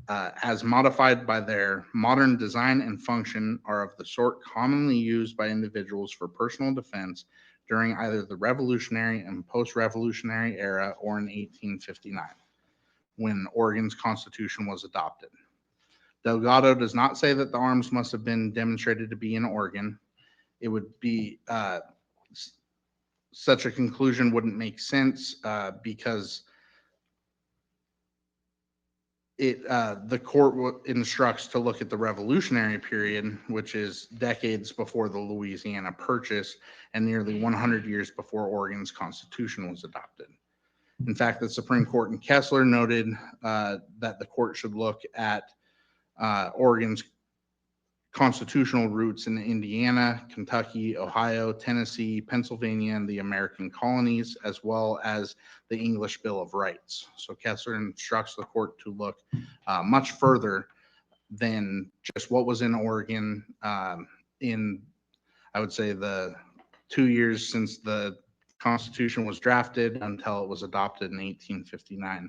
as modified by their modern design and function, are of the sort commonly used by individuals for personal defense during either the Revolutionary and post-Revolutionary era or in 1859, when Oregon's Constitution was adopted. Delgado does not say that the arms must have been demonstrated to be in Oregon. It would be such a conclusion wouldn't make sense because the court instructs to look at the Revolutionary period, which is decades before the Louisiana Purchase and nearly 100 years before Oregon's Constitution was adopted. In fact, the Supreme Court in Kessler noted that the court should look at Oregon's constitutional roots in Indiana, Kentucky, Ohio, Tennessee, Pennsylvania, and the American colonies, as well as the English Bill of Rights. So Kessler instructs the court to look much further than just what was in Oregon in, I would say, the 2 years since the Constitution was drafted until it was adopted in 1859.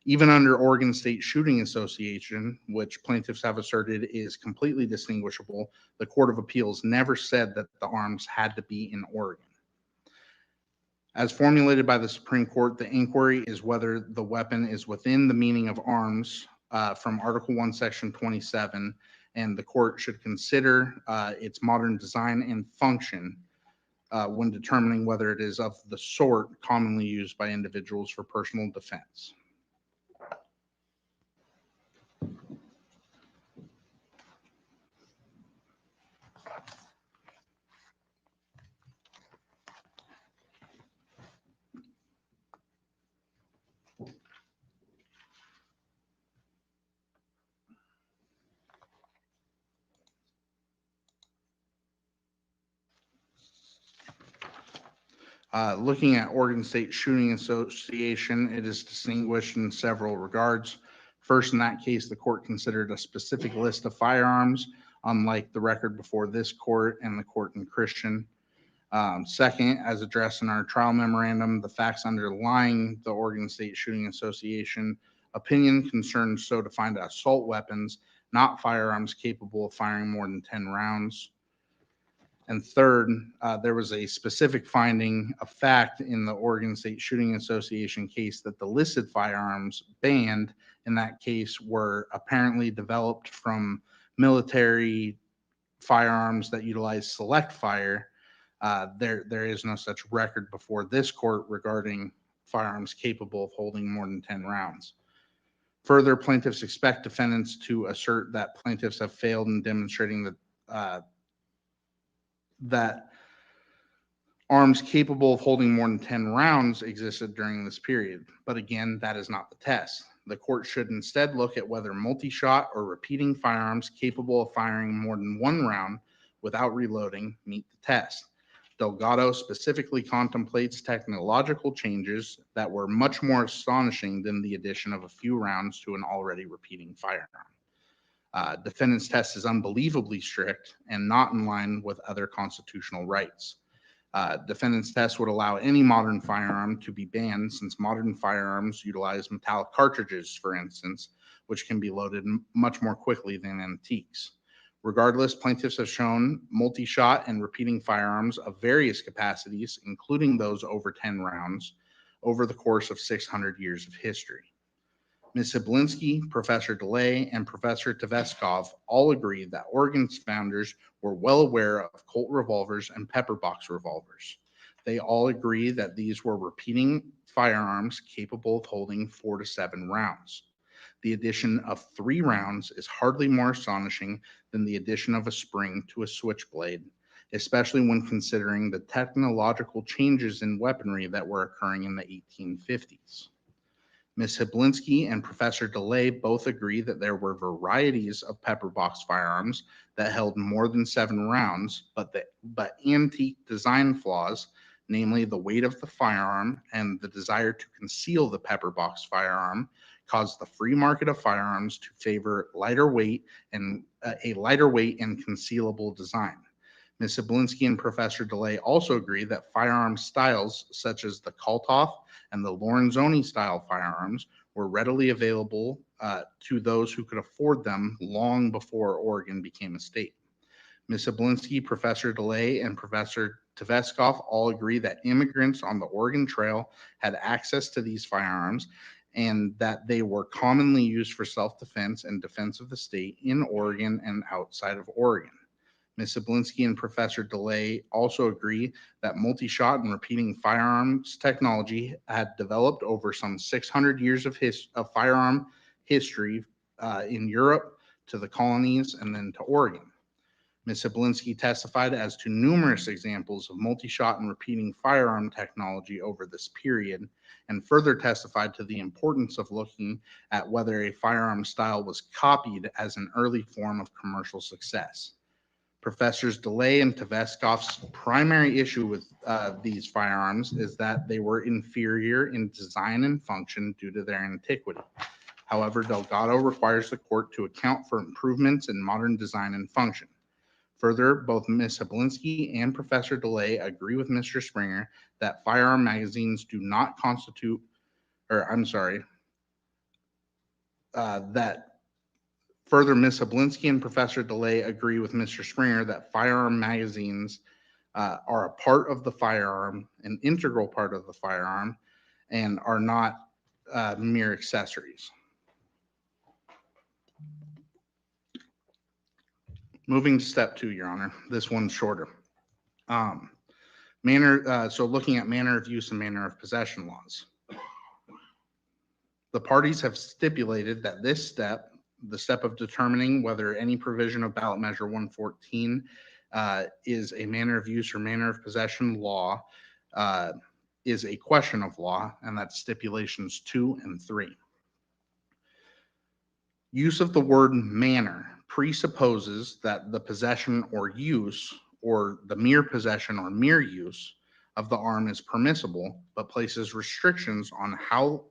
Even under Oregon State Shooting Association, which plaintiffs have asserted is completely distinguishable, the Court of Appeals never said that the arms had to be in Oregon. As formulated by the Supreme Court, the inquiry is whether the weapon is within the meaning of arms from Article 1, Section 27, and the court should consider its modern design and function when determining whether it is of the sort commonly used by individuals for personal defense. Looking at Oregon State Shooting Association, it is distinguished in several regards. First, in that case, the court considered a specific list of firearms, unlike the record before this court and the court in Christian. Second, as addressed in our trial memorandum, the facts underlying the Oregon State Shooting Association opinion concerned so defined assault weapons, not firearms capable of firing more than 10 rounds. And third, there was a specific finding of fact in the Oregon State Shooting Association case that the listed firearms banned in that case were apparently developed from military firearms that utilize select fire. There is no such record before this court regarding firearms capable of holding more than 10 rounds. Further, plaintiffs expect defendants to assert that plaintiffs have failed in demonstrating that arms capable of holding more than 10 rounds existed during this period. But again, that is not the test. The court should instead look at whether multi-shot or repeating firearms capable of firing more than one round without reloading meet the test. Delgado specifically contemplates technological changes that were much more astonishing than the addition of a few rounds to an already repeating firearm. Defendant's test is unbelievably strict and not in line with other constitutional rights. Defendant's test would allow any modern firearm to be banned since modern firearms utilize metallic cartridges, for instance, which can be loaded much more quickly than antiques. Regardless, plaintiffs have shown multi-shot and repeating firearms of various capacities, including those over 10 rounds, over the course of 600 years of history. Ms. Hiblinski, Professor DeLay, and Professor Taveskov all agree that Oregon's founders were well aware of Colt revolvers and pepper box revolvers. They all agree that these were repeating firearms capable of holding 4 to 7 rounds. The addition of 3 rounds is hardly more astonishing than the addition of a spring to a switchblade, especially when considering the technological changes in weaponry that were occurring in the 1850s. Ms. Hiblinski and Professor DeLay both agree that there were varieties of pepper box firearms that held more than 7 rounds, but antique design flaws, namely the weight of the firearm and the desire to conceal the pepper box firearm, caused the free market of firearms to favor a lighter weight and concealable design. Ms. Hiblinski and Professor DeLay also agree that firearm styles such as the Kalthoff and the Lorenzoni style firearms were readily available to those who could afford them long before Oregon became a state. Ms. Hiblinski, Professor DeLay, and Professor Taveskov all agree that immigrants on the Oregon Trail had access to these firearms and that they were commonly used for self-defense and defense of the state in Oregon and outside of Oregon. Ms. Hiblinski and Professor DeLay also agree that multi-shot and repeating firearms technology had developed over some 600 years of firearm history in Europe to the colonies and then to Oregon. Ms. Hiblinski testified as to numerous examples of multi-shot and repeating firearm technology over this period, and further testified to the importance of looking at whether a firearm style was copied as an early form of commercial success. Professors DeLay and Taveskov's primary issue with these firearms is that they were inferior in design and function due to their antiquity. However, Delgado requires the court to account for improvements in modern design and function. Further, both Ms. Hiblinski and Professor DeLay agree with Mr. Springer that firearm magazines do not constitute, Further, Ms. Hiblinski and Professor DeLay agree with Mr. Springer that firearm magazines are a part of the firearm, an integral part of the firearm, and are not mere accessories. Moving to step 2, Your Honor. This one's shorter. So looking at manner of use and manner of possession laws. The parties have stipulated that this step, the step of determining whether any provision of ballot measure 114 is a manner of use or manner of possession law, is a question of law, and that's stipulations 2 and 3. Use of the word manner presupposes that the possession or use, or the mere possession or mere use of the arm is permissible, but places restrictions on how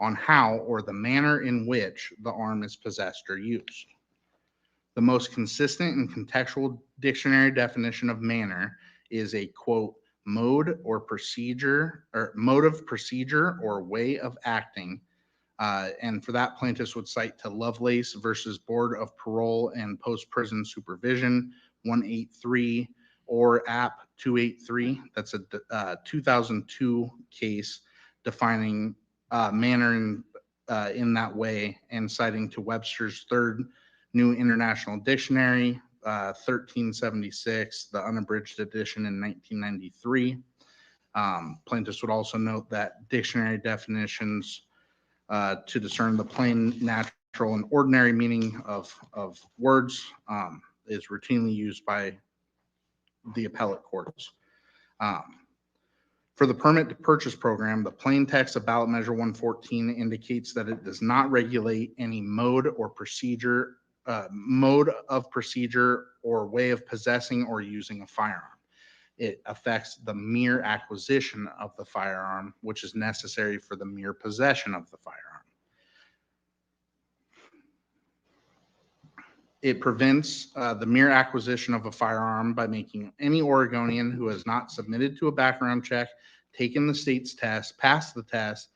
or the manner in which the arm is possessed or used. The most consistent and contextual dictionary definition of manner is a, quote, mode of procedure or way of acting. And for that, plaintiffs would cite to Lovelace versus Board of Parole and Post-Prison Supervision 183 or App 283. That's a 2002 case defining manner in that way, and citing to Webster's Third New International Dictionary, 1376, the unabridged edition in 1993. Plaintiffs would also note that dictionary definitions to discern the plain, natural, and ordinary meaning of words is routinely used by the appellate courts. For the permit to purchase program, the plain text of ballot measure 114 indicates that it does not regulate any mode of procedure or way of possessing or using a firearm. It affects the mere acquisition of the firearm, which is necessary for the mere possession of the firearm. It prevents the mere acquisition of a firearm by making any Oregonian who has not submitted to a background check, taken the state's test, passed the test,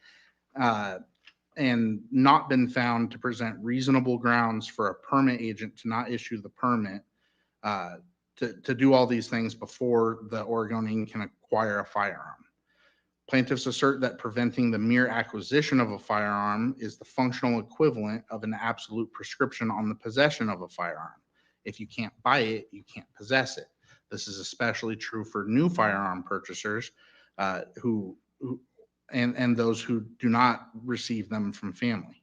and not been found to present reasonable grounds for a permit agent to not issue the permit, to do all these things before the Oregonian can acquire a firearm. Plaintiffs assert that preventing the mere acquisition of a firearm is the functional equivalent of an absolute prescription on the possession of a firearm. If you can't buy it, you can't possess it. This is especially true for new firearm purchasers and those who do not receive them from family.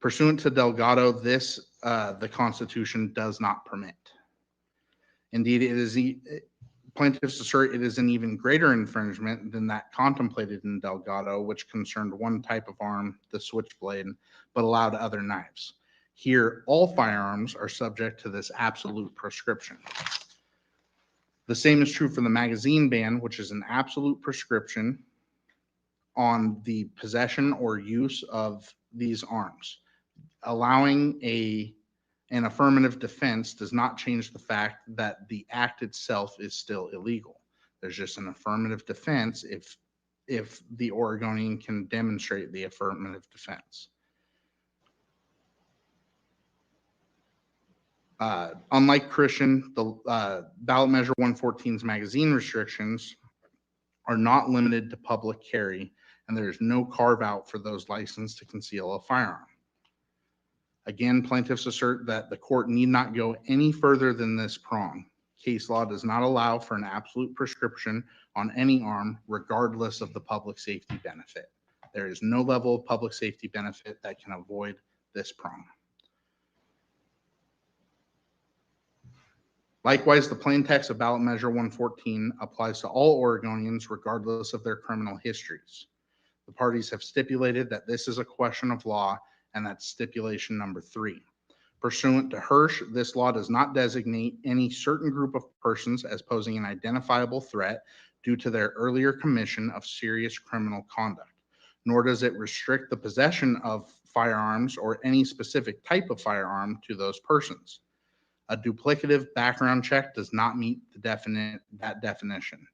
Pursuant to Delgado, the Constitution does not permit. Indeed, plaintiffs assert it is an even greater infringement than that contemplated in Delgado, which concerned one type of arm, the switchblade, but allowed other knives. Here, all firearms are subject to this absolute prescription. The same is true for the magazine ban, which is an absolute prescription on the possession or use of these arms. Allowing an affirmative defense does not change the fact that the act itself is still illegal. There's just an affirmative defense if the Oregonian can demonstrate the affirmative defense. Unlike Christian, the ballot measure 114's magazine restrictions are not limited to public carry, and there is no carve out for those licensed to conceal a firearm. Again, plaintiffs assert that the court need not go any further than this prong. Case law does not allow for an absolute prescription on any arm, regardless of the public safety benefit. There is no level of public safety benefit that can avoid this prong. Likewise, the plain text of ballot measure 114 applies to all Oregonians, regardless of their criminal histories. The parties have stipulated that this is a question of law, and that's stipulation number 3. Pursuant to Hirsch, this law does not designate any certain group of persons as posing an identifiable threat due to their earlier commission of serious criminal conduct, nor does it restrict the possession of firearms or any specific type of firearm to those persons. A duplicative background check does not meet that definition.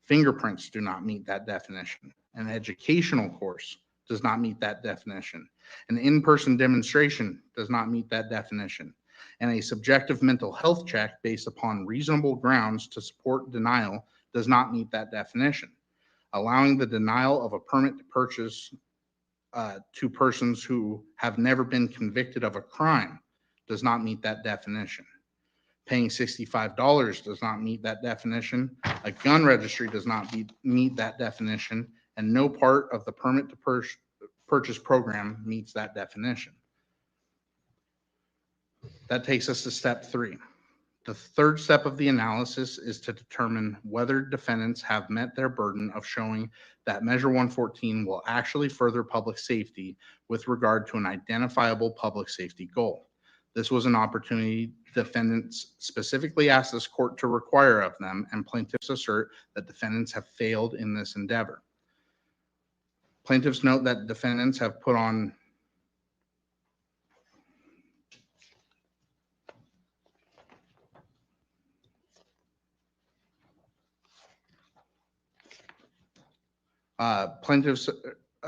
Fingerprints do not meet that definition. An educational course does not meet that definition. An in-person demonstration does not meet that definition. And a subjective mental health check based upon reasonable grounds to support denial does not meet that definition. Allowing the denial of a permit to purchase to persons who have never been convicted of a crime does not meet that definition. Paying $65 does not meet that definition. A gun registry does not meet that definition, and no part of the permit to purchase program meets that definition. That takes us to step 3. The third step of the analysis is to determine whether defendants have met their burden of showing that Measure 114 will actually further public safety with regard to an identifiable public safety goal. This was an opportunity defendants specifically asked this court to require of them, and plaintiffs assert that defendants have failed in this endeavor. Plaintiffs note that defendants have put on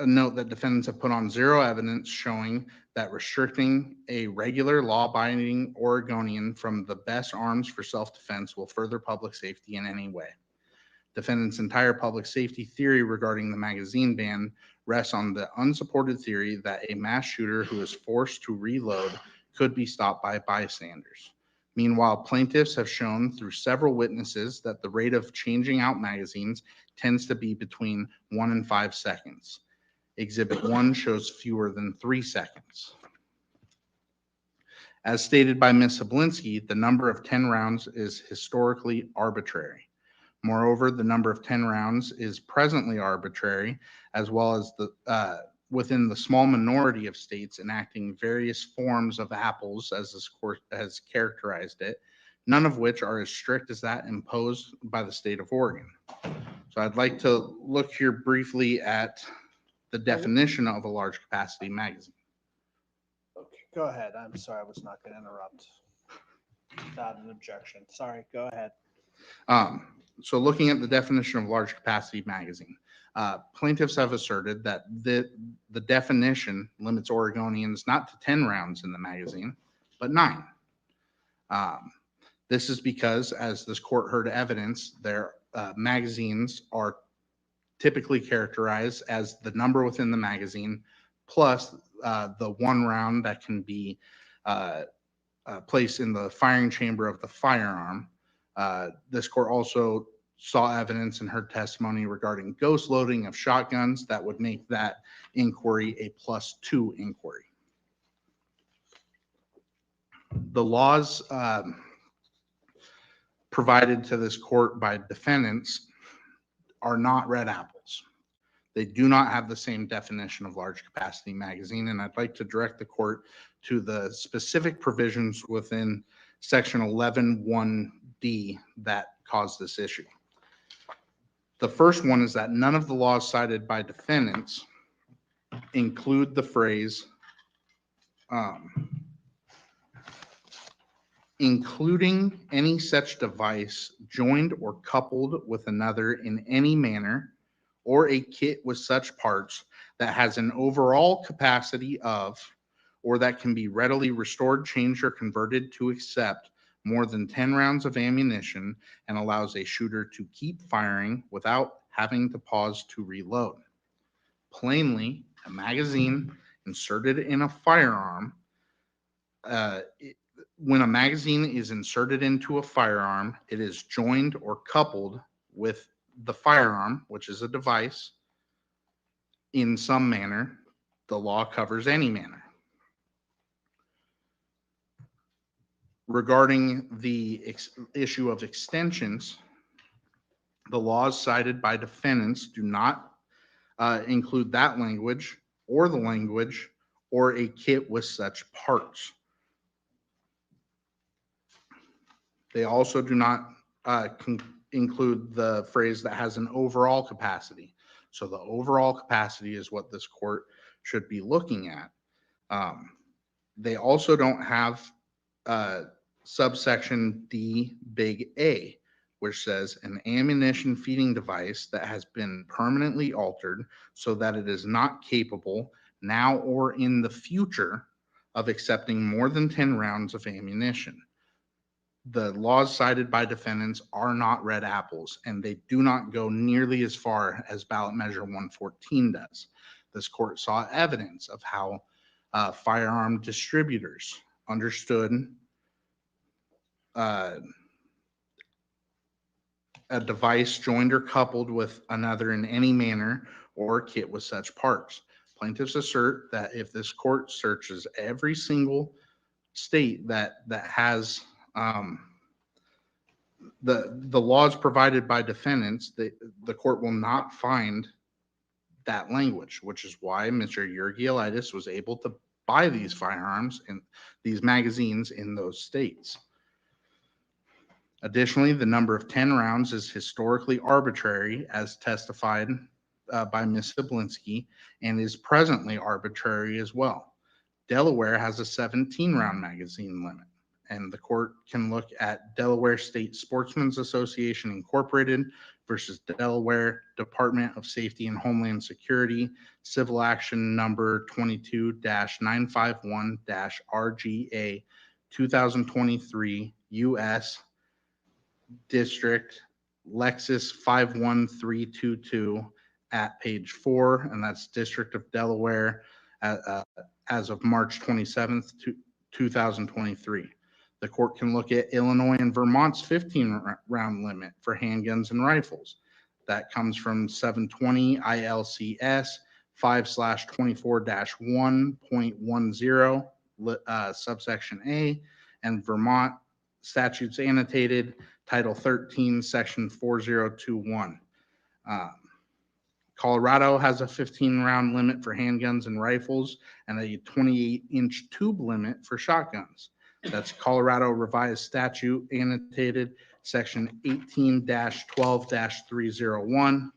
note that defendants have put on zero evidence showing that restricting a regular law-abiding Oregonian from the best arms for self-defense will further public safety in any way. Defendants' entire public safety theory regarding the magazine ban rests on the unsupported theory that a mass shooter who is forced to reload could be stopped by bystanders. Meanwhile, plaintiffs have shown through several witnesses that the rate of changing out magazines tends to be between 1 and 5 seconds. Exhibit 1 shows fewer than 3 seconds. As stated by Ms. Sablinski, the number of 10 rounds is historically arbitrary. Moreover, the number of 10 rounds is presently arbitrary, as well as within the small minority of states enacting various forms of apples, as this court has characterized it, none of which are as strict as that imposed by the state of Oregon. So I'd like to look here briefly at the definition of a large capacity magazine. Okay, go ahead. I'm sorry, I was not going to interrupt. Without an objection. Sorry, go ahead. So looking at the definition of large capacity magazine, plaintiffs have asserted that the definition limits Oregonians not to 10 rounds in the magazine, but 9. This is because, as this court heard evidence, their magazines are typically characterized as the number within the magazine plus the one round that can be placed in the firing chamber of the firearm. This court also saw evidence in her testimony regarding ghost loading of shotguns that would make that inquiry a +2 inquiry. The laws provided to this court by defendants are not red apples. They do not have the same definition of large capacity magazine, and I'd like to direct the court to the specific provisions within section 11(1)D that cause this issue. The first one is that none of the laws cited by defendants include the phrase including any such device joined or coupled with another in any manner, or a kit with such parts that has an overall capacity of, or that can be readily restored, changed, or converted to accept more than 10 rounds of ammunition and allows a shooter to keep firing without having to pause to reload. Plainly, a magazine inserted in a firearm, when a magazine is inserted into a firearm, it is joined or coupled with the firearm, which is a device, in some manner. The law covers any manner. Regarding the issue of extensions, the laws cited by defendants do not include that language or the language or a kit with such parts. They also do not include the phrase that has an overall capacity. So the overall capacity is what this court should be looking at. They also don't have subsection D big A, which says an ammunition feeding device that has been permanently altered so that it is not capable now or in the future of accepting more than 10 rounds of ammunition. The laws cited by defendants are not red apples, and they do not go nearly as far as ballot measure 114 does. This court saw evidence of how firearm distributors understood a device joined or coupled with another in any manner or kit with such parts. Plaintiffs assert that if this court searches every single state that has the laws provided by defendants, the court will not find that language, which is why Mr. Yurgielitis was able to buy these firearms and these magazines in those states. Additionally, the number of 10 rounds is historically arbitrary, as testified by Ms. Siblinski, and is presently arbitrary as well. Delaware has a 17-round magazine limit, and the court can look at Delaware State Sportsmen's Association Incorporated versus Delaware Department of Safety and Homeland Security, civil action number 22-951-RGA 2023 U.S. District Lexus 51322 at page 4, and that's District of Delaware as of March 27th, 2023. The court can look at Illinois and Vermont's 15-round limit for handguns and rifles. That comes from 720 ILCS 5/24-1.10 subsection A, and Vermont statutes annotated Title 13, Section 4021. Colorado has a 15-round limit for handguns and rifles and a 28-inch tube limit for shotguns. That's Colorado Revised Statute annotated Section 18-12-301.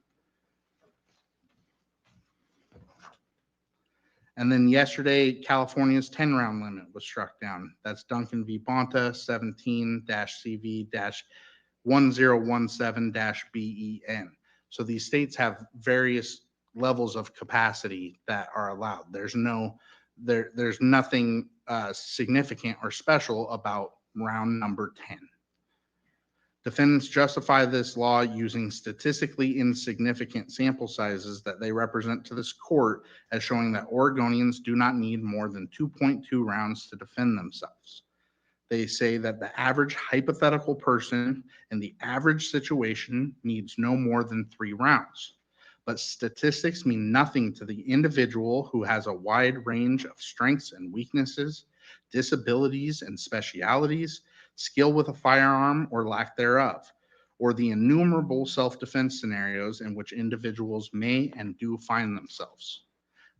And then yesterday, California's 10-round limit was struck down. That's Duncan v. Bonta, 17-CV-1017-BEN. So these states have various levels of capacity that are allowed. There's nothing significant or special about round number 10. Defendants justify this law using statistically insignificant sample sizes that they represent to this court as showing that Oregonians do not need more than 2.2 rounds to defend themselves. They say that the average hypothetical person in the average situation needs no more than 3 rounds. But statistics mean nothing to the individual who has a wide range of strengths and weaknesses, disabilities and specialities, skill with a firearm or lack thereof, or the innumerable self-defense scenarios in which individuals may and do find themselves.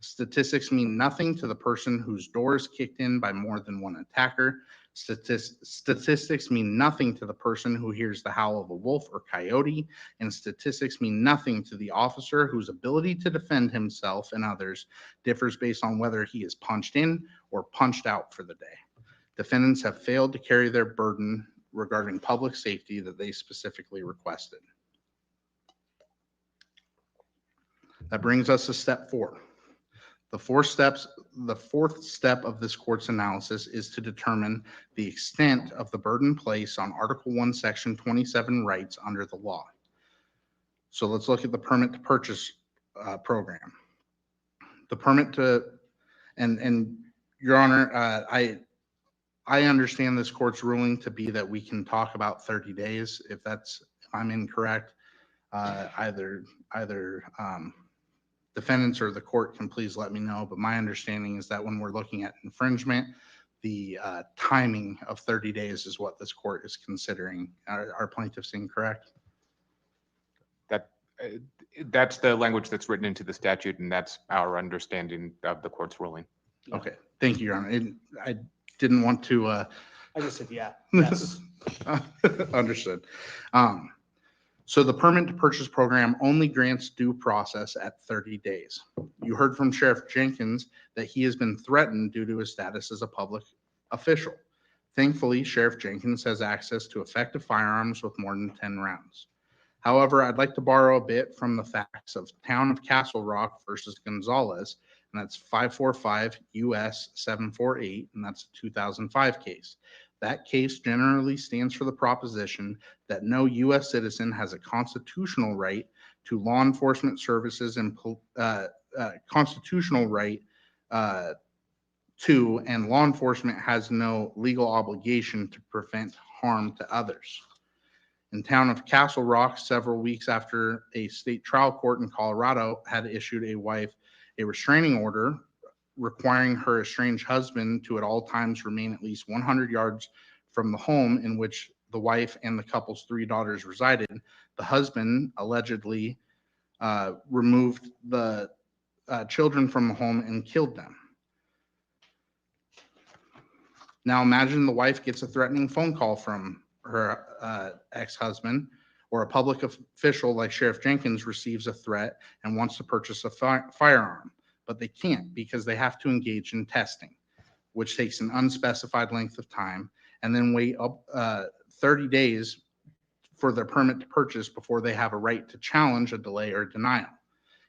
Statistics mean nothing to the person whose door is kicked in by more than one attacker. Statistics mean nothing to the person who hears the howl of a wolf or coyote, and statistics mean nothing to the officer whose ability to defend himself and others differs based on whether he is punched in or punched out for the day. Defendants have failed to carry their burden regarding public safety that they specifically requested. That brings us to step 4. The fourth step of this court's analysis is to determine the extent of the burden placed on Article 1, Section 27 rights under the law. So let's look at the permit to purchase program. The permit to, and Your Honor, I understand this court's ruling to be that we can talk about 30 days. If I'm incorrect, either defendants or the court can please let me know. But my understanding is that when we're looking at infringement, the timing of 30 days is what this court is considering. Are plaintiffs incorrect? That's the language that's written into the statute, and that's our understanding of the court's ruling. Okay, thank you, Your Honor. I didn't want to. I just said, yeah, yes. Understood. So the permit to purchase program only grants due process at 30 days. You heard from Sheriff Jenkins that he has been threatened due to his status as a public official. Thankfully, Sheriff Jenkins has access to effective firearms with more than 10 rounds. However, I'd like to borrow a bit from the facts of Town of Castle Rock versus Gonzalez, and that's 545 U.S. 748, and that's a 2005 case. That case generally stands for the proposition that no U.S. citizen has a constitutional right to law enforcement services and constitutional right to, and law enforcement has no legal obligation to prevent harm to others. In Town of Castle Rock, several weeks after a state trial court in Colorado had issued a wife a restraining order requiring her estranged husband to at all times remain at least 100 yards from the home in which the wife and the couple's 3 daughters resided, the husband allegedly removed the children from the home and killed them. Now imagine the wife gets a threatening phone call from her ex-husband, or a public official like Sheriff Jenkins receives a threat and wants to purchase a firearm, but they can't because they have to engage in testing, which takes an unspecified length of time, and then wait up 30 days for their permit to purchase before they have a right to challenge a delay or denial.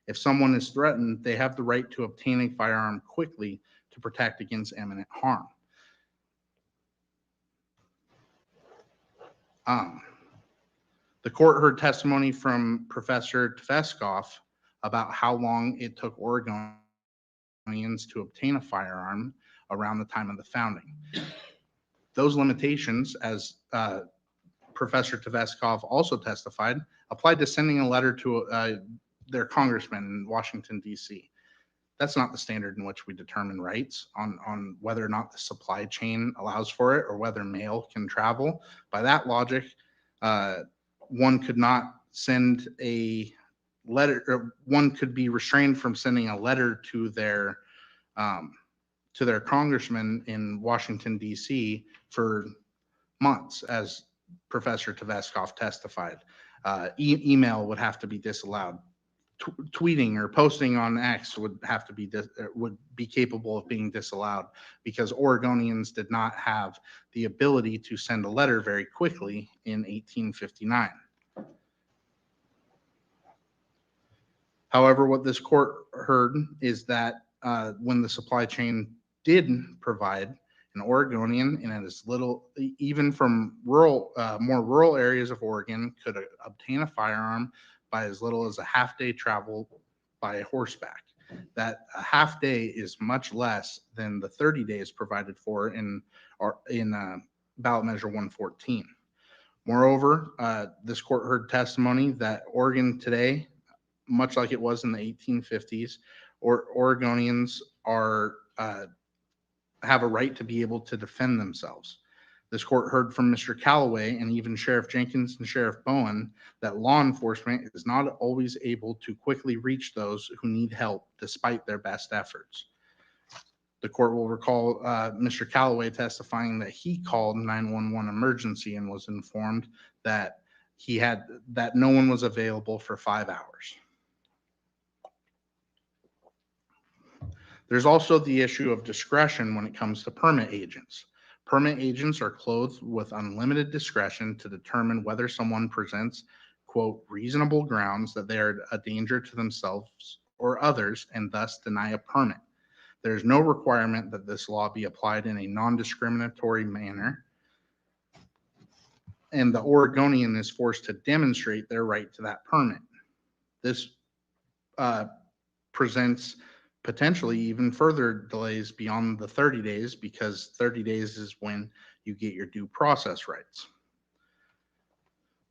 If someone is threatened, they have the right to obtain a firearm quickly to protect against imminent harm. The court heard testimony from Professor Tveskov about how long it took Oregonians to obtain a firearm around the time of the founding. Those limitations, as Professor Tveskov also testified, applied to sending a letter to their congressman in Washington, D.C. That's not the standard in which we determine rights on whether or not the supply chain allows for it or whether mail can travel. By that logic, one could not send a letter, or one could be restrained from sending a letter to their congressman in Washington, D.C. for months, as Professor Tveskov testified. Email would have to be disallowed. Tweeting or posting on X would have to be would be capable of being disallowed because Oregonians did not have the ability to send a letter very quickly in 1859. However, what this court heard is that when the supply chain did provide An Oregonian in as little, even from rural, more rural areas of Oregon, could obtain a firearm by as little as a half-day travel by horseback. That a half day is much less than the 30 days provided for in ballot measure 114. Moreover, this court heard testimony that Oregon today, much like it was in the 1850s, Oregonians have a right to be able to defend themselves. This court heard from Mr. Callaway and even Sheriff Jenkins and Sheriff Bowen that law enforcement is not always able to quickly reach those who need help despite their best efforts. The court will recall Mr. Callaway testifying that he called 911 emergency and was informed that that no one was available for 5 hours. There's also the issue of discretion when it comes to permit agents. Permit agents are clothed with unlimited discretion to determine whether someone presents, quote, reasonable grounds that they are a danger to themselves or others and thus deny a permit. There is no requirement that this law be applied in a non-discriminatory manner, and the Oregonian is forced to demonstrate their right to that permit. This presents potentially even further delays beyond the 30 days, because 30 days is when you get your due process rights.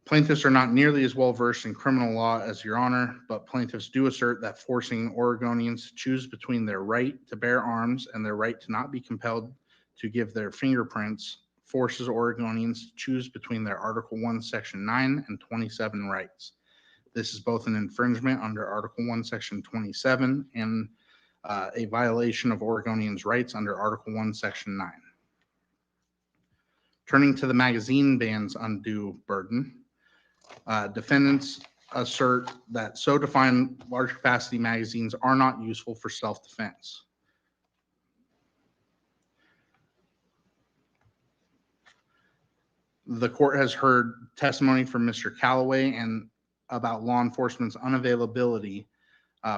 Plaintiffs are not nearly as well versed in criminal law as Your Honor, but plaintiffs do assert that forcing Oregonians to choose between their right to bear arms and their right to not be compelled to give their fingerprints forces Oregonians to choose between their Article 1, Section 9 and 27 rights. This is both an infringement under Article 1, Section 27 and a violation of Oregonians' rights under Article 1, Section 9. Turning to the magazine ban's undue burden, defendants assert that so defined large capacity magazines are not useful for self-defense. The court has heard testimony from Mr. Callaway and about law enforcement's unavailability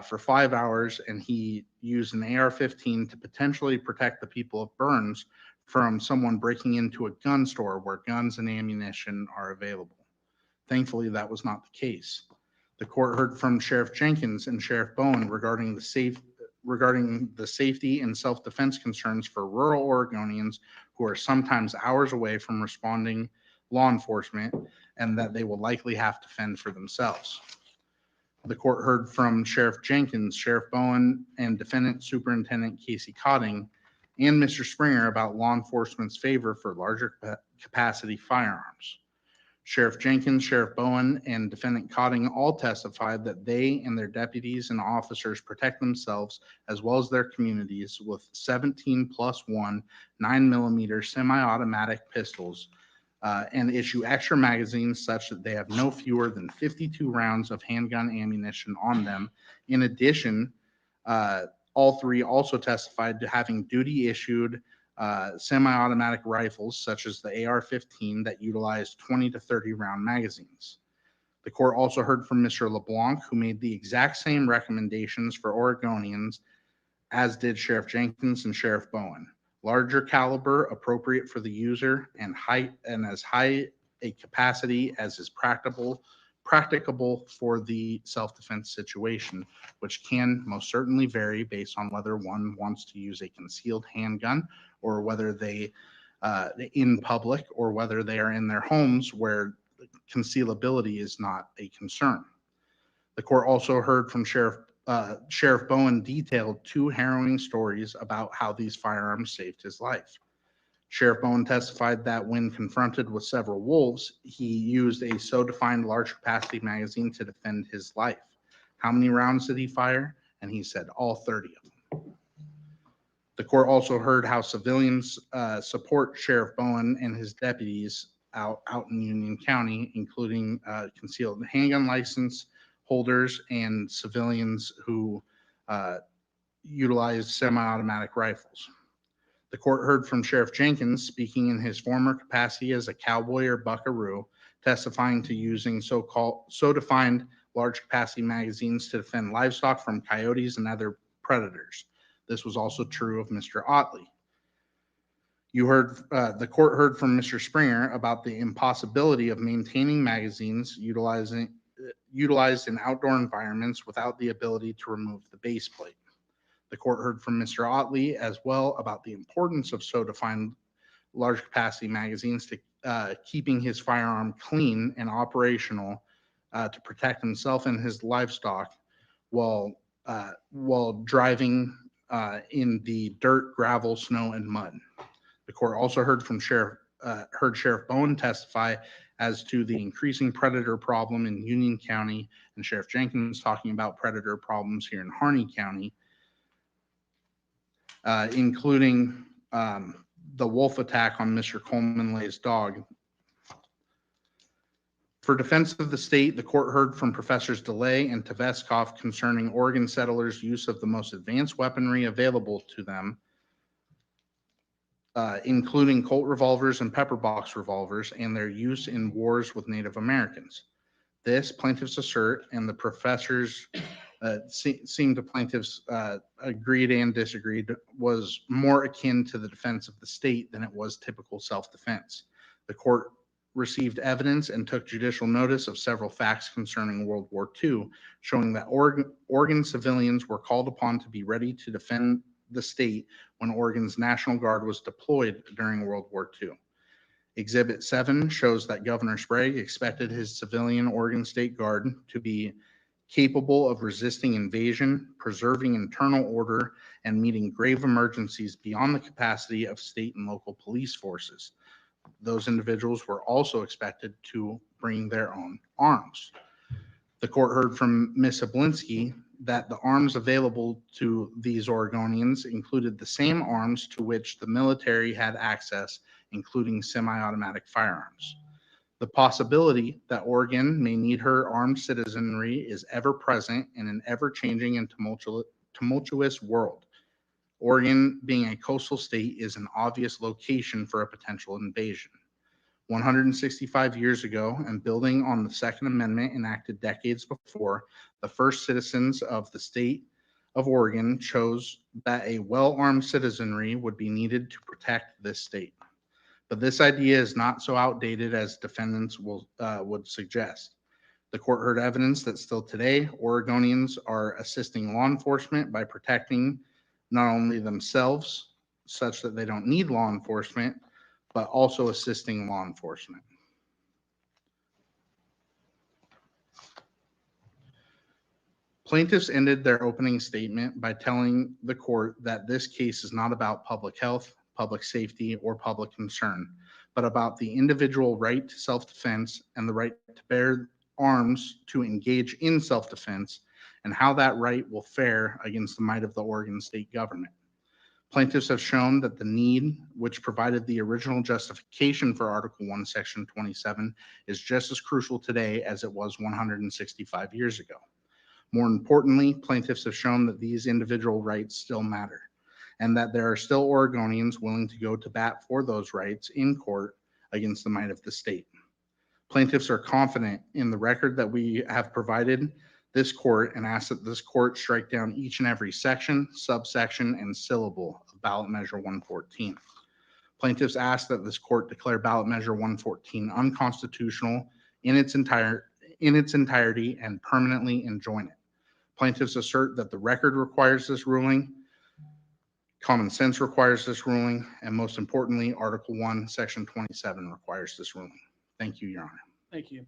for 5 hours, and he used an AR-15 to potentially protect the people of Burns from someone breaking into a gun store where guns and ammunition are available. Thankfully, that was not the case. The court heard from Sheriff Jenkins and Sheriff Bowen regarding the safety and self-defense concerns for rural Oregonians who are sometimes hours away from responding law enforcement, and that they will likely have to fend for themselves. The court heard from Sheriff Jenkins, Sheriff Bowen, and Defendant Superintendent Casey Cotting and Mr. Springer about law enforcement's favor for larger capacity firearms. Sheriff Jenkins, Sheriff Bowen, and Defendant Cotting all testified that they and their deputies and officers protect themselves as well as their communities with 17+1 9mm semi-automatic pistols and issue extra magazines such that they have no fewer than 52 rounds of handgun ammunition on them. In addition, all three also testified to having duty issued semi-automatic rifles such as the AR-15 that utilized 20 to 30 round magazines. The court also heard from Mr. LeBlanc, who made the exact same recommendations for Oregonians as did Sheriff Jenkins and Sheriff Bowen. Larger caliber, appropriate for the user, and as high a capacity as is practicable for the self-defense situation, which can most certainly vary based on whether one wants to use a concealed handgun or whether they in public or whether they are in their homes where concealability is not a concern. The court also heard from Sheriff Bowen detailed 2 harrowing stories about how these firearms saved his life. Sheriff Bowen testified that when confronted with several wolves, he used a so-defined large capacity magazine to defend his life. How many rounds did he fire? And he said all 30 of them. The court also heard how civilians support Sheriff Bowen and his deputies out in Union County, including concealed handgun license holders and civilians who utilize semi-automatic rifles. The court heard from Sheriff Jenkins, speaking in his former capacity as a cowboy or buckaroo, testifying to using so-defined large capacity magazines to defend livestock from coyotes and other predators. This was also true of Mr. Otley. The court heard from Mr. Springer about the impossibility of maintaining magazines utilized in outdoor environments without the ability to remove the base plate. The court heard from Mr. Otley as well about the importance of so defined large capacity magazines to keeping his firearm clean and operational to protect himself and his livestock while driving in the dirt, gravel, snow, and mud. The court also heard Sheriff Bowen testify as to the increasing predator problem in Union County, and Sheriff Jenkins talking about predator problems here in Harney County, including the wolf attack on Mr. Coleman Lay's dog. For defense of the state, the court heard from Professors DeLay and Taveskov concerning Oregon settlers' use of the most advanced weaponry available to them, including Colt revolvers and pepper box revolvers, and their use in wars with Native Americans. This, plaintiffs assert, and the professors seem to plaintiffs agreed and disagreed, was more akin to the defense of the state than it was typical self-defense. The court received evidence and took judicial notice of several facts concerning World War II, showing that Oregon civilians were called upon to be ready to defend the state when Oregon's National Guard was deployed during World War II. Exhibit 7 shows that Governor Sprague expected his civilian Oregon State Guard to be capable of resisting invasion, preserving internal order, and meeting grave emergencies beyond the capacity of state and local police forces. Those individuals were also expected to bring their own arms. The court heard from Ms. Oblinski that the arms available to these Oregonians included the same arms to which the military had access, including semi-automatic firearms. The possibility that Oregon may need her armed citizenry is ever present in an ever-changing and tumultuous world. Oregon, being a coastal state, is an obvious location for a potential invasion. 165 years ago, and building on the Second Amendment enacted decades before, the first citizens of the state of Oregon chose that a well-armed citizenry would be needed to protect this state. But this idea is not so outdated as defendants would suggest. The court heard evidence that still today, Oregonians are assisting law enforcement by protecting not only themselves, such that they don't need law enforcement, but also assisting law enforcement. Plaintiffs ended their opening statement by telling the court that this case is not about public health, public safety, or public concern, but about the individual right to self-defense and the right to bear arms to engage in self-defense, and how that right will fare against the might of the Oregon state government. Plaintiffs have shown that the need, which provided the original justification for Article 1, Section 27, is just as crucial today as it was 165 years ago. More importantly, plaintiffs have shown that these individual rights still matter, and that there are still Oregonians willing to go to bat for those rights in court against the might of the state. Plaintiffs are confident in the record that we have provided this court and ask that this court strike down each and every section, subsection, and syllable of ballot measure 114. Plaintiffs ask that this court declare ballot measure 114 unconstitutional in its entirety and permanently enjoin it. Plaintiffs assert that the record requires this ruling, common sense requires this ruling, and most importantly, Article 1, Section 27 requires this ruling. Thank you, Your Honor. Thank you.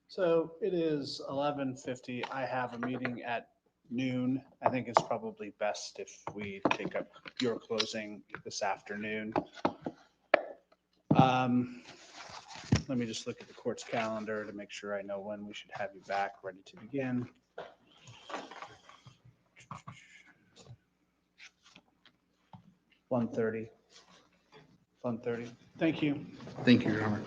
So it is 11:50. I have a meeting at noon. I think it's probably best if we take up your closing this afternoon. Let me just look at the court's calendar to make sure I know when we should have you back, ready to begin. One thirty. Thank you. Thank you, Your Honor.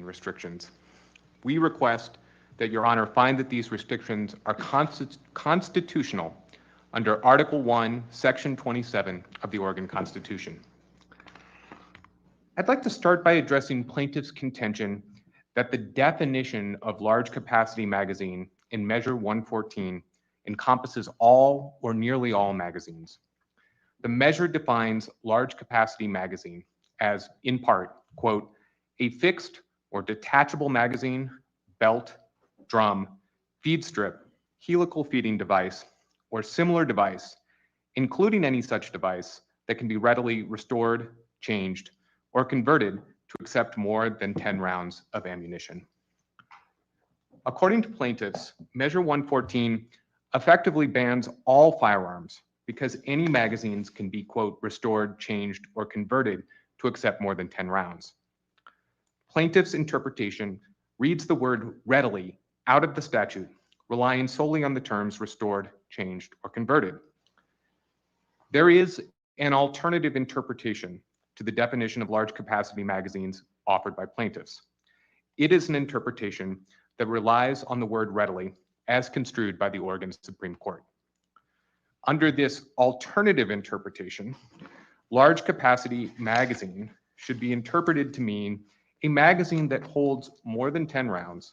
restrictions. We request that Your Honor find that these restrictions are constitutional under Article 1, Section 27 of the Oregon Constitution. I'd like to start by addressing plaintiff's contention that the definition of large capacity magazine in Measure 114 encompasses all or nearly all magazines. The measure defines large capacity magazine as, in part, quote, a fixed or detachable magazine, belt, drum, feed strip, helical feeding device, or similar device, including any such device that can be readily restored, changed, or converted to accept more than 10 rounds of ammunition. According to plaintiffs, Measure 114 effectively bans all firearms because any magazines can be, quote, restored, changed, or converted to accept more than 10 rounds. Plaintiff's interpretation reads the word readily out of the statute, relying solely on the terms restored, changed, or converted. There is an alternative interpretation to the definition of large capacity magazines offered by plaintiffs. It is an interpretation that relies on the word readily as construed by the Oregon Supreme Court. Under this alternative interpretation, large capacity magazine should be interpreted to mean a magazine that holds more than 10 rounds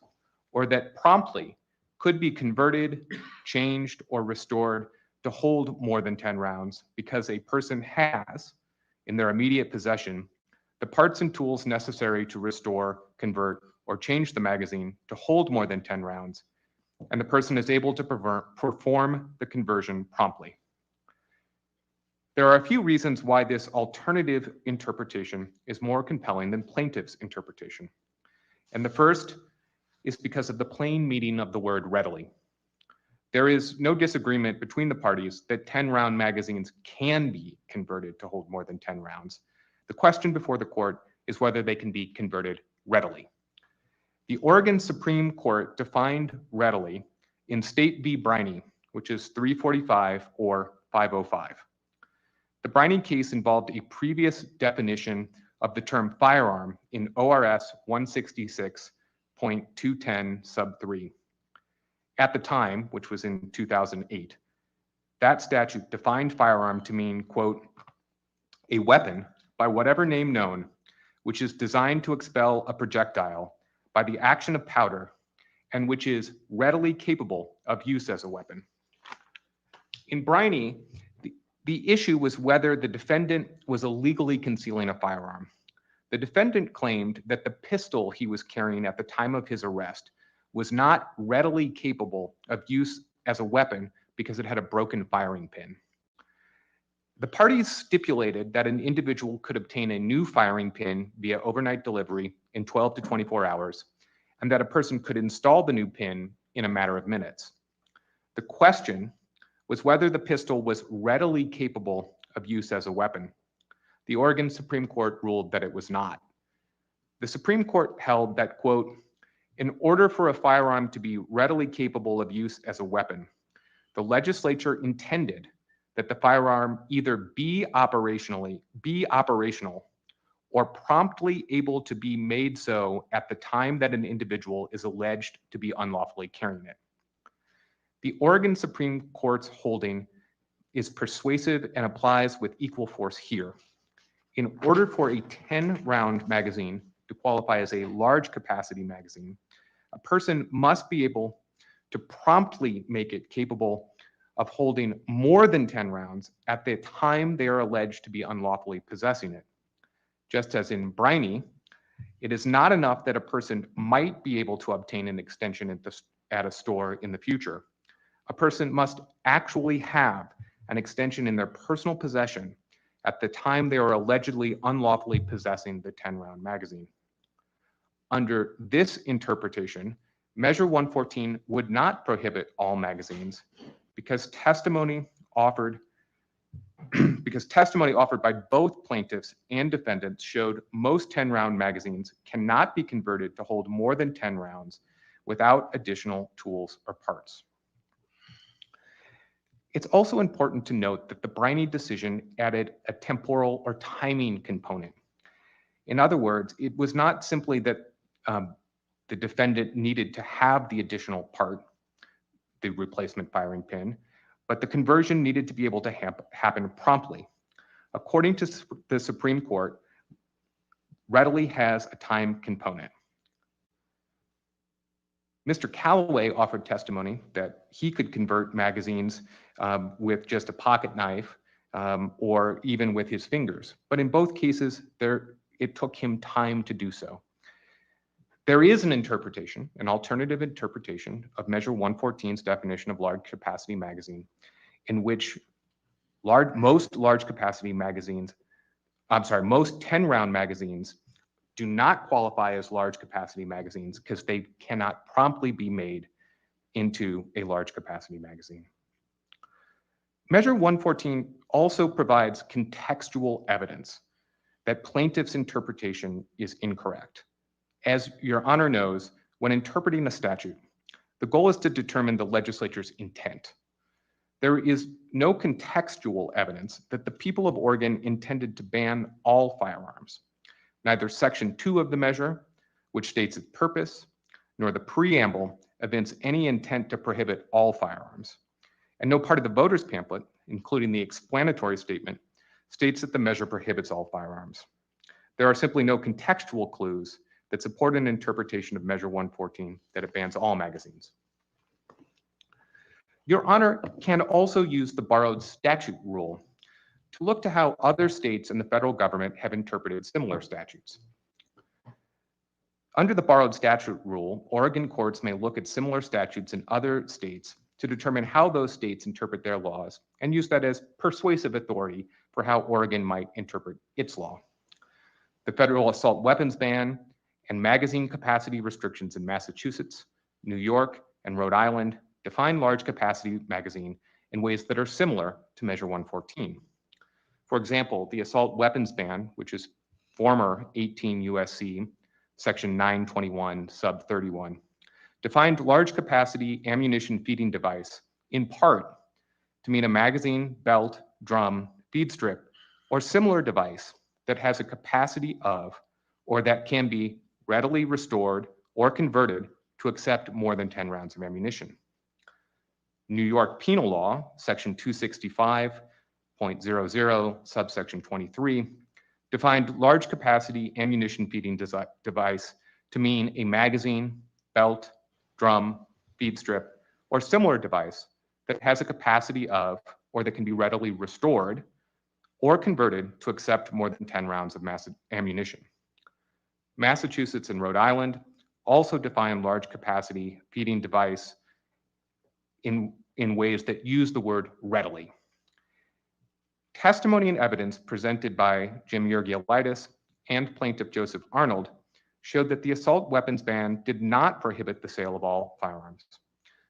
or that promptly could be converted, changed, or restored to hold more than 10 rounds because a person has, in their immediate possession, the parts and tools necessary to restore, convert, or change the magazine to hold more than 10 rounds, and the person is able to perform the conversion promptly. There are a few reasons why this alternative interpretation is more compelling than plaintiff's interpretation. And the first is because of the plain meaning of the word readily. There is no disagreement between the parties that 10-round magazines can be converted to hold more than 10 rounds. The question before the court is whether they can be converted readily. The Oregon Supreme Court defined readily in State v. Briney, which is 345 or 505. The Briney case involved a previous definition of the term firearm in ORS 166.210 sub 3. At the time, which was in 2008, that statute defined firearm to mean, quote, a weapon by whatever name known, which is designed to expel a projectile by the action of powder and which is readily capable of use as a weapon. In Briney, the issue was whether the defendant was illegally concealing a firearm. The defendant claimed that the pistol he was carrying at the time of his arrest was not readily capable of use as a weapon because it had a broken firing pin. The parties stipulated that an individual could obtain a new firing pin via overnight delivery in 12 to 24 hours, and that a person could install the new pin in a matter of minutes. The question was whether the pistol was readily capable of use as a weapon. The Oregon Supreme Court ruled that it was not. The Supreme Court held that, quote, in order for a firearm to be readily capable of use as a weapon, the legislature intended that the firearm either be operational or promptly able to be made so at the time that an individual is alleged to be unlawfully carrying it. The Oregon Supreme Court's holding is persuasive and applies with equal force here. In order for a 10-round magazine to qualify as a large capacity magazine, a person must be able to promptly make it capable of holding more than 10 rounds at the time they are alleged to be unlawfully possessing it. Just as in Briney, it is not enough that a person might be able to obtain an extension at a store in the future. A person must actually have an extension in their personal possession at the time they are allegedly unlawfully possessing the 10-round magazine. Under this interpretation, Measure 114 would not prohibit all magazines because testimony offered by both plaintiffs and defendants showed most 10-round magazines cannot be converted to hold more than 10 rounds without additional tools or parts. It's also important to note that the Briney decision added a temporal or timing component. In other words, it was not simply that the defendant needed to have the additional part, the replacement firing pin, but the conversion needed to be able to happen promptly. According to the Supreme Court, readily has a time component. Mr. Callaway offered testimony that he could convert magazines with just a pocket knife or even with his fingers. But in both cases, it took him time to do so. There is an interpretation, an alternative interpretation of Measure 114's definition of large capacity magazine, in which most 10-round magazines do not qualify as large capacity magazines because they cannot promptly be made into a large capacity magazine. Measure 114 also provides contextual evidence that plaintiff's interpretation is incorrect. As Your Honor knows, when interpreting a statute, the goal is to determine the legislature's intent. There is no contextual evidence that the people of Oregon intended to ban all firearms. Neither Section 2 of the measure, which states its purpose, nor the preamble evince any intent to prohibit all firearms. And no part of the voter's pamphlet, including the explanatory statement, states that the measure prohibits all firearms. There are simply no contextual clues that support an interpretation of Measure 114 that it bans all magazines. Your Honor can also use the borrowed statute rule to look to how other states and the federal government have interpreted similar statutes. Under the borrowed statute rule, Oregon courts may look at similar statutes in other states to determine how those states interpret their laws and use that as persuasive authority for how Oregon might interpret its law. The federal assault weapons ban and magazine capacity restrictions in Massachusetts, New York, and Rhode Island define large capacity magazine in ways that are similar to Measure 114. For example, the assault weapons ban, which is former 18 USC Section 921 sub 31, defined large capacity ammunition feeding device in part to mean a magazine, belt, drum, feed strip, or similar device that has a capacity of, or that can be readily restored or converted to accept more than 10 rounds of ammunition. New York penal law, Section 265.00, subsection 23, defined large capacity ammunition feeding device to mean a magazine, belt, drum, feed strip, or similar device that has a capacity of, or that can be readily restored or converted to accept more than 10 rounds of ammunition. Massachusetts and Rhode Island also define large capacity feeding device in ways that use the word readily. Testimony and evidence presented by Jim Yergielaitis and plaintiff Joseph Arnold showed that the assault weapons ban did not prohibit the sale of all firearms.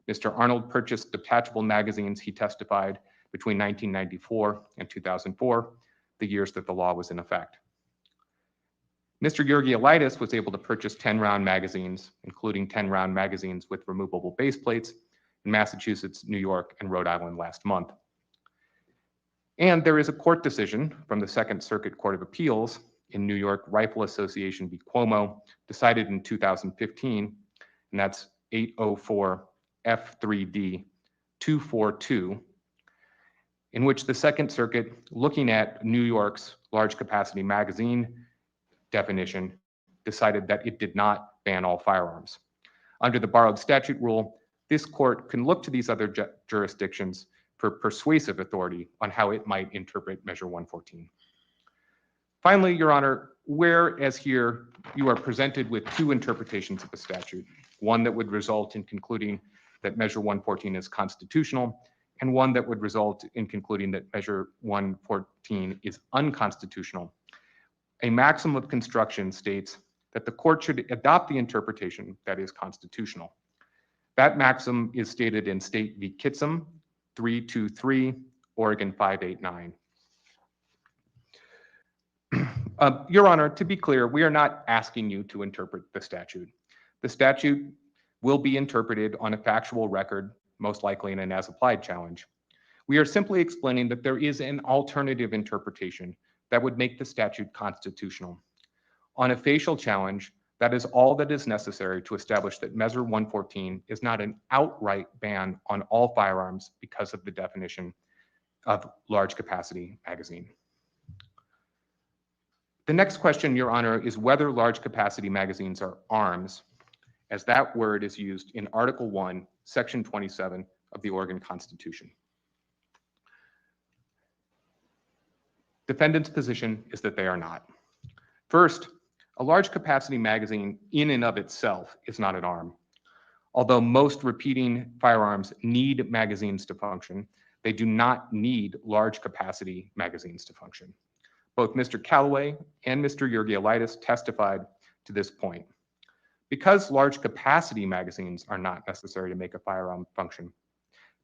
Mr. Arnold purchased detachable magazines, he testified, between 1994 and 2004, the years that the law was in effect. Mr. Yergielaitis was able to purchase 10-round magazines, including 10-round magazines with removable base plates in Massachusetts, New York, and Rhode Island last month. And there is a court decision from the Second Circuit Court of Appeals in New York Rifle Association v. Cuomo, decided in 2015, and that's 804 F3D 242, in which the Second Circuit, looking at New York's large capacity magazine definition, decided that it did not ban all firearms. Under the borrowed statute rule, this court can look to these other jurisdictions for persuasive authority on how it might interpret Measure 114. Finally, Your Honor, whereas here you are presented with two interpretations of the statute, one that would result in concluding that Measure 114 is constitutional, and one that would result in concluding that Measure 114 is unconstitutional, a maxim of construction states that the court should adopt the interpretation that is constitutional. That maxim is stated in State v. Kitsum, 323, Oregon 589. Your Honor, to be clear, we are not asking you to interpret the statute. The statute will be interpreted on a factual record, most likely in an as-applied challenge. We are simply explaining that there is an alternative interpretation that would make the statute constitutional. On a facial challenge, That is all that is necessary to establish that Measure 114 is not an outright ban on all firearms because of the definition of large capacity magazine. The next question, Your Honor, is whether large capacity magazines are arms, as that word is used in Article 1, Section 27 of the Oregon Constitution. Defendant's position is that they are not. First, a large capacity magazine in and of itself is not an arm. Although most repeating firearms need magazines to function, they do not need large capacity magazines to function. Both Mr. Callaway and Mr. Yergiolaitis testified to this point. Because large capacity magazines are not necessary to make a firearm function,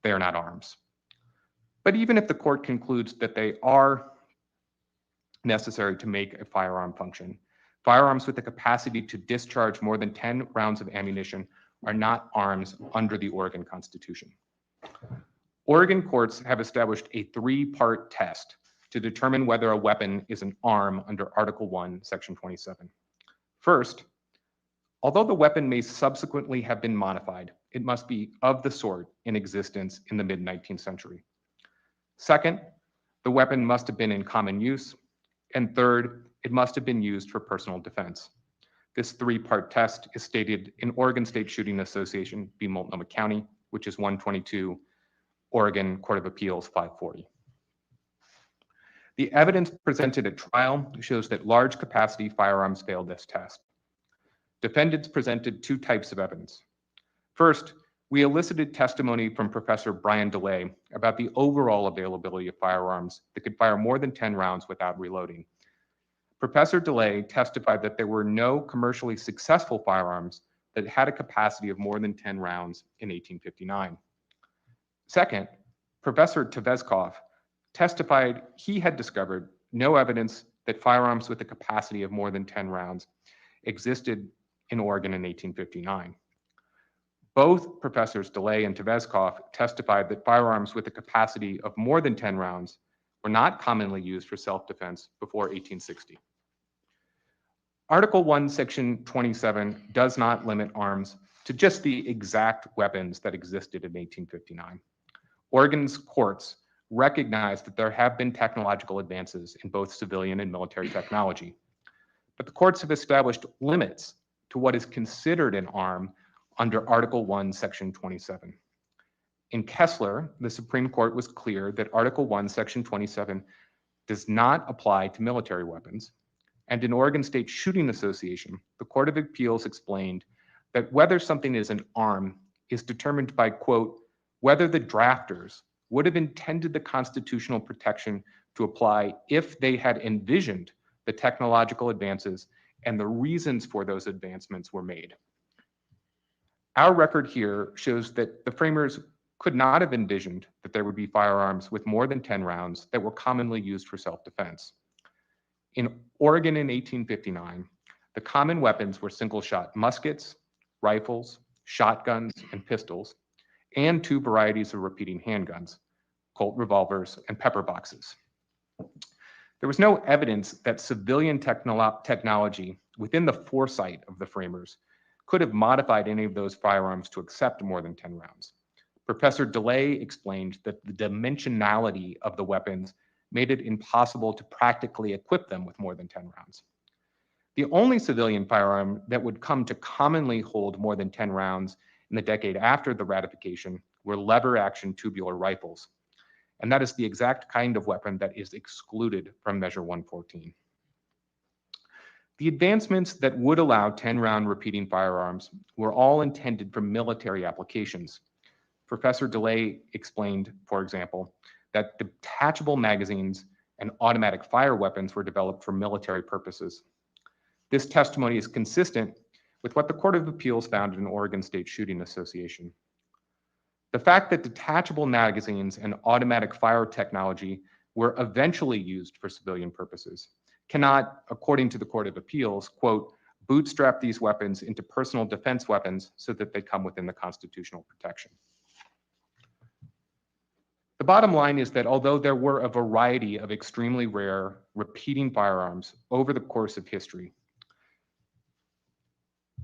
they are not arms. But even if the court concludes that they are necessary to make a firearm function, firearms with the capacity to discharge more than 10 rounds of ammunition are not arms under the Oregon Constitution. Oregon courts have established a three-part test to determine whether a weapon is an arm under Article 1, Section 27. First, although the weapon may subsequently have been modified, it must be of the sort in existence in the mid-19th century. Second, the weapon must have been in common use. And third, it must have been used for personal defense. This three-part test is stated in Oregon State Shooting Association v. Multnomah County, which is 122 Oregon Court of Appeals 540. The evidence presented at trial shows that large capacity firearms failed this test. Defendants presented two types of evidence. First, we elicited testimony from Professor Brian DeLay about the overall availability of firearms that could fire more than 10 rounds without reloading. Professor DeLay testified that there were no commercially successful firearms that had a capacity of more than 10 rounds in 1859. Second, Professor Tvezkov testified he had discovered no evidence that firearms with a capacity of more than 10 rounds existed in Oregon in 1859. Both Professors DeLay and Tvezkov testified that firearms with a capacity of more than 10 rounds were not commonly used for self-defense before 1860. Article 1, Section 27 does not limit arms to just the exact weapons that existed in 1859. Oregon's courts recognize that there have been technological advances in both civilian and military technology, but the courts have established limits to what is considered an arm under Article 1, Section 27. In Kessler, the Supreme Court was clear that Article 1, Section 27 does not apply to military weapons. And in Oregon State Shooting Association, the Court of Appeals explained that whether something is an arm is determined by, quote, whether the drafters would have intended the constitutional protection to apply if they had envisioned the technological advances and the reasons for those advancements were made. Our record here shows that the framers could not have envisioned that there would be firearms with more than 10 rounds that were commonly used for self-defense. In Oregon in 1859, the common weapons were single-shot muskets, rifles, shotguns, and pistols, and two varieties of repeating handguns, Colt revolvers and pepper boxes. There was no evidence that civilian technology within the foresight of the framers could have modified any of those firearms to accept more than 10 rounds. Professor DeLay explained that the dimensionality of the weapons made it impossible to practically equip them with more than 10 rounds. The only civilian firearm that would come to commonly hold more than 10 rounds in the decade after the ratification were lever-action tubular rifles. And that is the exact kind of weapon that is excluded from Measure 114. The advancements that would allow 10-round repeating firearms were all intended for military applications. Professor DeLay explained, for example, that detachable magazines and automatic fire weapons were developed for military purposes. This testimony is consistent with what the Court of Appeals found in Oregon State Shooting Association. The fact that detachable magazines and automatic fire technology were eventually used for civilian purposes cannot, according to the Court of Appeals, quote, bootstrap these weapons into personal defense weapons so that they come within the constitutional protection. The bottom line is that although there were a variety of extremely rare repeating firearms over the course of history,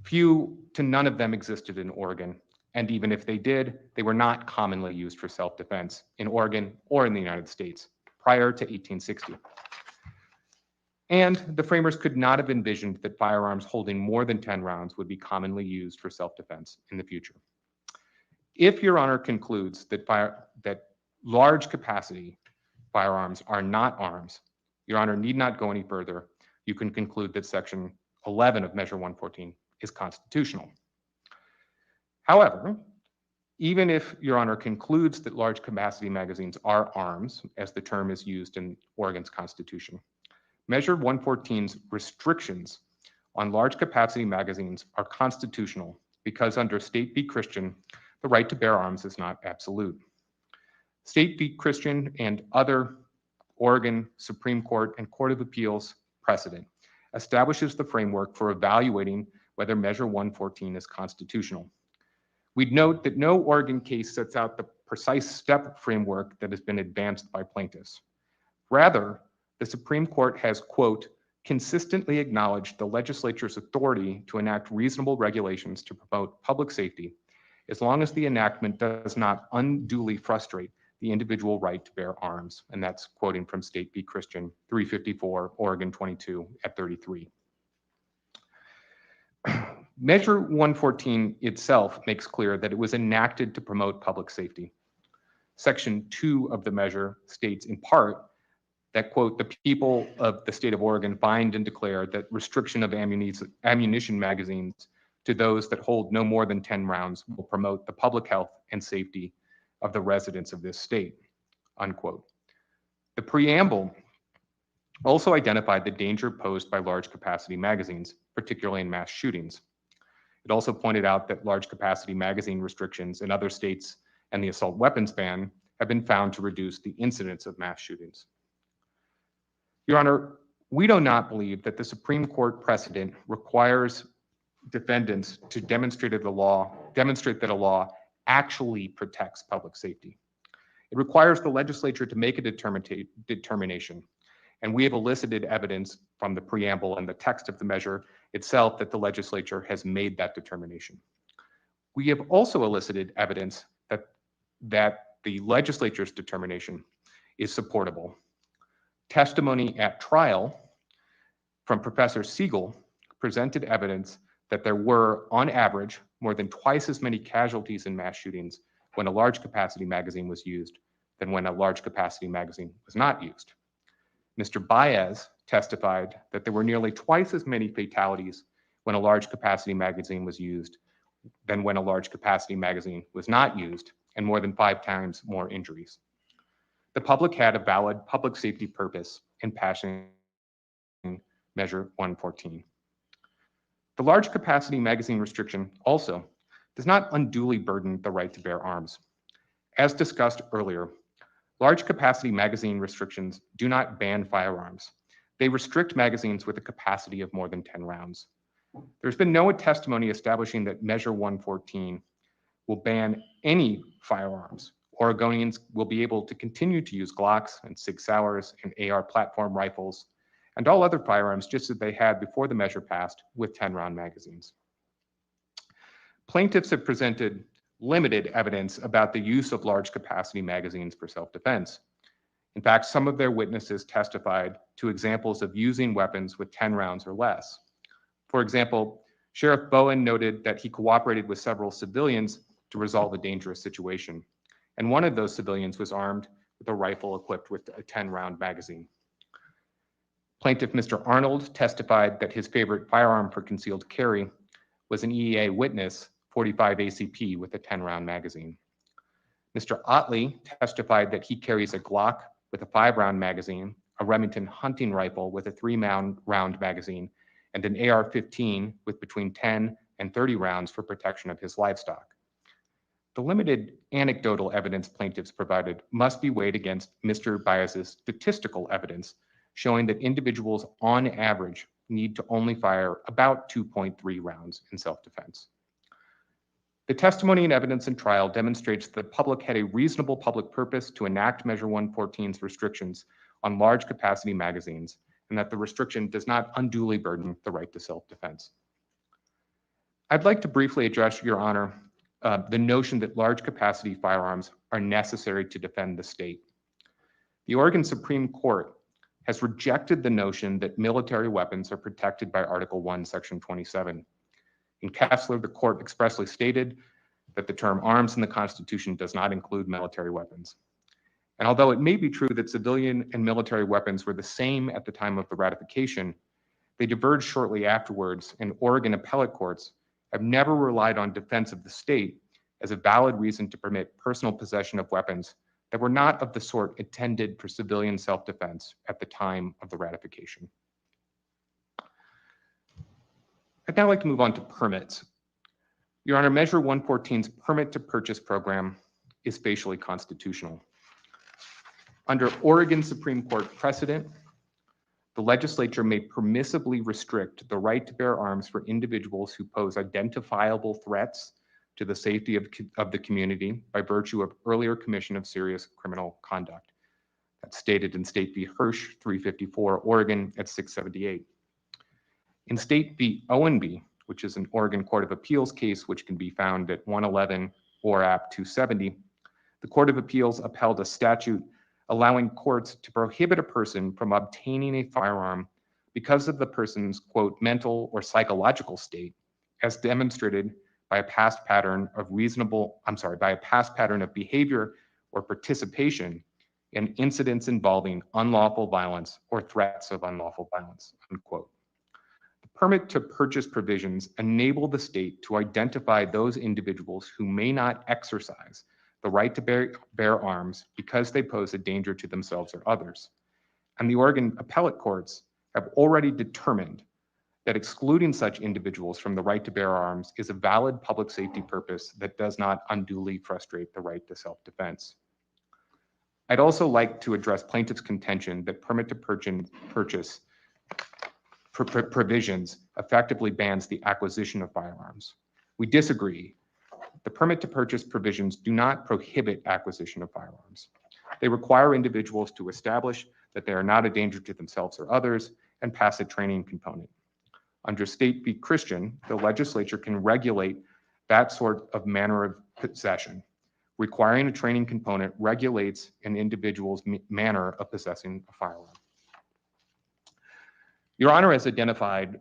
Few to none of them existed in Oregon, and even if they did, they were not commonly used for self-defense in Oregon or in the United States prior to 1860. And the framers could not have envisioned that firearms holding more than 10 rounds would be commonly used for self-defense in the future. If Your Honor concludes that large capacity firearms are not arms, Your Honor need not go any further. You can conclude that Section 11 of Measure 114 is constitutional. However, even if Your Honor concludes that large capacity magazines are arms, as the term is used in Oregon's Constitution, Measure 114's restrictions on large capacity magazines are constitutional because under State v. Christian, the right to bear arms is not absolute. State v. Christian and other Oregon Supreme Court and Court of Appeals precedent establishes the framework for evaluating whether Measure 114 is constitutional. We'd note that no Oregon case sets out the precise step framework that has been advanced by plaintiffs. Rather, the Supreme Court has, quote, consistently acknowledged the legislature's authority to enact reasonable regulations to promote public safety, as long as the enactment does not unduly frustrate the individual right to bear arms. And that's quoting from State v. Christian 354, Oregon 22 at 33. Measure 114 itself makes clear that it was enacted to promote public safety. Section 2 of the measure states in part that, quote, the people of the state of Oregon find and declare that restriction of ammunition magazines to those that hold no more than 10 rounds will promote the public health and safety of the residents of this state, unquote. The preamble also identified the danger posed by large capacity magazines, particularly in mass shootings. It also pointed out that large capacity magazine restrictions in other states and the assault weapons ban have been found to reduce the incidence of mass shootings. Your Honor, we do not believe that the Supreme Court precedent requires defendants to demonstrate that a law actually protects public safety. It requires the legislature to make a determination, and we have elicited evidence from the preamble and the text of the measure itself that the legislature has made that determination. We have also elicited evidence that the legislature's determination is supportable. Testimony at trial from Professor Siegel presented evidence that there were, on average, more than twice as many casualties in mass shootings when a large capacity magazine was used than when a large capacity magazine was not used. Mr. Baez testified that there were nearly twice as many fatalities when a large capacity magazine was used than when a large capacity magazine was not used, and more than 5 times more injuries. The public had a valid public safety purpose in passing Measure 114. The large capacity magazine restriction also does not unduly burden the right to bear arms. As discussed earlier, large capacity magazine restrictions do not ban firearms. They restrict magazines with a capacity of more than 10 rounds. There's been no testimony establishing that Measure 114 will ban any firearms. Oregonians will be able to continue to use Glocks and Sig Sauers and AR platform rifles and all other firearms just as they had before the measure passed with 10-round magazines. Plaintiffs have presented limited evidence about the use of large capacity magazines for self-defense. In fact, some of their witnesses testified to examples of using weapons with 10 rounds or less. For example, Sheriff Bowen noted that he cooperated with several civilians to resolve a dangerous situation. And one of those civilians was armed with a rifle equipped with a 10-round magazine. Plaintiff Mr. Arnold testified that his favorite firearm for concealed carry was an EEA Witness 45 ACP with a 10-round magazine. Mr. Otley testified that he carries a Glock with a 5-round magazine, a Remington hunting rifle with a 3-round magazine, and an AR-15 with between 10 and 30 rounds for protection of his livestock. The limited anecdotal evidence plaintiffs provided must be weighed against Mr. Baez's statistical evidence, showing that individuals on average need to only fire about 2.3 rounds in self-defense. The testimony and evidence in trial demonstrates that the public had a reasonable public purpose to enact Measure 114's restrictions on large capacity magazines, and that the restriction does not unduly burden the right to self-defense. I'd like to briefly address, Your Honor, the notion that large capacity firearms are necessary to defend the state. The Oregon Supreme Court has rejected the notion that military weapons are protected by Article 1, Section 27. In Kessler, the court expressly stated that the term arms in the Constitution does not include military weapons. And although it may be true that civilian and military weapons were the same at the time of the ratification, they diverged shortly afterwards, and Oregon appellate courts have never relied on defense of the state as a valid reason to permit personal possession of weapons that were not of the sort intended for civilian self-defense at the time of the ratification. I'd now like to move on to permits. Your Honor, Measure 114's permit to purchase program is facially constitutional. Under Oregon Supreme Court precedent, the legislature may permissibly restrict the right to bear arms for individuals who pose identifiable threats to the safety of the community by virtue of earlier commission of serious criminal conduct. That's stated in State v. Hirsch, 354, Oregon at 678. In State v. Owenby, which is an Oregon Court of Appeals case which can be found at 111 ORAP 270, the Court of Appeals upheld a statute allowing courts to prohibit a person from obtaining a firearm because of the person's, quote, mental or psychological state, as demonstrated by a past pattern of behavior or participation in incidents involving unlawful violence or threats of unlawful violence, unquote. The permit to purchase provisions enable the state to identify those individuals who may not exercise the right to bear arms because they pose a danger to themselves or others. And the Oregon appellate courts have already determined that excluding such individuals from the right to bear arms is a valid public safety purpose that does not unduly frustrate the right to self-defense. I'd also like to address plaintiff's contention that permit to purchase provisions effectively bans the acquisition of firearms. We disagree. The permit to purchase provisions do not prohibit acquisition of firearms. They require individuals to establish that they are not a danger to themselves or others and pass a training component. Under State v. Christian, the legislature can regulate that sort of manner of possession. Requiring a training component regulates an individual's manner of possessing a firearm. Your Honor has identified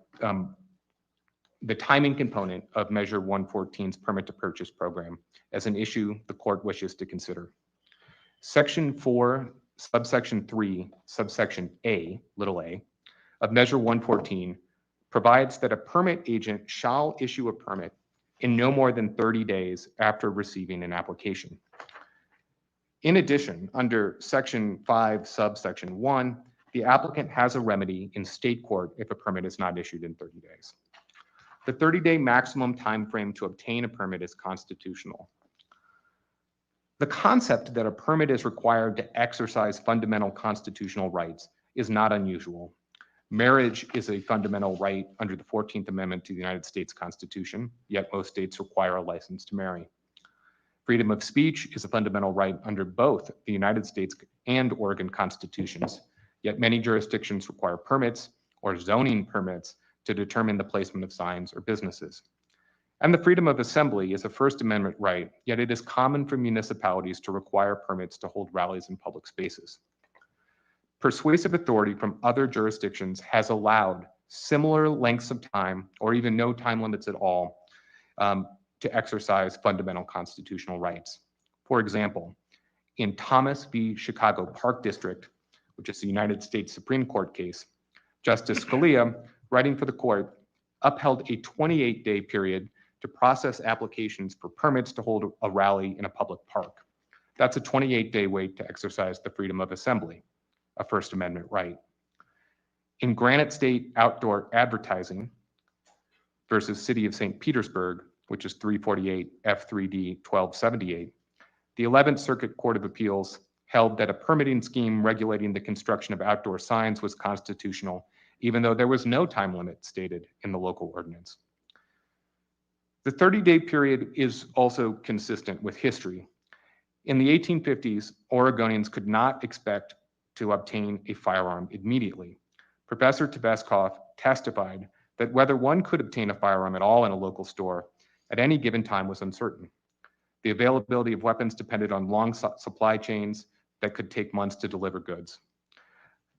the timing component of Measure 114's permit to purchase program as an issue the court wishes to consider. Section 4, subsection 3, subsection A, little a, of Measure 114 provides that a permit agent shall issue a permit in no more than 30 days after receiving an application. In addition, under Section 5, subsection 1, the applicant has a remedy in state court if a permit is not issued in 30 days. The 30-day maximum time frame to obtain a permit is constitutional. The concept that a permit is required to exercise fundamental constitutional rights is not unusual. Marriage is a fundamental right under the 14th Amendment to the United States Constitution, yet most states require a license to marry. Freedom of speech is a fundamental right under both the United States and Oregon constitutions, yet many jurisdictions require permits or zoning permits to determine the placement of signs or businesses. And the freedom of assembly is a First Amendment right, yet it is common for municipalities to require permits to hold rallies in public spaces. Persuasive authority from other jurisdictions has allowed similar lengths of time, or even no time limits at all, to exercise fundamental constitutional rights. For example, in Thomas v. Chicago Park District, which is the United States Supreme Court case, Justice Scalia, writing for the court, upheld a 28-day period to process applications for permits to hold a rally in a public park. That's a 28-day wait to exercise the freedom of assembly, a First Amendment right. In Granite State Outdoor Advertising versus City of St. Petersburg, which is 348 F3D 1278, the 11th Circuit Court of Appeals held that a permitting scheme regulating the construction of outdoor signs was constitutional, even though there was no time limit stated in the local ordinance. The 30-day period is also consistent with history. In the 1850s, Oregonians could not expect to obtain a firearm immediately. Professor Tveskoff testified that whether one could obtain a firearm at all in a local store at any given time was uncertain. The availability of weapons depended on long supply chains that could take months to deliver goods.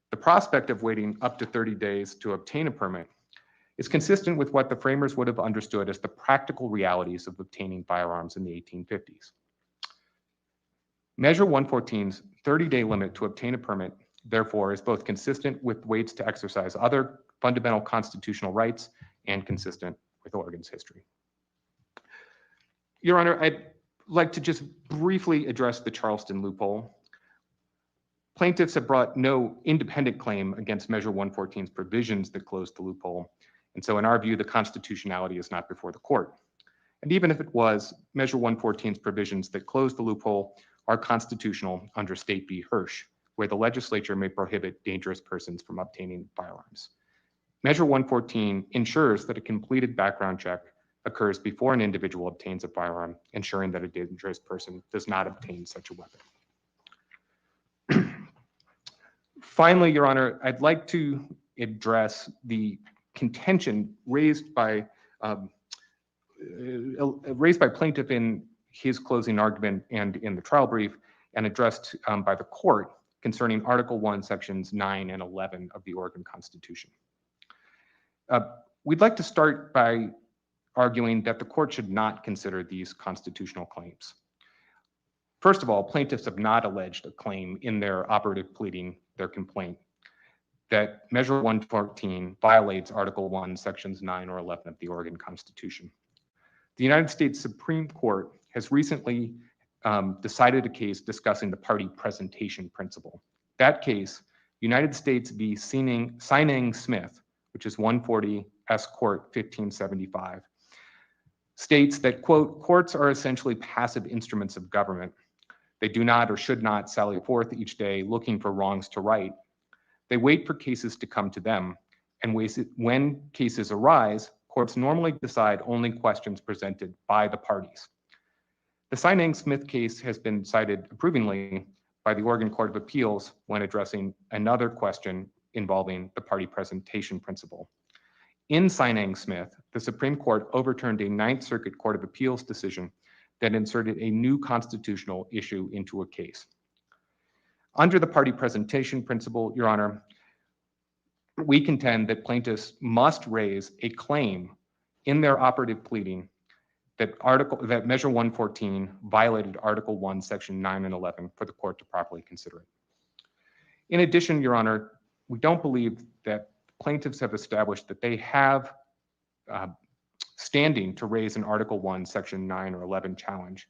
The prospect of waiting up to 30 days to obtain a permit is consistent with what the framers would have understood as the practical realities of obtaining firearms in the 1850s. Measure 114's 30-day limit to obtain a permit, therefore, is both consistent with waits to exercise other fundamental constitutional rights and consistent with Oregon's history. Your Honor, I'd like to just briefly address the Charleston loophole. Plaintiffs have brought no independent claim against Measure 114's provisions that close the loophole. And so in our view, the constitutionality is not before the court. And even if it was, Measure 114's provisions that close the loophole are constitutional under State v. Hirsch, where the legislature may prohibit dangerous persons from obtaining firearms. Measure 114 ensures that a completed background check occurs before an individual obtains a firearm, ensuring that a dangerous person does not obtain such a weapon. Finally, Your Honor, I'd like to address the contention raised by plaintiff in his closing argument and in the trial brief, and addressed by the court concerning Article 1, Sections 9 and 11 of the Oregon Constitution. We'd like to start by arguing that the court should not consider these constitutional claims. First of all, plaintiffs have not alleged a claim in their operative pleading, their complaint, that Measure 114 violates Article 1, Sections 9 or 11 of the Oregon Constitution. The United States Supreme Court has recently decided a case discussing the party presentation principle. That case, United States v. Sinang Smith, which is 140 S. Court 1575, states that, quote, courts are essentially passive instruments of government. They do not or should not sally forth each day looking for wrongs to right. They wait for cases to come to them, and when cases arise, courts normally decide only questions presented by the parties. The Sinang Smith case has been cited approvingly by the Oregon Court of Appeals when addressing another question involving the party presentation principle. In Sinang Smith, the Supreme Court overturned a Ninth Circuit Court of Appeals decision that inserted a new constitutional issue into a case. Under the party presentation principle, Your Honor, we contend that plaintiffs must raise a claim in their operative pleading that Measure 114 violated Article 1, Section 9 and 11 for the court to properly consider it. In addition, Your Honor, we don't believe that plaintiffs have established that they have standing to raise an Article 1, Section 9 or 11 challenge.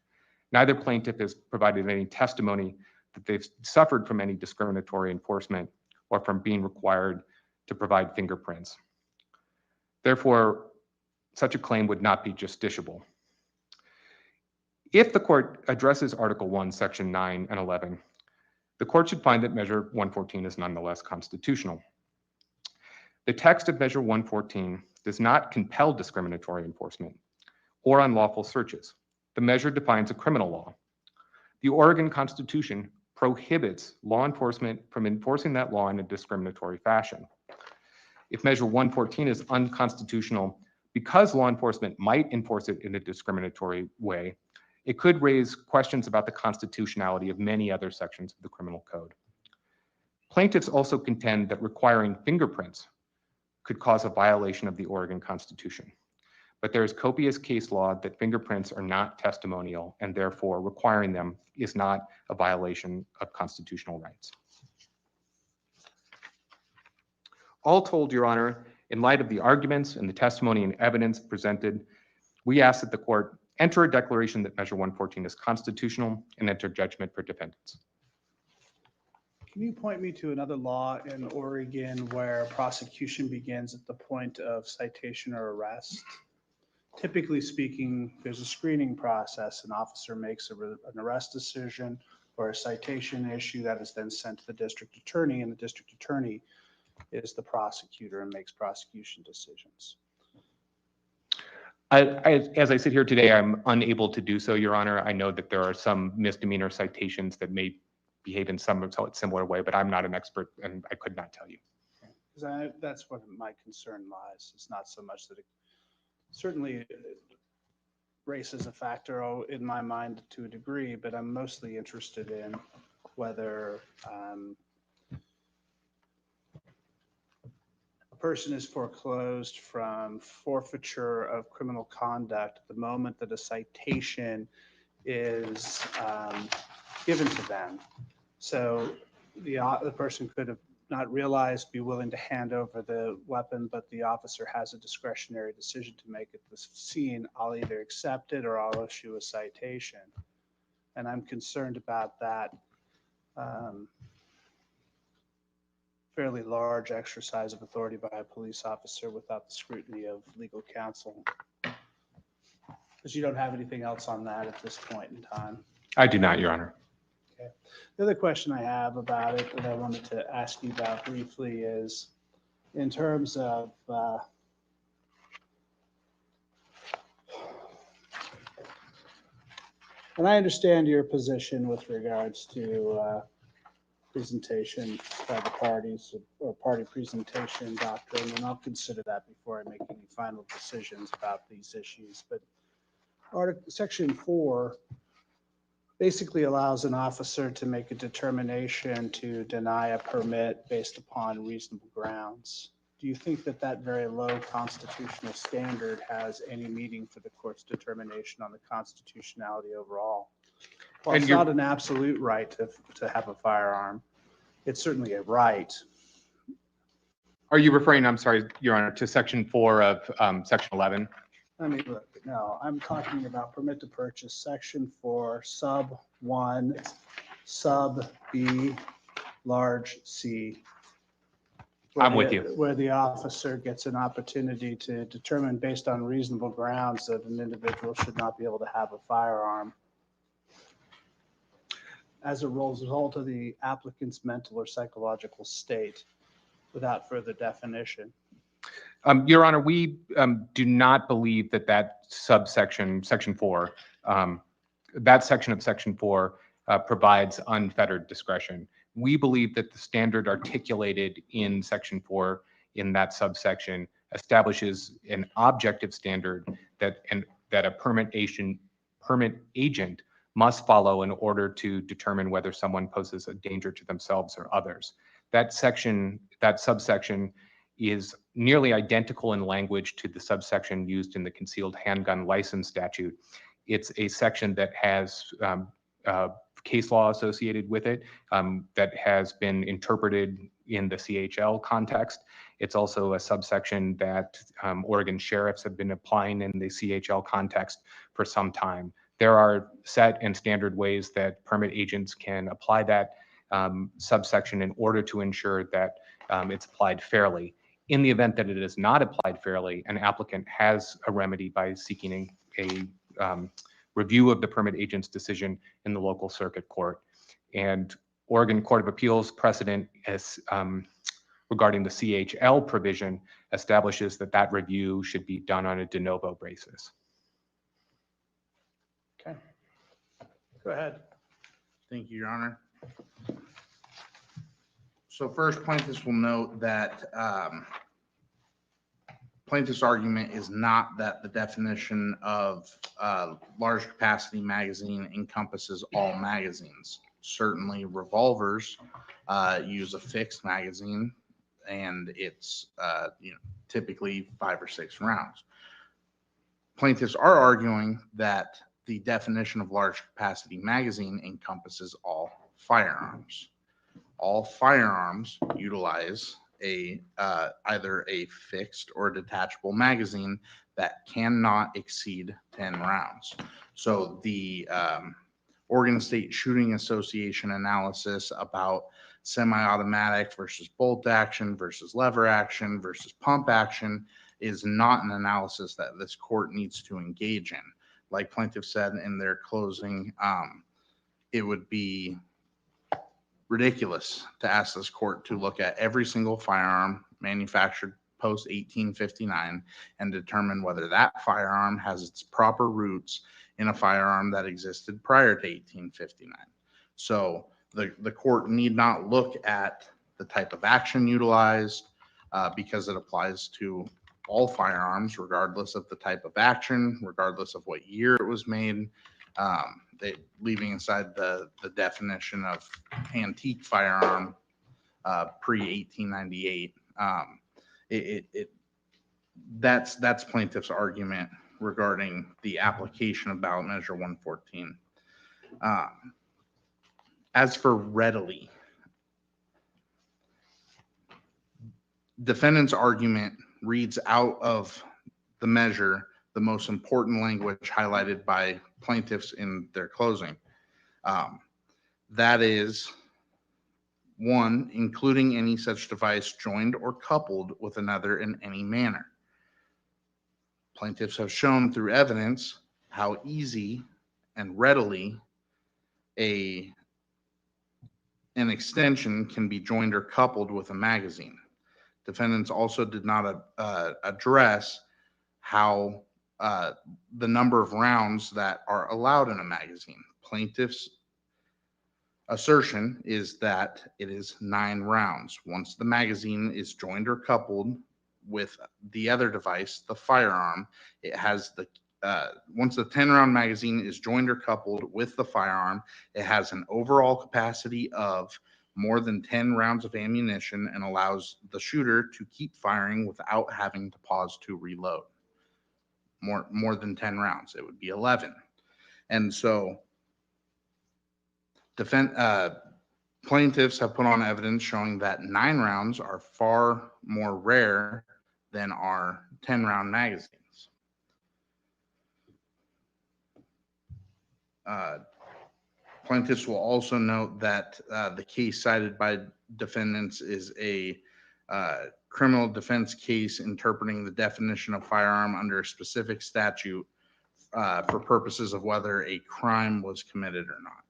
Neither plaintiff has provided any testimony that they've suffered from any discriminatory enforcement or from being required to provide fingerprints. Therefore, such a claim would not be justiciable. If the court addresses Article 1, Section 9 and 11, the court should find that Measure 114 is nonetheless constitutional. The text of Measure 114 does not compel discriminatory enforcement or unlawful searches. The measure defines a criminal law. The Oregon Constitution prohibits law enforcement from enforcing that law in a discriminatory fashion. If Measure 114 is unconstitutional because law enforcement might enforce it in a discriminatory way, it could raise questions about the constitutionality of many other sections of the criminal code. Plaintiffs also contend that requiring fingerprints could cause a violation of the Oregon Constitution. But there is copious case law that fingerprints are not testimonial, and therefore requiring them is not a violation of constitutional rights. All told, Your Honor, in light of the arguments and the testimony and evidence presented, we ask that the court enter a declaration that Measure 114 is constitutional and enter judgment for defendants. Can you point me to another law in Oregon where prosecution begins at the point of citation or arrest? Typically speaking, there's a screening process. An officer makes an arrest decision or a citation issue that is then sent to the district attorney, and the district attorney is the prosecutor and makes prosecution decisions. As I sit here today, I'm unable to do so, Your Honor. I know that there are some misdemeanor citations that may behave in some similar way, but I'm not an expert and I could not tell you. Because that's what my concern lies. It's not so much that it certainly race is a factor in my mind to a degree, but I'm mostly interested in whether a person is foreclosed from forfeiture of criminal conduct at the moment that a citation is given to them. So the person could have not realized, be willing to hand over the weapon, but the officer has a discretionary decision to make at the scene. I'll either accept it or I'll issue a citation. And I'm concerned about that fairly large exercise of authority by a police officer without the scrutiny of legal counsel. Because you don't have anything else on that at this point in time. I do not, Your Honor. Okay. The other question I have about it that I wanted to ask you about briefly is in terms of and I understand your position with regards to presentation by the parties or party presentation doctrine, and I'll consider that before I make any final decisions about these issues. But Section 4 basically allows an officer to make a determination to deny a permit based upon reasonable grounds. Do you think that that very low constitutional standard has any meaning for the court's determination on the constitutionality overall? Well, it's not an absolute right to have a firearm. It's certainly a right. Are you referring, I'm sorry, Your Honor, to Section 4 of Section 11? I mean, look, no, I'm talking about permit to purchase, Section 4, Sub 1, Sub B, large C. I'm with you. Where the officer gets an opportunity to determine based on reasonable grounds that an individual should not be able to have a firearm as a result of the applicant's mental or psychological state without further definition. Your Honor, we do not believe that that subsection, Section 4, that section of Section 4 provides unfettered discretion. We believe that the standard articulated in Section 4 in that subsection establishes an objective standard that a permit agent must follow in order to determine whether someone poses a danger to themselves or others. That subsection is nearly identical in language to the subsection used in the concealed handgun license statute. It's a section that has case law associated with it that has been interpreted in the CHL context. It's also a subsection that Oregon sheriffs have been applying in the CHL context for some time. There are set and standard ways that permit agents can apply that subsection in order to ensure that it's applied fairly. In the event that it is not applied fairly, an applicant has a remedy by seeking a review of the permit agent's decision in the local circuit court. And Oregon Court of Appeals precedent regarding the CHL provision establishes that review should be done on a de novo basis. Okay. Go ahead. Thank you, Your Honor. So first, plaintiffs will note that plaintiff's argument is not that the definition of large capacity magazine encompasses all magazines. Certainly revolvers use a fixed magazine and it's typically 5 or 6 rounds. Plaintiffs are arguing that the definition of large capacity magazine encompasses all firearms. All firearms utilize either a fixed or detachable magazine that cannot exceed 10 rounds. So the Oregon State Shooting Association analysis about semi-automatic versus bolt action versus lever action versus pump action is not an analysis that this court needs to engage in. Like plaintiffs said in their closing, it would be ridiculous to ask this court to look at every single firearm manufactured post 1859 and determine whether that firearm has its proper roots in a firearm that existed prior to 1859. So the court need not look at the type of action utilized because it applies to all firearms, regardless of the type of action, regardless of what year it was made, leaving aside the definition of antique firearm pre-1898. That's plaintiff's argument regarding the application of ballot measure 114. As for readily, defendant's argument reads out of the measure the most important language highlighted by plaintiffs in their closing. That is, one, including any such device joined or coupled with another in any manner. Plaintiffs have shown through evidence how easy and readily an extension can be joined or coupled with a magazine. Defendants also did not address how the number of rounds that are allowed in a magazine. Plaintiff's assertion is that it is 9 rounds. Once the magazine is joined or coupled with the other device, the firearm, it has the once the 10-round magazine is joined or coupled with the firearm, it has an overall capacity of more than 10 rounds of ammunition and allows the shooter to keep firing without having to pause to reload. More than 10 rounds, it would be 11. And so plaintiffs have put on evidence showing that 9 rounds are far more rare than our 10-round magazines. Plaintiffs will also note that the case cited by defendants is a criminal defense case interpreting the definition of firearm under a specific statute for purposes of whether a crime was committed or not.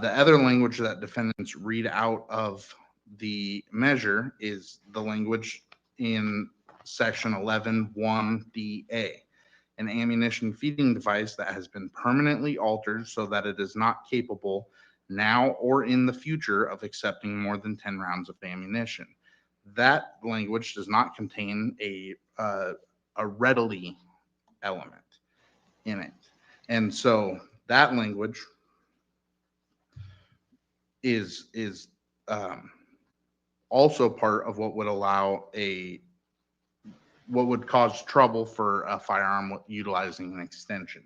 The other language that defendants read out of the measure is the language in section 11(1)(DA), an ammunition feeding device that has been permanently altered so that it is not capable now or in the future of accepting more than 10 rounds of ammunition. That language does not contain a readily element in it. And so that language is also part of what would allow what would cause trouble for a firearm utilizing an extension,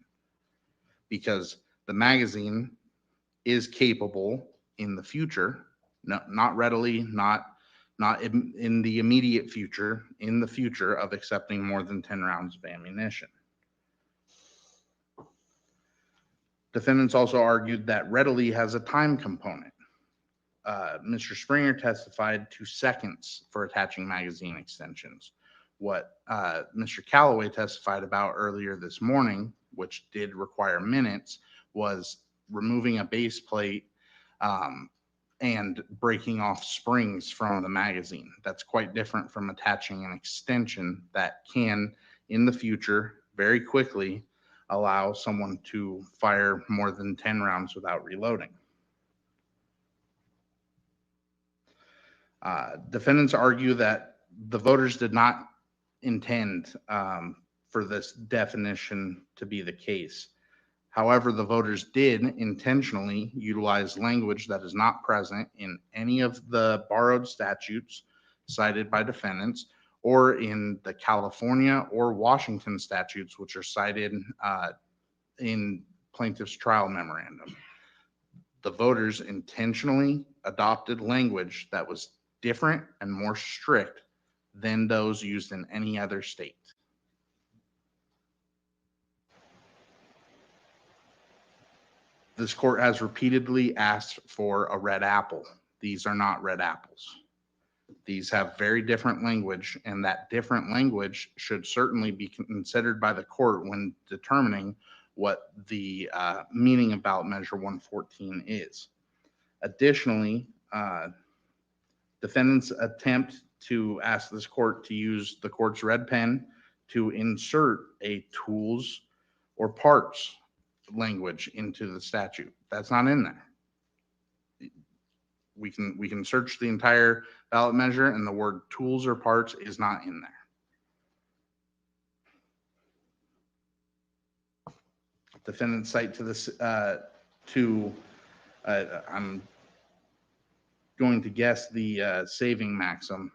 because the magazine is capable in the future, not readily, not in the immediate future, in the future of accepting more than 10 rounds of ammunition. Defendants also argued that readily has a time component. Mr. Springer testified to seconds for attaching magazine extensions. What Mr. Calloway testified about earlier this morning, which did require minutes, was removing a base plate and breaking off springs from the magazine. That's quite different from attaching an extension that can, in the future, very quickly allow someone to fire more than 10 rounds without reloading. Defendants argue that the voters did not intend for this definition to be the case. However, the voters did intentionally utilize language that is not present in any of the borrowed statutes cited by defendants or in the California or Washington statutes, which are cited in plaintiff's trial memorandum. The voters intentionally adopted language that was different and more strict than those used in any other state. This court has repeatedly asked for a red apple. These are not red apples. These have very different language, and that different language should certainly be considered by the court when determining what the meaning of ballot measure 114 is. Additionally, defendants attempt to ask this court to use the court's red pen to insert a tools or parts language into the statute. That's not in there. We can search the entire ballot measure and the word tools or parts is not in there. Defendants cite to this, I'm going to guess the saving maxim,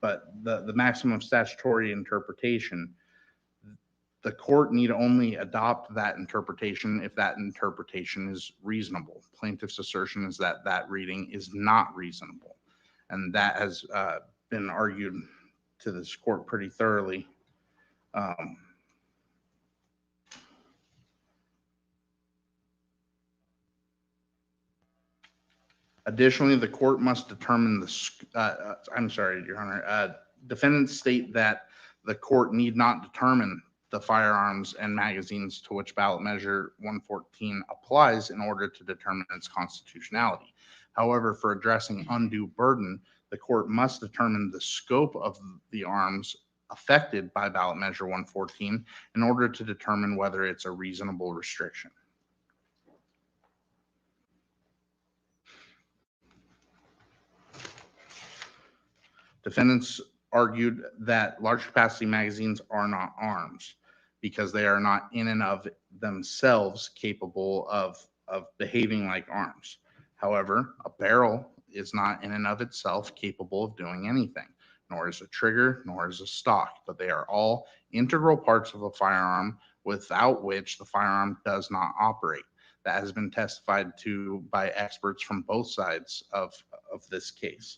but the maximum of statutory interpretation, the court need only adopt that interpretation if that interpretation is reasonable. Plaintiff's assertion is that that reading is not reasonable. And that has been argued to this court pretty thoroughly. Additionally, the court must determine I'm sorry, Your Honor, defendants state that the court need not determine the firearms and magazines to which ballot measure 114 applies in order to determine its constitutionality. However, for addressing undue burden, the court must determine the scope of the arms affected by ballot measure 114 in order to determine whether it's a reasonable restriction. Defendants argued that large capacity magazines are not arms because they are not in and of themselves capable of behaving like arms. However, a barrel is not in and of itself capable of doing anything, nor is a trigger, nor is a stock, but they are all integral parts of a firearm without which the firearm does not operate. That has been testified to by experts from both sides of this case.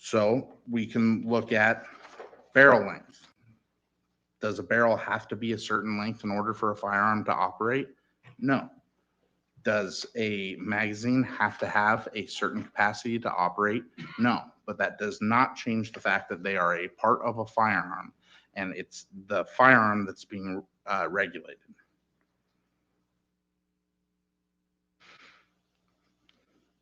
So we can look at barrel length. Does a barrel have to be a certain length in order for a firearm to operate? No. Does a magazine have to have a certain capacity to operate? No. But that does not change the fact that they are a part of a firearm, and it's the firearm that's being regulated.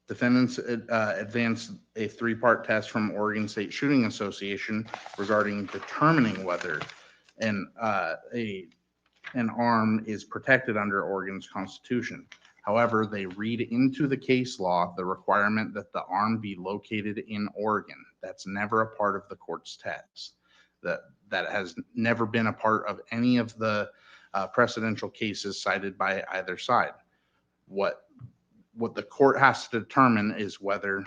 Defendants advanced a three-part test from Oregon State Shooting Association regarding determining whether an arm is protected under Oregon's Constitution. However, they read into the case law the requirement that the arm be located in Oregon. That's never a part of the court's test. That has never been a part of any of the precedential cases cited by either side. What the court has to determine is whether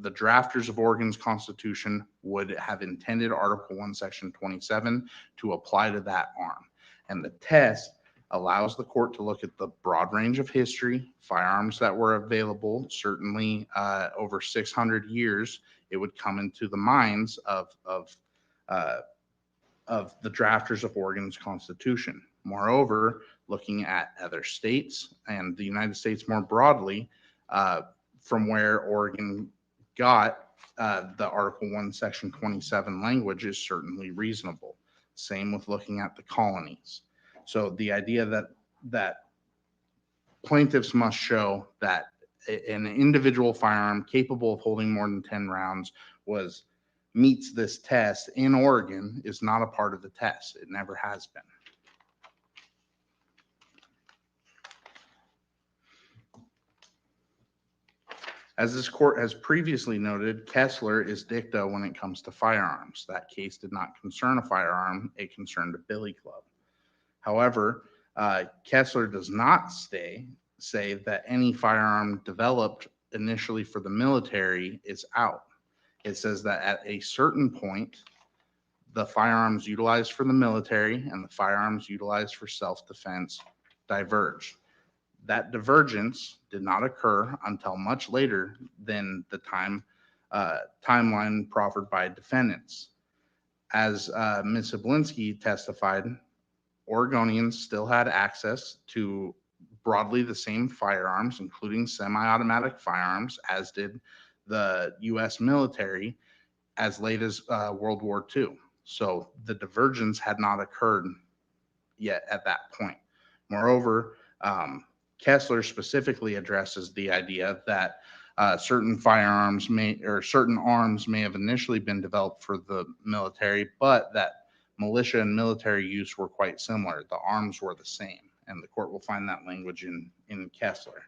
the drafters of Oregon's Constitution would have intended Article 1, Section 27 to apply to that arm. And the test allows the court to look at the broad range of history, firearms that were available, certainly over 600 years, it would come into the minds of the drafters of Oregon's Constitution. Moreover, looking at other states and the United States more broadly, from where Oregon got the Article 1, Section 27 language is certainly reasonable. Same with looking at the colonies. So the idea that plaintiffs must show that an individual firearm capable of holding more than 10 rounds meets this test in Oregon is not a part of the test. It never has been. As this court has previously noted, Kessler is dicta when it comes to firearms. That case did not concern a firearm, it concerned a billy club. However, Kessler does not say that any firearm developed initially for the military is out. It says that at a certain point, the firearms utilized for the military and the firearms utilized for self-defense diverged. That divergence did not occur until much later than the timeline proffered by defendants. As Ms. Zablinski testified, Oregonians still had access to broadly the same firearms, including semi-automatic firearms, as did the U.S. military as late as World War II. So the divergence had not occurred yet at that point. Moreover, Kessler specifically addresses the idea that certain arms may have initially been developed for the military, but that militia and military use were quite similar. The arms were the same. and the court will find that language in Kessler.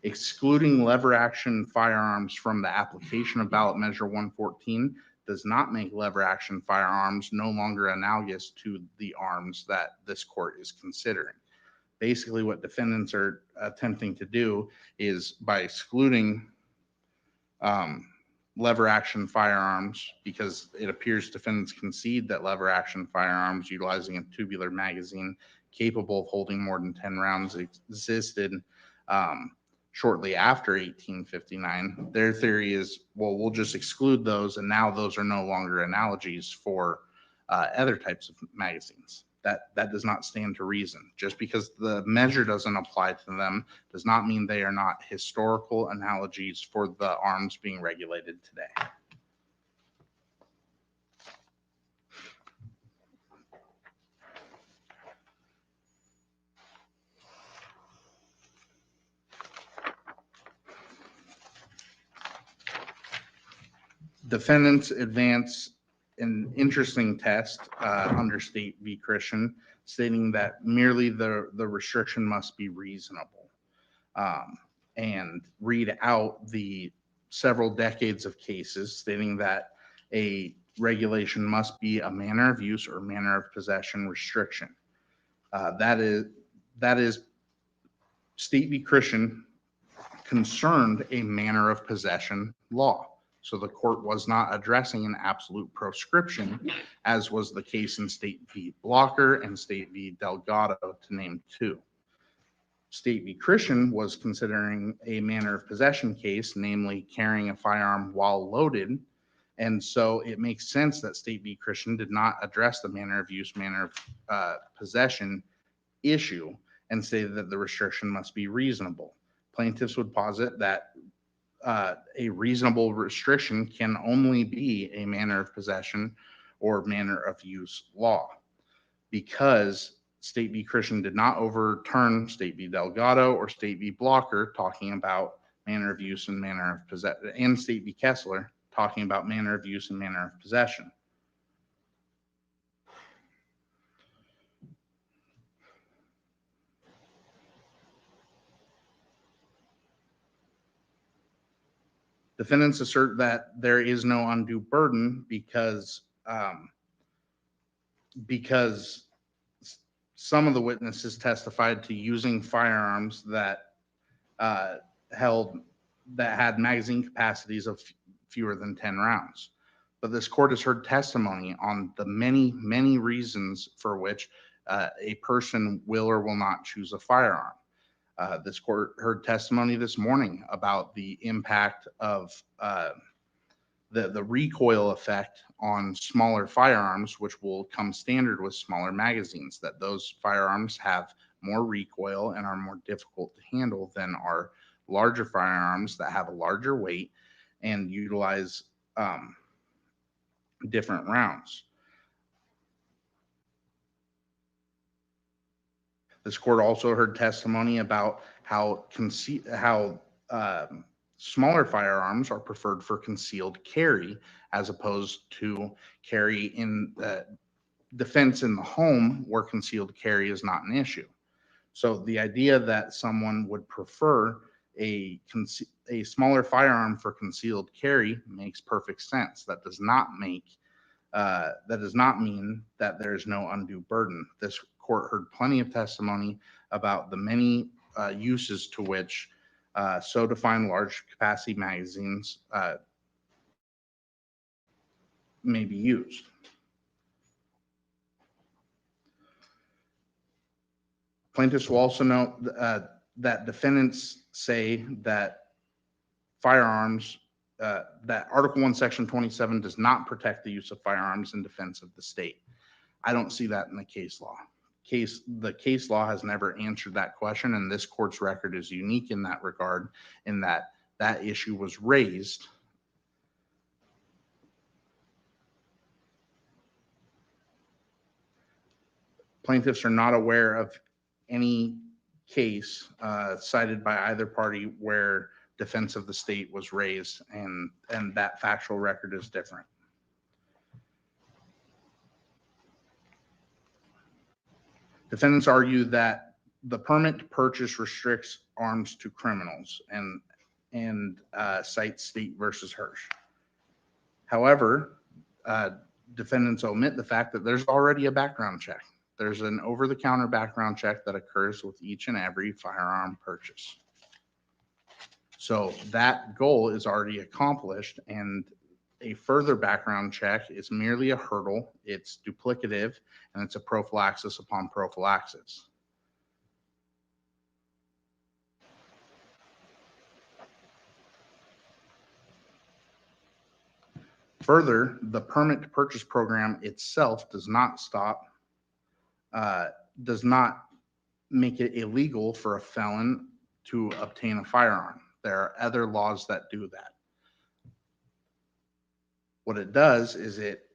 Excluding lever action firearms from the application of ballot measure 114 does not make lever action firearms no longer analogous to the arms that this court is considering. Basically, what defendants are attempting to do is, by excluding lever action firearms, because it appears defendants concede that lever action firearms utilizing a tubular magazine capable of holding more than 10 rounds existed shortly after 1859. Their theory is, well, we'll just exclude those, and now those are no longer analogies for other types of magazines. That does not stand to reason. Just because the measure doesn't apply to them does not mean they are not historical analogies for the arms being regulated today. Defendants advance an interesting test under State v. Christian, stating that merely the restriction must be reasonable, and read out the several decades of cases stating that a regulation must be a manner of use or manner of possession restriction. That is State v. Christian concerned a manner of possession law. So the court was not addressing an absolute proscription, as was the case in State v. Blocker and State v. Delgado, to name two. State v. Christian was considering a manner of possession case, namely carrying a firearm while loaded. And so it makes sense that State v. Christian did not address the manner of use, manner of possession issue, and say that the restriction must be reasonable. Plaintiffs would posit that a reasonable restriction can only be a manner of possession or manner of use law, because State v. Christian did not overturn State v. Delgado or State v. Blocker talking about manner of use and manner of possession, and State v. Kessler talking about manner of use and manner of possession. Defendants assert that there is no undue burden because some of the witnesses testified to using firearms that had magazine capacities of fewer than 10 rounds. But this court has heard testimony on the many, many reasons for which a person will or will not choose a firearm. This court heard testimony this morning about the impact of the recoil effect on smaller firearms, which will come standard with smaller magazines, that those firearms have more recoil and are more difficult to handle than our larger firearms that have a larger weight and utilize different rounds. This court also heard testimony about how smaller firearms are preferred for concealed carry as opposed to carry in defense in the home, where concealed carry is not an issue. So the idea that someone would prefer a smaller firearm for concealed carry makes perfect sense. That does not mean that there is no undue burden. This court heard plenty of testimony about the many uses to which so defined large capacity magazines may be used. Plaintiffs will also note that defendants say that firearms, that Article 1, Section 27 does not protect the use of firearms in defense of the state. I don't see that in the case law. The case law has never answered that question, and this court's record is unique in that regard, in that that issue was raised. Plaintiffs are not aware of any case cited by either party where defense of the state was raised, and that factual record is different. Defendants argue that the permit to purchase restricts arms to criminals and cite State versus Hirsch. However, defendants omit the fact that there's already a background check. There's an over-the-counter background check that occurs with each and every firearm purchase. So that goal is already accomplished, and a further background check is merely a hurdle. It's duplicative, and it's a prophylaxis upon prophylaxis. Further, the permit to purchase program itself does not make it illegal for a felon to obtain a firearm. There are other laws that do that. What it does is it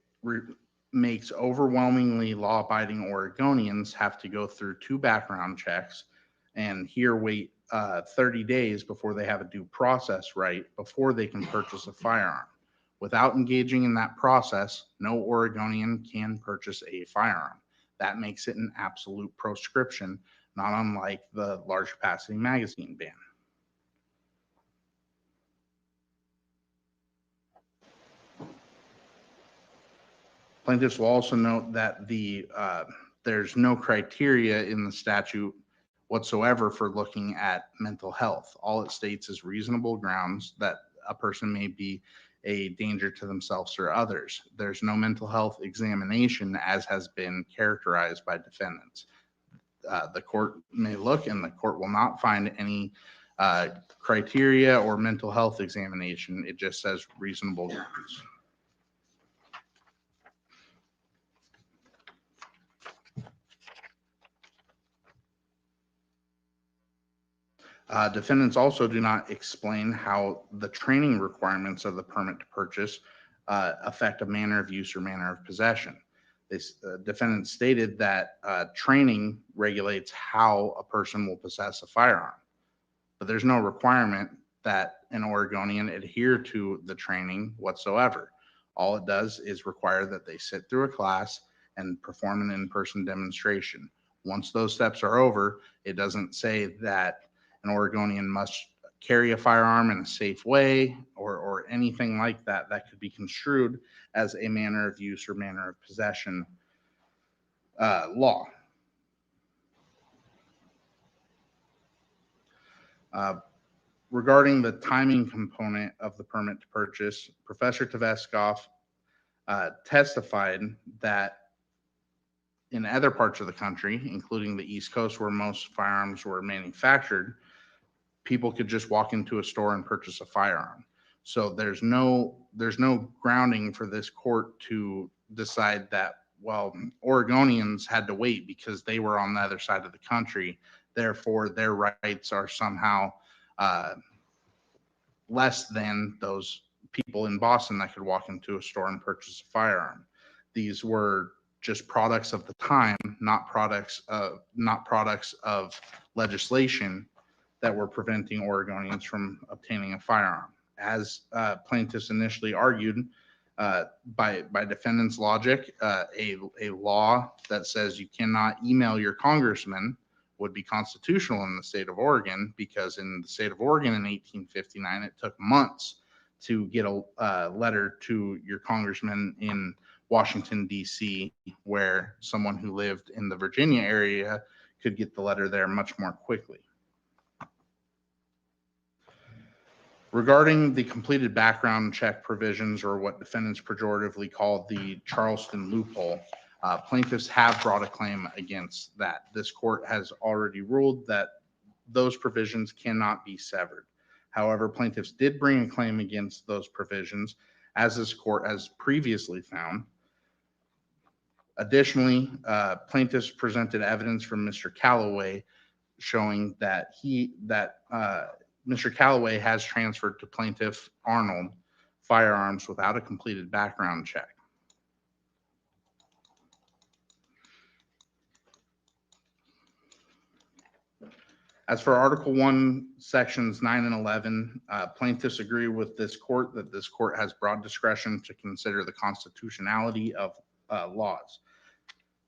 makes overwhelmingly law-abiding Oregonians have to go through 2 background checks and here wait 30 days before they have a due process right before they can purchase a firearm. Without engaging in that process, no Oregonian can purchase a firearm. That makes it an absolute proscription, not unlike the large capacity magazine ban. Plaintiffs will also note that there's no criteria in the statute whatsoever for looking at mental health. All it states is reasonable grounds that a person may be a danger to themselves or others. There's no mental health examination as has been characterized by defendants. The court may look and the court will not find any criteria or mental health examination. It just says reasonable grounds. Defendants also do not explain how the training requirements of the permit to purchase affect a manner of use or manner of possession. This defendant stated that training regulates how a person will possess a firearm, but there's no requirement that an Oregonian adhere to the training whatsoever. All it does is require that they sit through a class and perform an in-person demonstration. Once those steps are over, it doesn't say that an Oregonian must carry a firearm in a safe way or anything like that that could be construed as a manner of use or manner of possession law. Regarding the timing component of the permit to purchase, Professor Taveskov testified that in other parts of the country, including the East Coast where most firearms were manufactured, people could just walk into a store and purchase a firearm. So there's no grounding for this court to decide that, well, Oregonians had to wait because they were on the other side of the country. Therefore, their rights are somehow less than those people in Boston that could walk into a store and purchase a firearm. These were just products of the time, not products of legislation that were preventing Oregonians from obtaining a firearm. As plaintiffs initially argued, by defendants' logic, a law that says you cannot email your congressman would be constitutional in the state of Oregon, because in the state of Oregon in 1859, it took months to get a letter to your congressman in Washington, D.C., where someone who lived in the Virginia area could get the letter there much more quickly. Regarding the completed background check provisions, or what defendants pejoratively call the Charleston loophole, plaintiffs have brought a claim against that. This court has already ruled that those provisions cannot be severed. However, plaintiffs did bring a claim against those provisions, as this court has previously found. Additionally, plaintiffs presented evidence from Mr. Calloway showing that Mr. Calloway has transferred to Plaintiff Arnold firearms without a completed background check. As for Article 1, Sections 9 and 11, plaintiffs agree with this court that this court has broad discretion to consider the constitutionality of laws.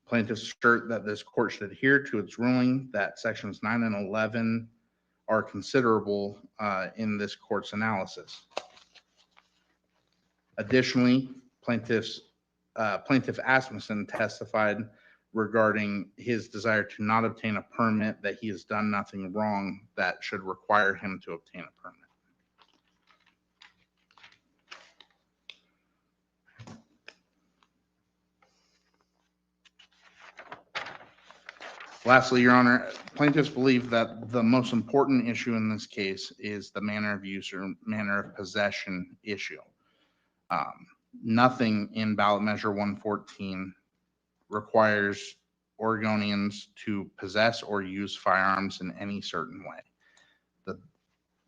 Plaintiffs assert that this court should adhere to its ruling that sections 9 and 11 are considerable in this court's analysis. Additionally, Plaintiff Asmussen testified regarding his desire to not obtain a permit, that he has done nothing wrong that should require him to obtain a permit. Lastly, Your Honor, plaintiffs believe that the most important issue in this case is the manner of use or manner of possession issue. Nothing in ballot measure 114 requires Oregonians to possess or use firearms in any certain way. The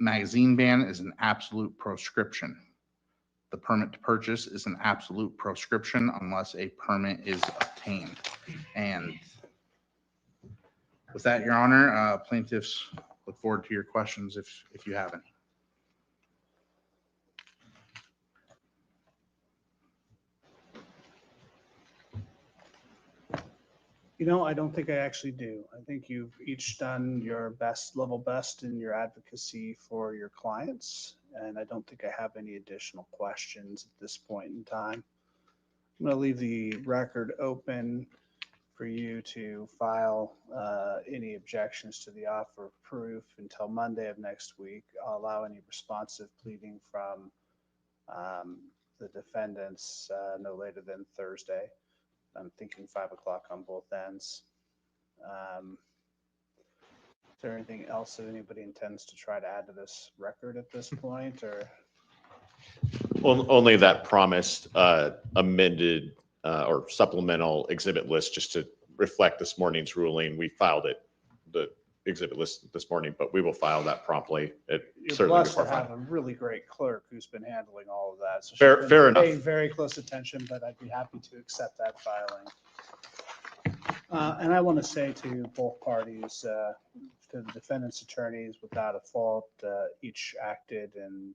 magazine ban is an absolute proscription. The permit to purchase is an absolute proscription unless a permit is obtained. And with that, Your Honor, plaintiffs look forward to your questions if you have any. You know, I don't think I actually do. I think you've each done your level best in your advocacy for your clients, and I don't think I have any additional questions at this point in time. I'm going to leave the record open for you to file any objections to the offer of proof until Monday of next week. I'll allow any responsive pleading from the defendants no later than Thursday. I'm thinking 5 o'clock on both ends. Is there anything else that anybody intends to try to add to this record at this point, or? Only that promised amended or supplemental exhibit list just to reflect this morning's ruling. We filed it, the exhibit list this morning, but we will file that promptly. You're blessed to have a really great clerk who's been handling all of that. So she's Fair been enough. paying very close attention, but I'd be happy to accept that filing. And I want to say to both parties, to the defendant's attorneys, without a fault, each acted and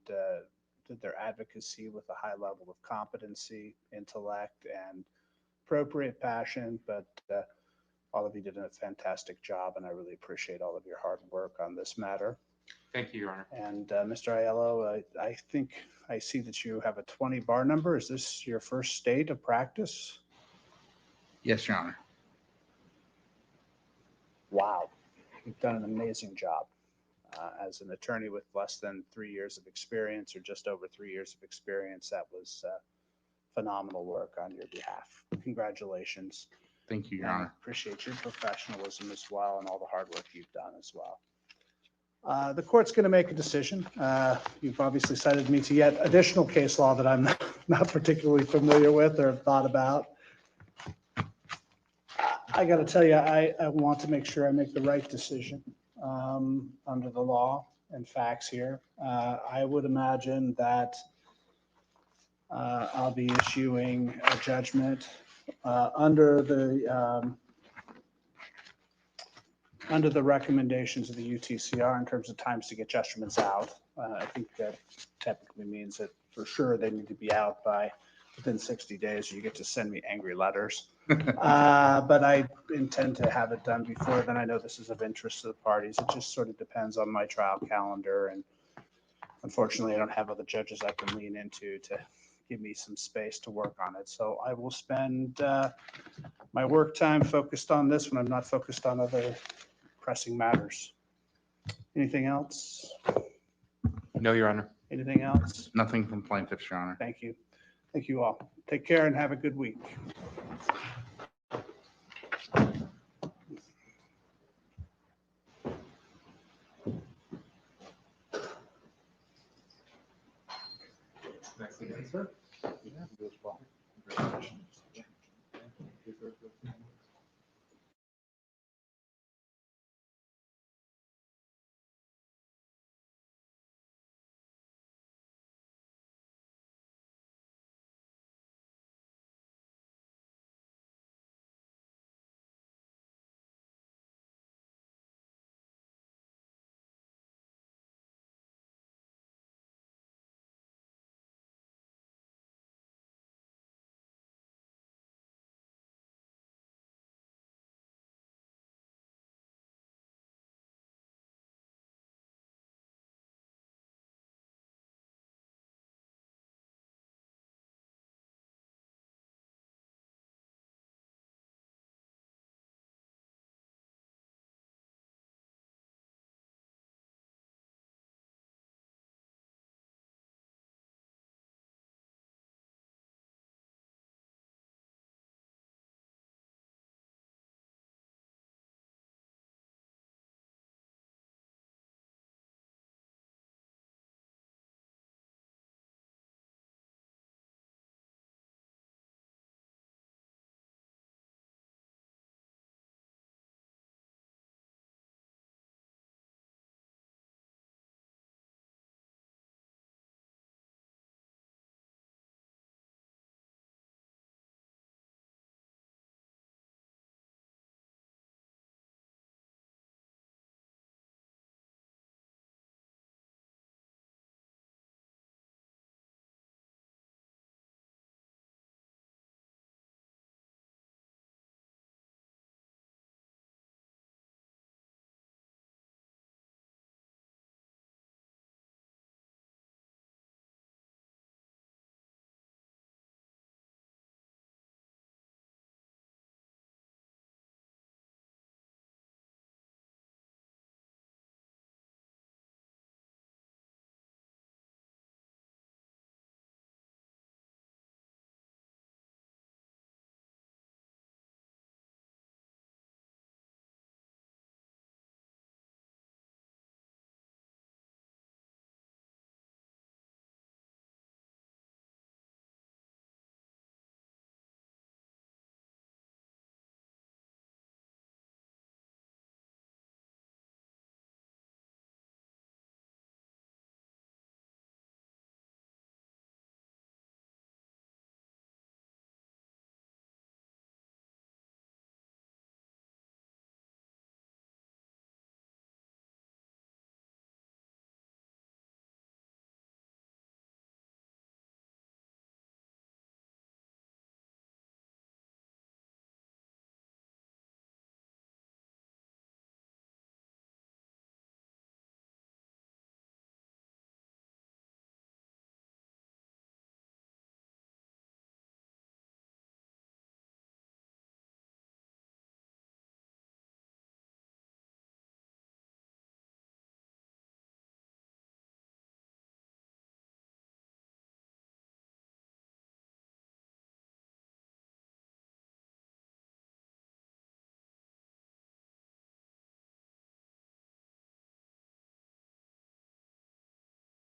did their advocacy with a high level of competency, intellect, and appropriate passion. But all of you did a fantastic job, and I really appreciate all of your hard work on this matter. Thank you, Your Honor. And Mr. Aiello, I think I see that you have a 20 bar number. Is this your first state of practice? Yes, Your Honor. Wow, you've done an amazing job. As an attorney with less than 3 years of experience, or just over 3 years of experience, that was phenomenal work on your behalf. Congratulations. Thank you, Your And I Honor. appreciate your professionalism as well, and all the hard work you've done as well. The court's going to make a decision. You've obviously cited me to yet additional case law that I'm not particularly familiar with or have thought about. I got to tell you, I want to make sure I make the right decision under the law and facts here. I would imagine that I'll be issuing a judgment under the recommendations of the UTCR in terms of times to get judgments out. I think that technically means that for sure they need to be out by within 60 days, or you get to send me angry letters. But I intend to have it done before then. I know this is of interest to the parties. It just sort of depends on my trial calendar. And unfortunately, I don't have other judges I can lean into to give me some space to work on it. So I will spend my work time focused on this when I'm not focused on other pressing matters. Anything else? No, Your Honor. Anything else? Nothing from plaintiffs, Your Honor. Thank you. Thank you all. Take care and have a good week.